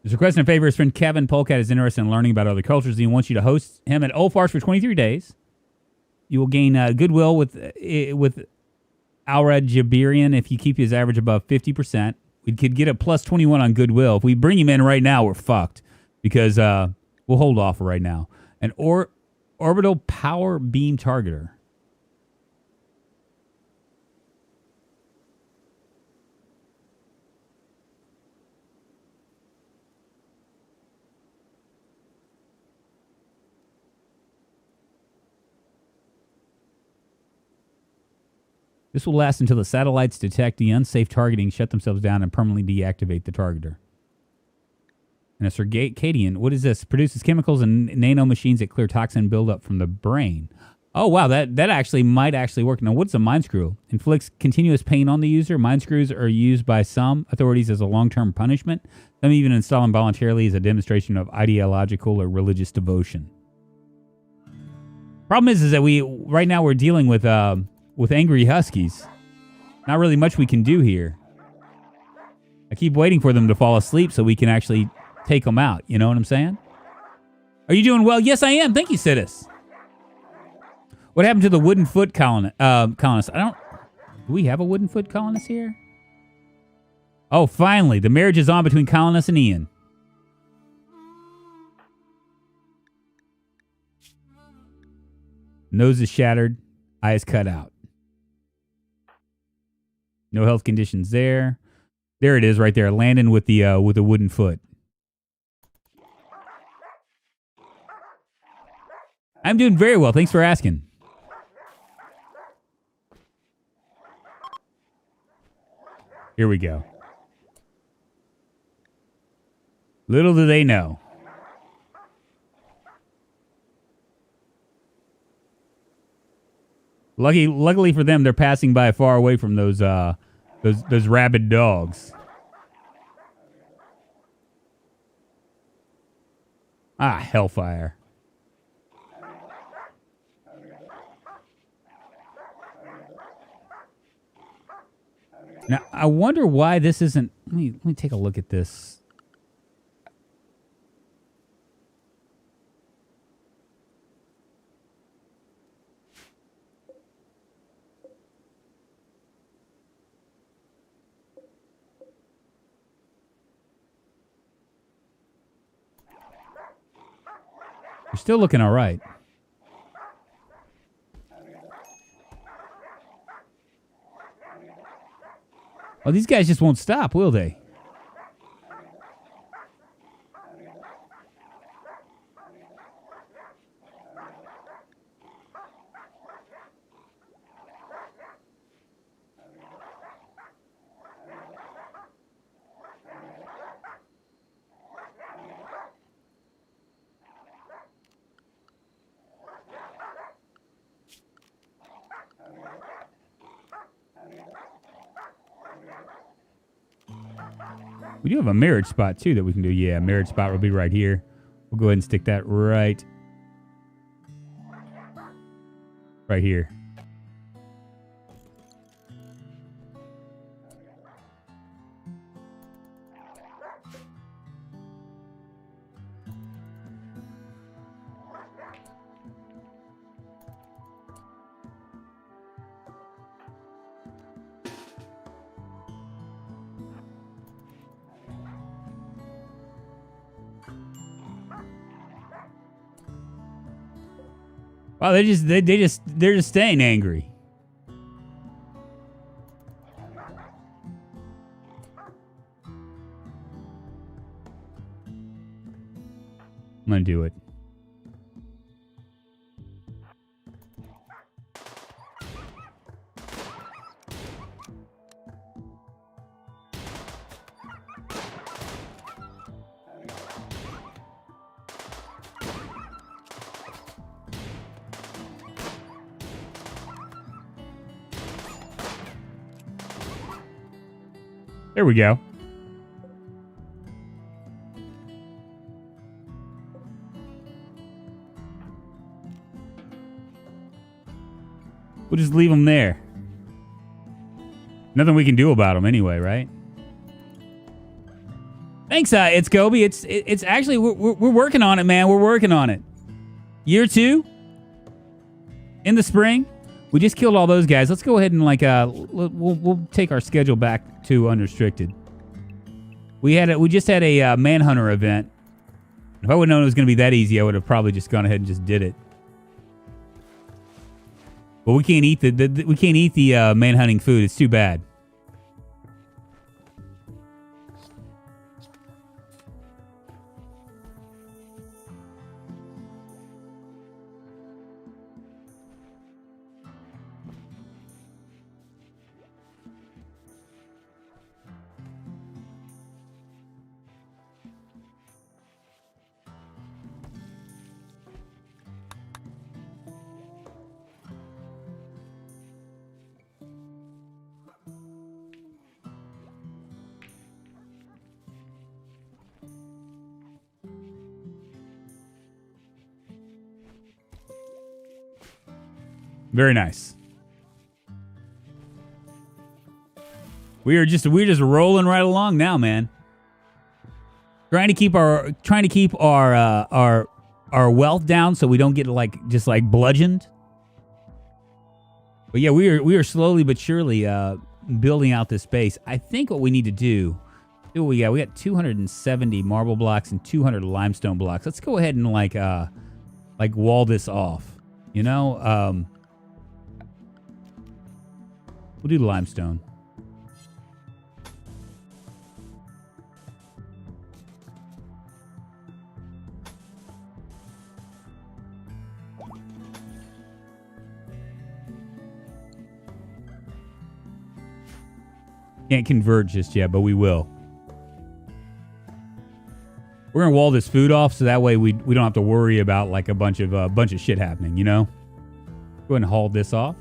He's requesting a favor. His friend Kevin Polkat is interested in learning about other cultures. He wants you to host him at Olfar's for 23 days. You will gain goodwill with Aura Jabirian if you keep his average above 50%. We could get a plus 21 on goodwill. If we bring him in right now, we're fucked. Because we'll hold off right now. An orbital power beam targeter. This will last until the satellites detect the unsafe targeting, shut themselves down, and permanently deactivate the targeter. And a circadian, what is this? Produces chemicals and nanomachines that clear toxin buildup from the brain. Oh, wow, that actually might actually work. Now, what's a mind screw? Inflicts continuous pain on the user. Mind screws are used by some authorities as a long-term punishment. Some even install them voluntarily as a demonstration of ideological or religious devotion. Problem is that right now we're dealing with angry huskies. Not really much we can do here. I keep waiting for them to fall asleep so we can actually take them out. You know what I'm saying? Are you doing well? Yes, I am. Thank you, Sidus. What happened to the wooden foot colonist? Do we have a wooden foot colonist here? Oh, finally. The marriage is on between colonist and Ian. Nose is shattered. Eyes cut out. No health conditions there. There it is right there. Landon with the wooden foot. I'm doing very well. Thanks for asking. Here we go. Little do they know. Luckily for them, they're passing by far away from those Those rabid dogs. Ah, hellfire. Now, I wonder why this isn't... Let me take a look at this. You're still looking all right. Oh, these guys just won't stop, will they? We do have a marriage spot, too, that we can do. Yeah, marriage spot will be right here. We'll go ahead and stick that right here. Wow, they're just staying angry. I'm gonna do it. There we go. We'll just leave them there. Nothing we can do about them anyway, right? Thanks, it's Gobi. It's actually we're working on it, man. We're working on it. Year 2 in the spring. We just killed all those guys. Let's go ahead and we'll take our schedule back to unrestricted. We just had a manhunter event. If I would have known it was going to be that easy, I would have probably just gone ahead and just did it. But we can't eat the manhunting food. It's too bad. Very nice. We're just rolling right along now, man. Trying to keep our wealth down so we don't get just bludgeoned. But yeah, we are slowly but surely building out this base. I think what we need to do. We got 270 marble blocks and 200 limestone blocks. Let's go ahead and wall this off. You know. We'll do limestone. Can't convert just yet, but we will. We're gonna wall this food off so that way we don't have to worry about a bunch of shit happening. You know. Go ahead and haul this off.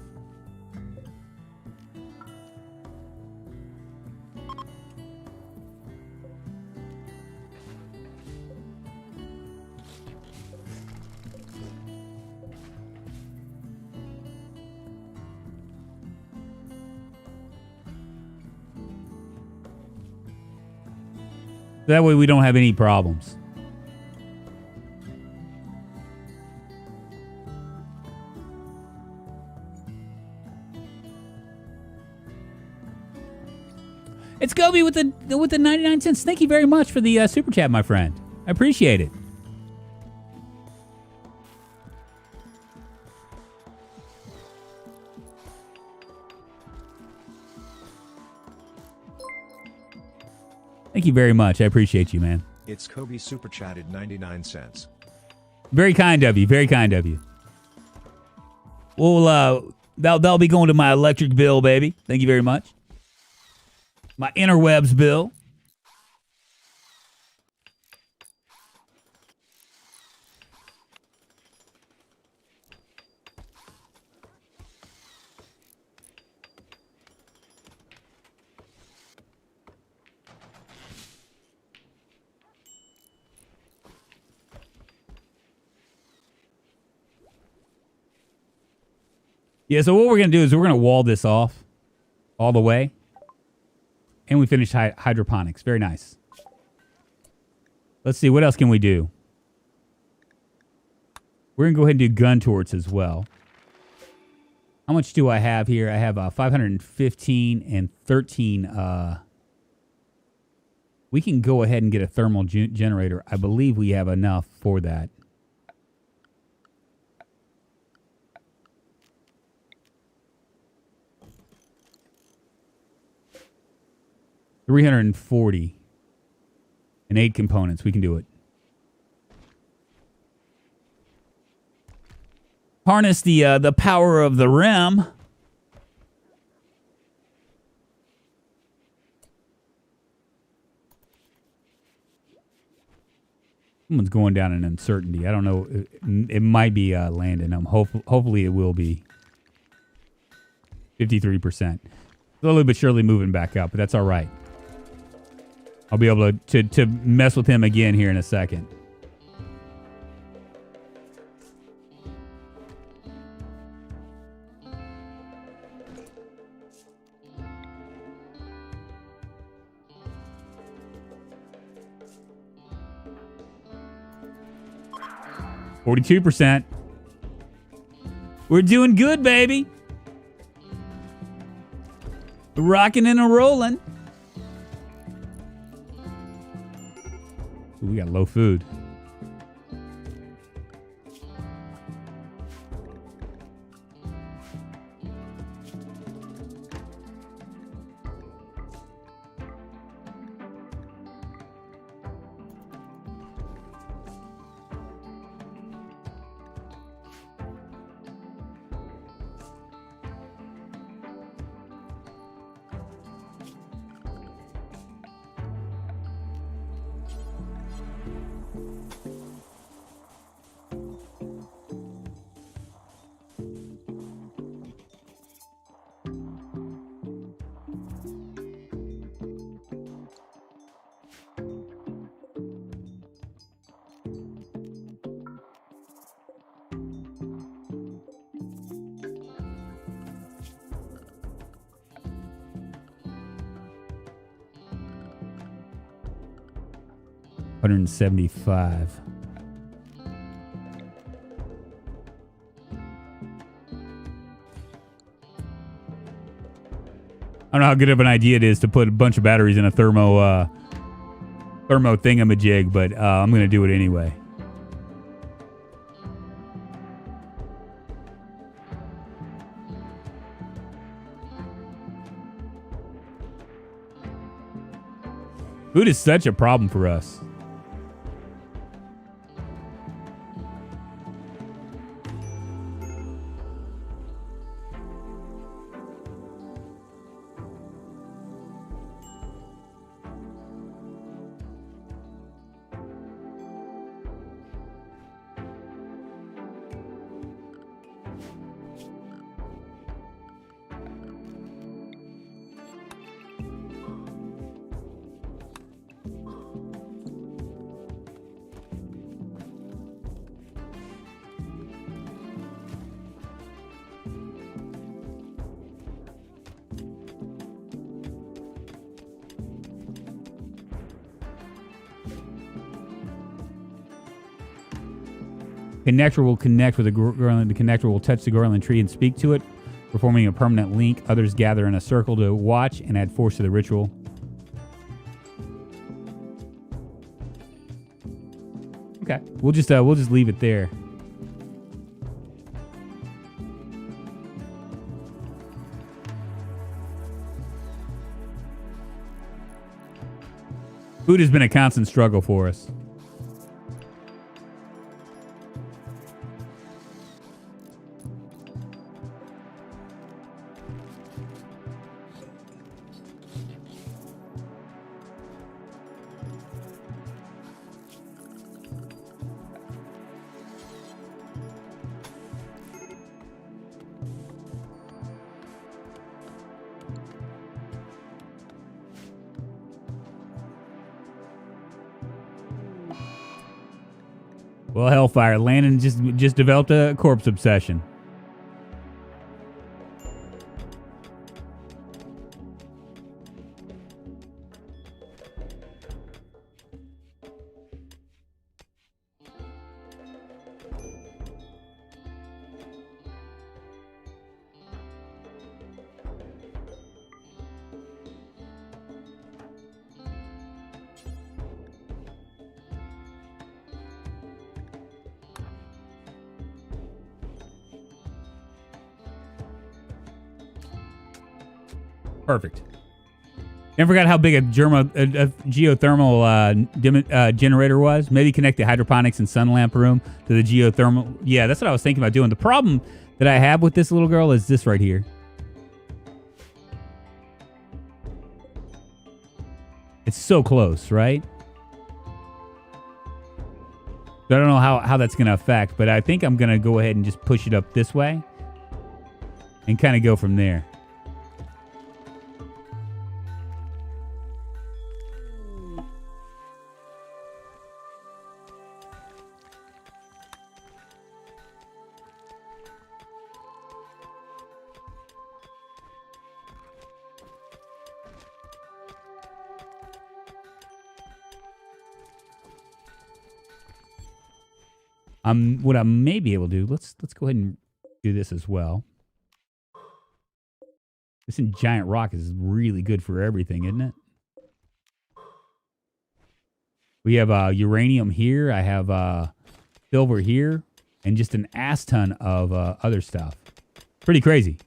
That way we don't have any problems. It's Gobi with the 99 cents. Thank you very much for the super chat, my friend. I appreciate it. Thank you very much. I appreciate you, man. It's Kobe super chatted 99 cents. Very kind of you. Very kind of you. Well, that'll be going to my electric bill, baby. Thank you very much. My interwebs bill. Yeah, so what we're going to do is we're going to wall this off all the way. And we finished hydroponics. Very nice. Let's see, what else can we do? We're going to go ahead and do gun turrets as well. How much do I have here? I have 515 and 13. We can go ahead and get a thermal generator. I believe we have enough for that. $340 and 8 components. We can do it. Harness the power of the rim. Someone's going down in uncertainty. I don't know. It might be Landon. Hopefully it will be 53%. Slowly but surely moving back up, but that's all right. I'll be able to mess with him again here in a second. %. We're doing good, baby. Rocking and a rolling. Ooh, we got low food. $175. I don't know how good of an idea it is to put a bunch of batteries in a thermo thingamajig, but I'm going to do it anyway. Food is such a problem for us. Connector will connect with the Gorilla. The connector will touch the Gorilla tree and speak to it, performing a permanent link. Others gather in a circle to watch and add force to the ritual. Okay, we'll just leave it there. Food has been a constant struggle for us. Well, Hellfire, Landon just developed a corpse obsession. Perfect. Never forgot how big a geothermal generator was. Maybe connect the hydroponics and sun lamp room to the geothermal. Yeah, that's what I was thinking about doing. The problem that I have with this little girl is this right here. It's so close, right? So I don't know how that's going to affect, but I think I'm going to go ahead and just push it up this way and kind of go from there. What I may be able to do, let's go ahead and do this as well. This giant rock is really good for everything, isn't it? We have uranium here. I have silver here, and just an ass ton of other stuff. Pretty crazy.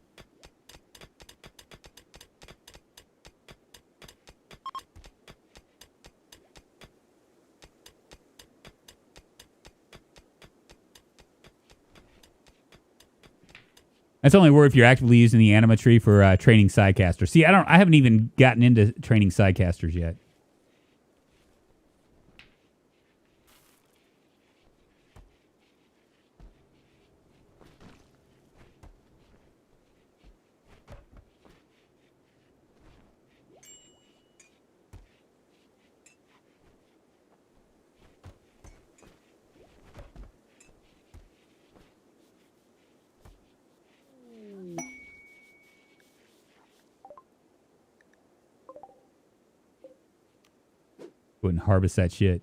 That's only worth if you're actively using the anima tree for training sidecasters. See, I haven't even gotten into training sidecasters yet. Go and harvest that shit.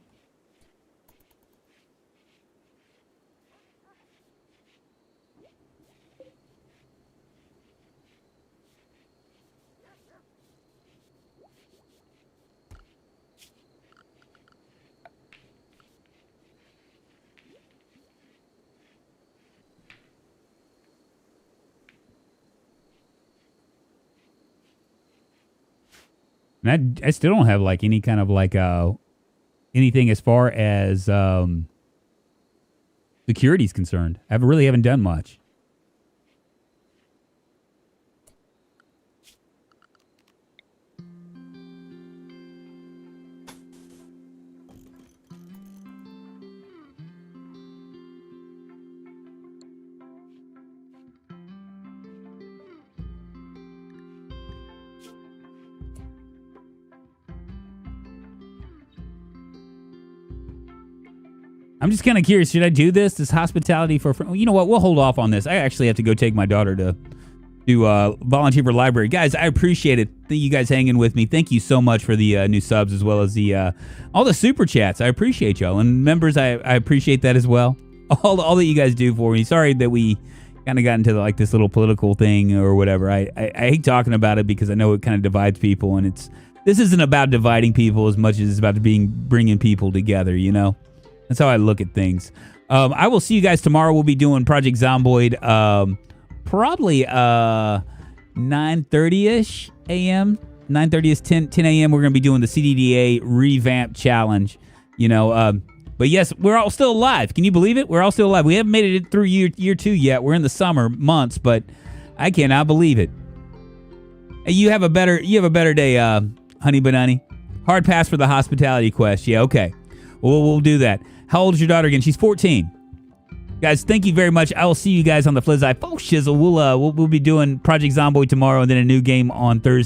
And I still don't have like any kind of like anything as far as security is concerned. I really haven't done much. I'm just kind of curious. Should I do this hospitality for... You know what? We'll hold off on this. I actually have to go take my daughter to volunteer for library. Guys, I appreciate it. You guys hanging with me. Thank you so much for the new subs as well as the all the super chats. I appreciate y'all. And members, I appreciate that as well. all that you guys do for me. Sorry that we kind of got into like this little political thing or whatever. I hate talking about it because I know it kind of divides people, and this isn't about dividing people as much as it's about bringing people together. You know, that's how I look at things. I will see you guys tomorrow. We'll be doing Project Zomboid, probably 9:30ish a.m. 9:30 is 10 a.m. We're going to be doing the CDDA revamp challenge. You know, but yes, we're all still alive. Can you believe it? We're all still alive. We haven't made it through year 2 yet. We're in the summer months, but I cannot believe it. Hey, you have a better day, Honey Banani. Hard pass for the hospitality quest. Yeah, okay. Well, we'll do that. How old is your daughter again? She's 14. Guys, thank you very much. I will see you guys on the Fliz Eye Folk Shizzle. We'll be doing Project Zomboid tomorrow and then a new game on Thursday.